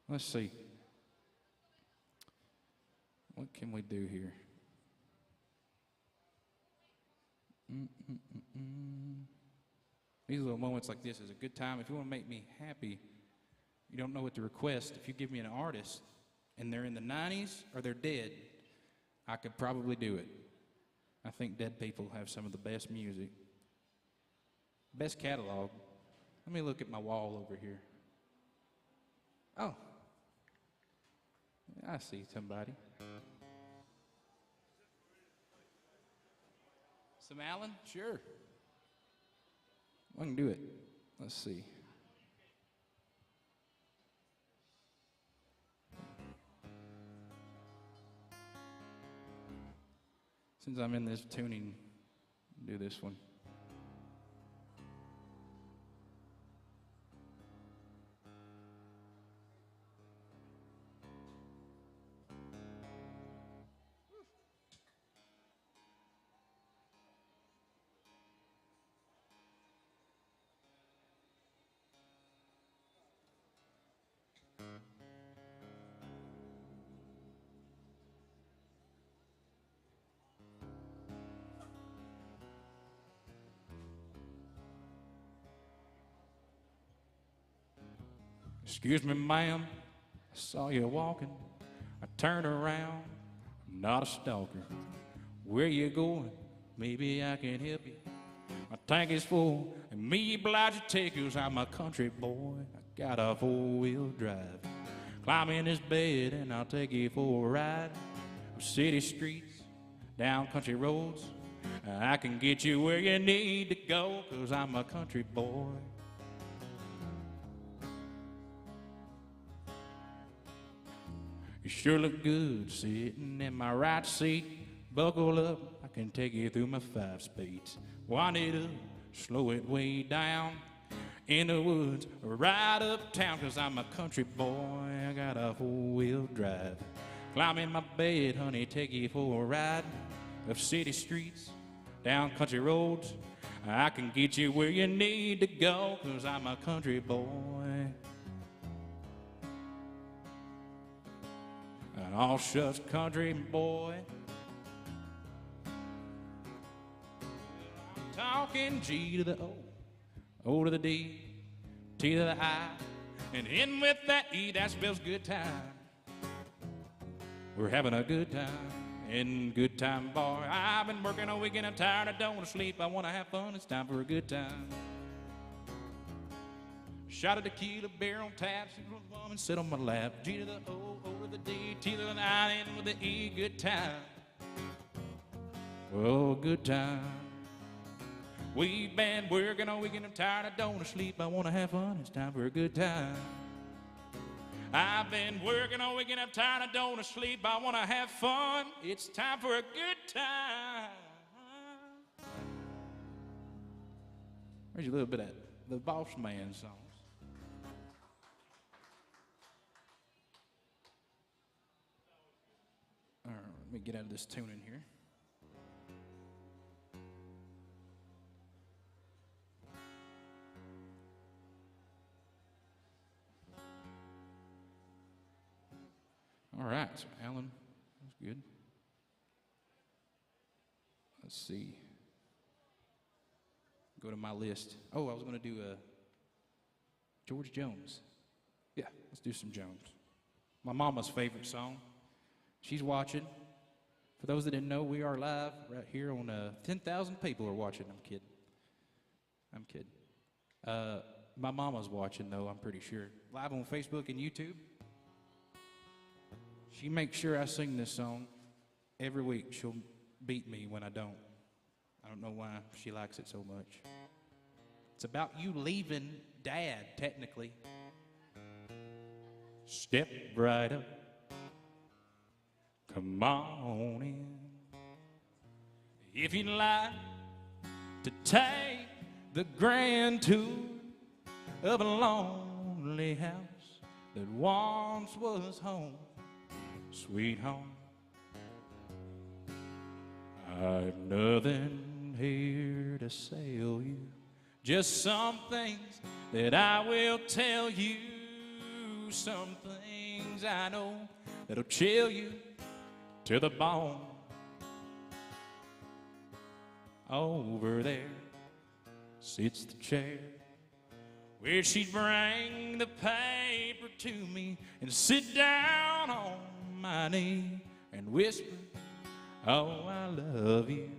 Let's see. What can we do here? These little moments like this is a good time. If you want to make me happy, you don't know what to request. If you give me an artist and they're in the 90s or they're dead, I could probably do it. I think dead people have some of the best music. Best catalog. Let me look at my wall over here. Oh, I see somebody. Some Allen? Sure. I can do it. Let's see. Since I'm in this tuning, do this one. Excuse me, ma'am, I saw you walking. I turned around, I'm not a stalker. Where you going? Maybe I can help you. My tank is full, and me obliged to take you. I'm a country boy, I got a four-wheel drive. Climb in this bed and I'll take you for a ride. City streets, down country roads. I can get you where you need to go, 'cause I'm a country boy. You sure look good sitting in my right seat. Buckle up, I can take you through my 5 speeds. Wind it up, slow it way down. In the woods, right uptown, 'cause I'm a country boy, I got a four-wheel drive. Climb in my bed, honey, take you for a ride. Up city streets, down country roads. I can get you where you need to go, 'cause I'm a country boy. An all shucks country boy. I'm talking G to the O, O to the D, T to the I, and in with that E, that spells good time. We're having a good time in Good Time Bar. I've been working all weekend, I'm tired, I don't want to sleep, I want to have fun, it's time for a good time. Shot of tequila, beer on tap, woman sit on my lap. G to the O, O to the D, T to the I, and with the E, good time. Oh, good time. We've been working all weekend, I'm tired, I don't want to sleep, I want to have fun, it's time for a good time. I've been working all weekend, I'm tired, I don't want to sleep, I want to have fun, it's time for a good time. There's a little bit of the Boss Man songs. All right, let me get out of this tuning here. All right, so Alan, that's good. Let's see. Go to my list. Oh, I was going to do George Jones. Yeah, let's do some Jones. My mama's favorite song. She's watching. For those that didn't know, we are live right here on 10,000 people are watching. I'm kidding. My mama's watching, though, I'm pretty sure. Live on Facebook and YouTube. She makes sure I sing this song every week. She'll beat me when I don't. I don't know why she likes it so much. It's about you leaving Dad, technically. Step right up. Come on in. If you lie, take the grand tour of a lonely house that once was home, sweet home. I've nothing here to sell you, just some things that I will tell you, some things I know that'll chill you to the bone. Over there sits the chair where she'd bring the paper to me and sit down on my knee and whisper, oh, I love you.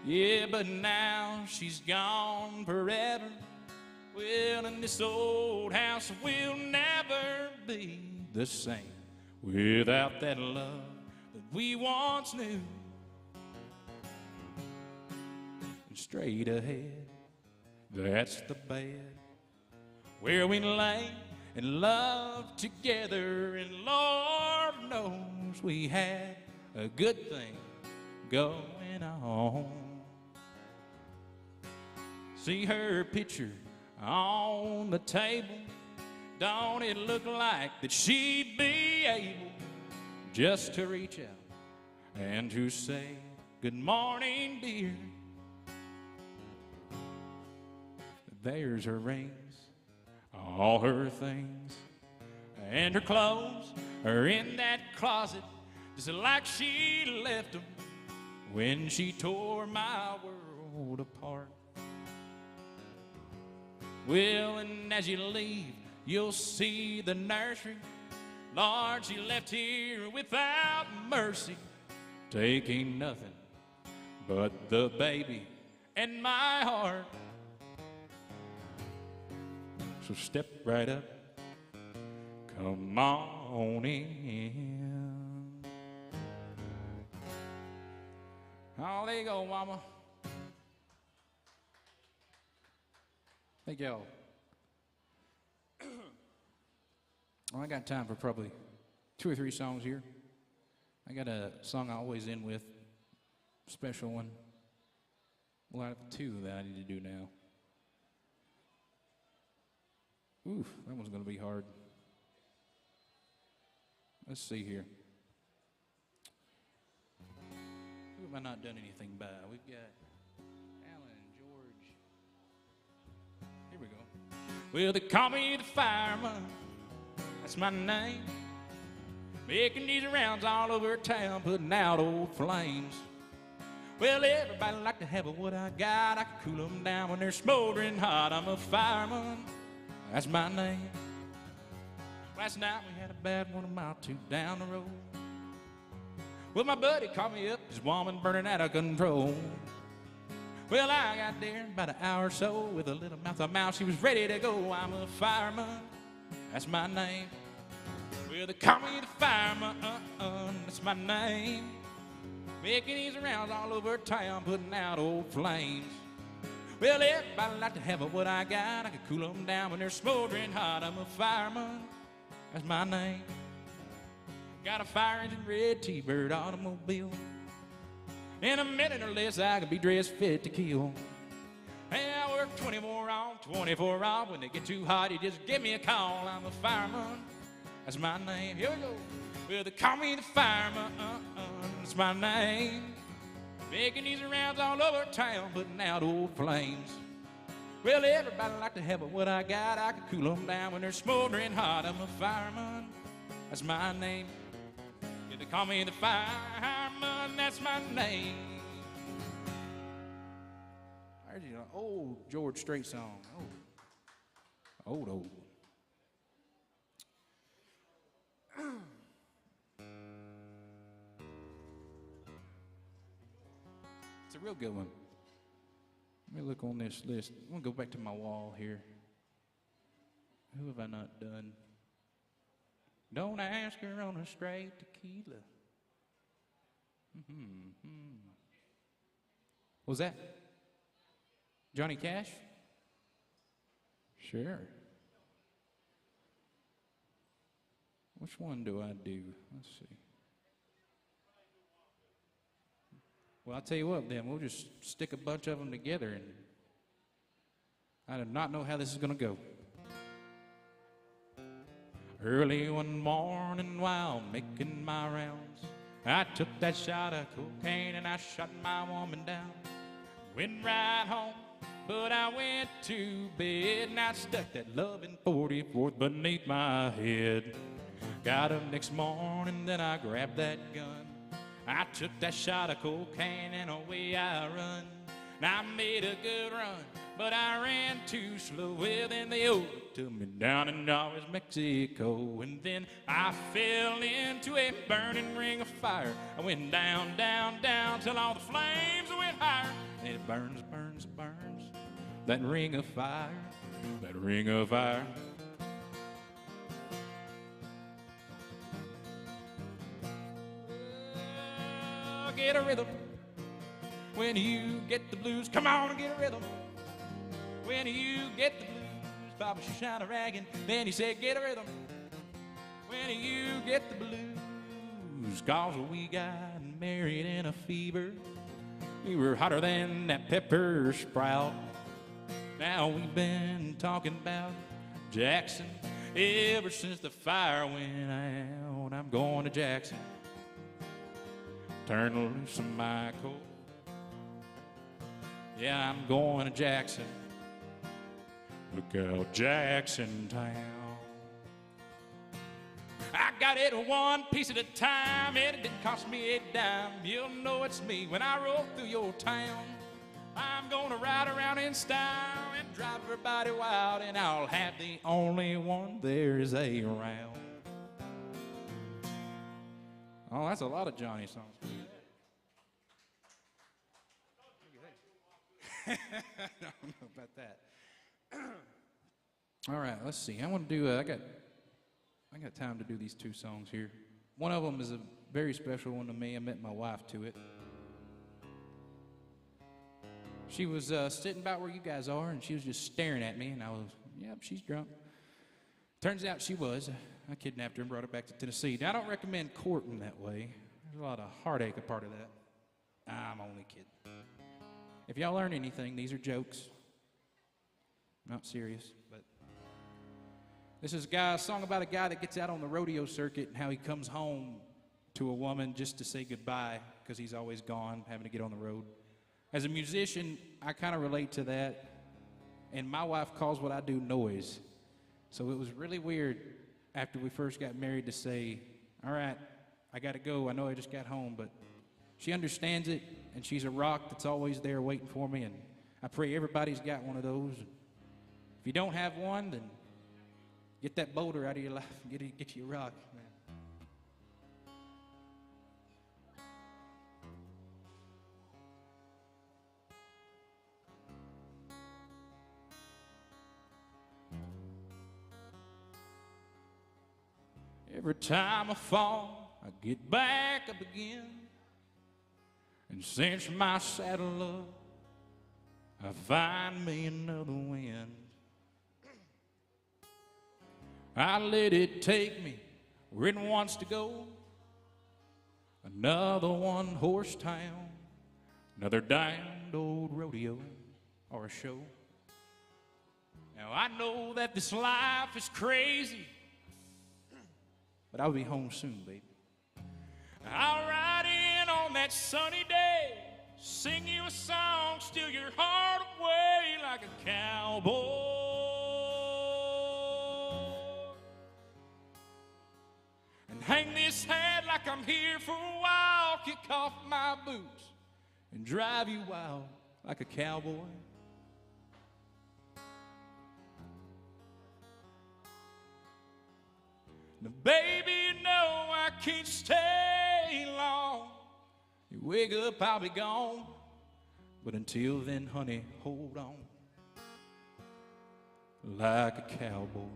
Yeah, but now she's gone forever. Well, and this old house will never be the same without that love that we once knew. And straight ahead, that's the bed where we lay and love together, and Lord knows we had a good thing going on. See her picture on the table, don't it look like that she'd be able just to reach out and to say, good morning, dear. There's her rings, all her things, and her clothes are in that closet just like she left them when she tore my world apart. Well, and as you leave, you'll see the nursery. Lord, she left here without mercy, taking nothing but the baby and my heart. So step right up, come on in. Oh, there you go, Mama. Thank y'all. Well, I got time for probably 2 or 3 songs here. I got a song I always end with, special one. Well, I have 2 that I need to do now. Oof, that one's going to be hard. Let's see here. Who have I not done anything by? We've got Alan and George. Here we go. Well, they call me the fireman. That's my name. Making these rounds all over town, putting out old flames. Well, everybody like to have what I got. I can cool them down when they're smoldering hot. I'm a fireman. That's my name. Last night we had a bad one a mile or 2 down the road. Well, my buddy called me up, his woman burning out of control. Well, I got there in about an hour or so with a little mouth of mouse. She was ready to go. I'm a fireman. That's my name. Well, they call me the fireman. That's my name. Making these rounds all over town, putting out old flames. Well, everybody like to have what I got. I can cool them down when they're smoldering hot. I'm a fireman. That's my name. Got a fire engine, red T-Bird automobile. In a minute or less, I could be dressed fit to kill. Hey, I work 24 on, 24 off. When they get too hot, you just give me a call. I'm a fireman. That's my name. Here we go. Well, they call me the fireman. That's my name. Making these rounds all over town, putting out old flames. Well, everybody like to have what I got. I can cool them down when they're smoldering hot. I'm a fireman. That's my name. Yeah, they call me the fireman. That's my name. There's an old George Strait song. Old. It's a real good one. Let me look on this list. I'm going to go back to my wall here. Who have I not done? Don't ask her on a straight tequila. What was that? Johnny Cash? Sure. Which one do I do? Let's see. Well, I'll tell you what, then. We'll just stick a bunch of them together, and I do not know how this is going to go. Early one morning while making my rounds, I took that shot of cocaine and I shot my woman down. Went right home, but I went to bed and I stuck that loving 44th beneath my head. Got up next morning, then I grabbed that gun. I took that shot of cocaine and away I run. Now I made a good run, but I ran too slow. Well, then they took me down in Norris, Mexico. And then I fell into a burning ring of fire. I went down, down, down, till all the flames went higher. And it burns, burns, burns, that ring of fire, that ring of fire. Get a rhythm when you get the blues. Come on and get a rhythm when you get the blues. Papa shine a rag and then he said get a rhythm when you get the blues. 'Cause we got married in a fever. We were hotter than that pepper sprout. Now we've been talking about Jackson ever since the fire went out. I'm going to Jackson. Turn loose some Michael. Yeah, I'm going to Jackson. Look out, Jackson Town. I got it one piece at a time, and it didn't cost me a dime. You'll know it's me when I roll through your town. I'm gonna ride around in style and drive everybody wild, and I'll have the only one there is around. Oh, that's a lot of Johnny songs. I don't know about that. All right, let's see. I want to do. I got time to do these two songs here. One of them is a very special one to me. I met my wife to it. She was sitting about where you guys are, and she was just staring at me, and I was, yep, she's drunk. Turns out she was. I kidnapped her and brought her back to Tennessee. Now, I don't recommend courting that way. There's a lot of heartache a part of that. I'm only kidding. If y'all learn anything, these are jokes. Not serious, but this is a song about a guy that gets out on the rodeo circuit and how he comes home to a woman just to say goodbye because he's always gone, having to get on the road. As a musician, I kind of relate to that, and my wife calls what I do noise. So it was really weird after we first got married to say, all right, I got to go. I know I just got home, but she understands it, and she's a rock that's always there waiting for me, and I pray everybody's got one of those. If you don't have one, then get that boulder out of your life and get you a rock. Man. Every time I fall, I get back up again and cinch my saddle up. I find me another wind. I let it take me where it wants to go. Another one-horse town, another damned old rodeo or a show. Now I know that this life is crazy, but I'll be home soon, baby. I'll ride in on that sunny day, sing you a song, steal your heart away like a cowboy. And hang this hat like I'm here for a while, kick off my boots and drive you wild like a cowboy. Now, baby, you know I can't stay long. You wake up, I'll be gone. But until then, honey, hold on like a cowboy.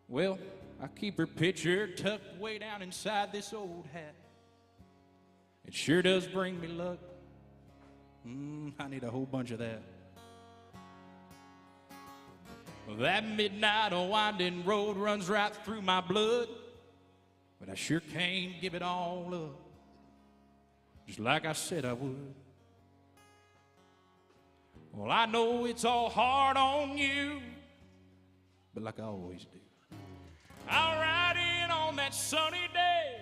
Well, I keep her picture tucked way down inside this old hat. It sure does bring me luck. I need a whole bunch of that. Well, that midnight winding road runs right through my blood. but I sure can't give it all up, just like I said I would. Well, I know it's all hard on you, but like I always do, I'll ride in on that sunny day.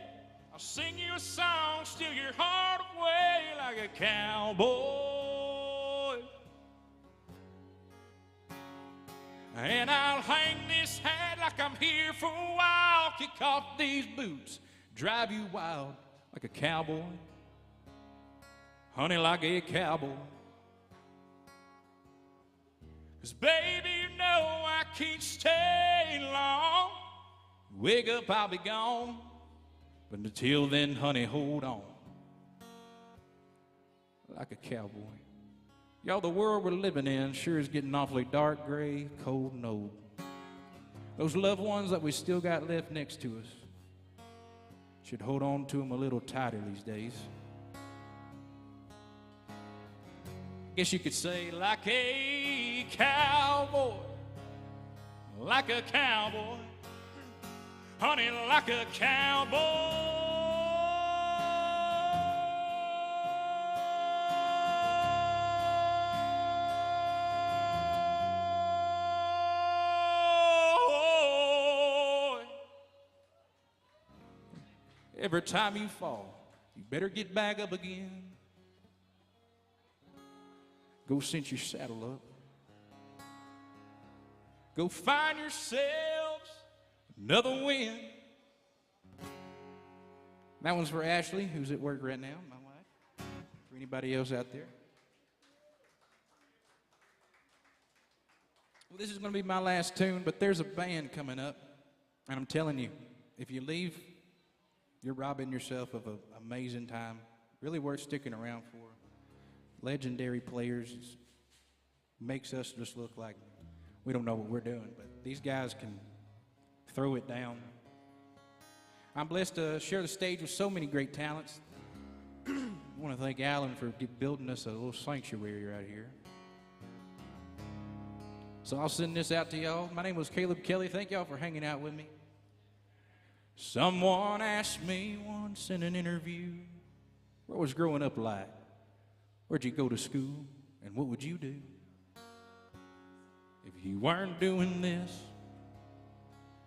I'll sing you a song, steal your heart away like a cowboy. And I'll hang this hat like I'm here for a while, kick off these boots, drive you wild like a cowboy. Honey, like a cowboy. 'Cause baby, you know I can't stay long. Wake up, I'll be gone. But until then, honey, hold on. Like a cowboy. Y'all, the world we're living in sure is getting awfully dark, gray, cold, and old. Those loved ones that we still got left next to us should hold on to them a little tighter these days. Guess you could say like a cowboy, like a cowboy, honey, like a cowboy. Every time you fall, you better get back up again. Go cinch your saddle up. Go find yourselves another win. That one's for Ashley, who's at work right now, my wife. For anybody else out there. Well, this is going to be my last tune, but there's a band coming up. And I'm telling you, if you leave, you're robbing yourself of an amazing time. Really worth sticking around for. Legendary players. Makes us just look like we don't know what we're doing, but these guys can throw it down. I'm blessed to share the stage with so many great talents. I want to thank Alan for building us a little sanctuary right here. So I'll send this out to y'all. My name was Caleb Kelly. Thank y'all for hanging out with me. Someone asked me once in an interview, what was growing up like? Where'd you go to school? And what would you do if you weren't doing this?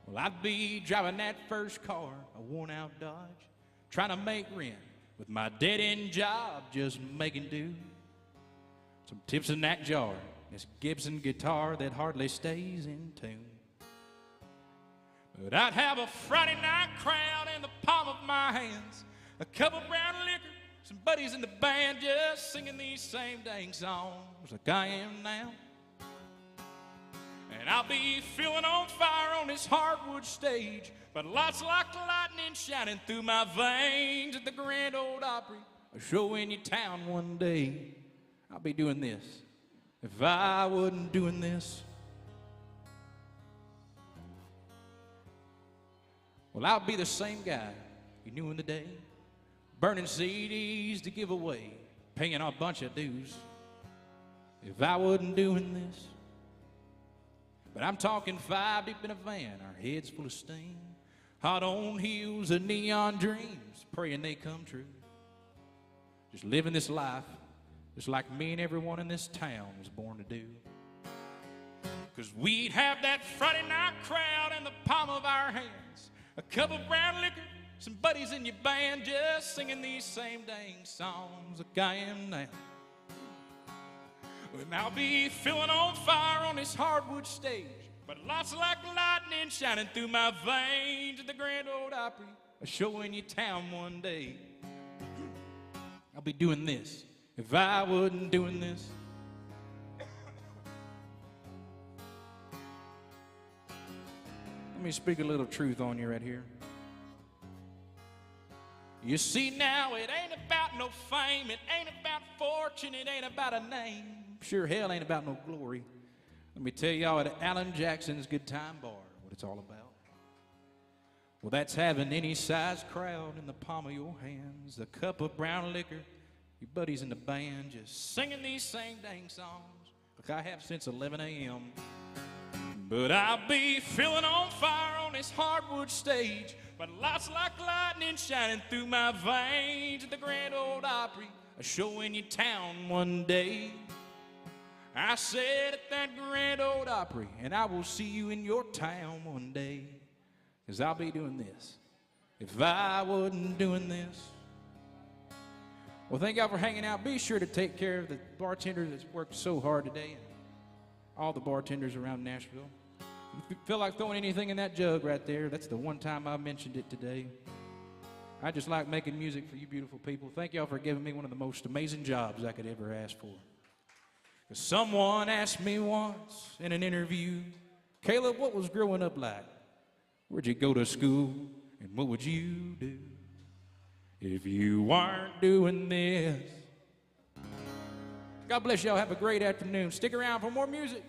Well, I'd be driving that first car, a worn-out Dodge, trying to make rent with my dead-end job, just making do. Some tips in that jar, this Gibson guitar that hardly stays in tune. But I'd have a Friday night crowd in the palm of my hands, a cup of brown liquor, some buddies in the band just singing these same dang songs like I am now. And I'll be feeling on fire on this hardwood stage, but lots like lightning shining through my veins at the Grand Ole Opry, a show in your town one day. I'll be doing this if I wasn't doing this. Well, I'll be the same guy you knew in the day, burning CDs to give away, paying a bunch of dues, if I wasn't doing this. But I'm talking 5 deep in a van, our heads full of steam, hot on heels of neon dreams, praying they come true. Just living this life, just like me and everyone in this town was born to do. 'Cause we'd have that Friday night crowd in the palm of our hands, a cup of brown liquor, some buddies in your band just singing these same dang songs like I am now. And I'll be feeling on fire on this hardwood stage, but lots like lightning shining through my veins at the Grand Ole Opry, a show in your town one day. I'll be doing this if I wasn't doing this. Let me speak a little truth on you right here. You see now, it ain't about no fame, it ain't about fortune, it ain't about a name. Sure hell ain't about no glory. Let me tell y'all at Alan Jackson's Good Time Bar what it's all about. Well, that's having any size crowd in the palm of your hands, a cup of brown liquor, your buddies in the band just singing these same dang songs like I have since 11 a.m. But I'll be feeling on fire on this hardwood stage, But lights like lightning shining through my veins at the Grand Ole Opry, a show in your town one day. I said at that Grand Ole Opry, and I will see you in your town one day. 'Cause I'll be doing this if I wasn't doing this. Well, thank y'all for hanging out. Be sure to take care of the bartender that's worked so hard today, and all the bartenders around Nashville. If you feel like throwing anything in that jug right there, that's the one time I mentioned it today. I just like making music for you beautiful people. Thank y'all for giving me one of the most amazing jobs I could ever ask for. 'Cause someone asked me once in an interview, Caleb, what was growing up like? Where'd you go to school, and what would you do if you weren't doing this? God bless y'all. Have a great afternoon. Stick around for more music.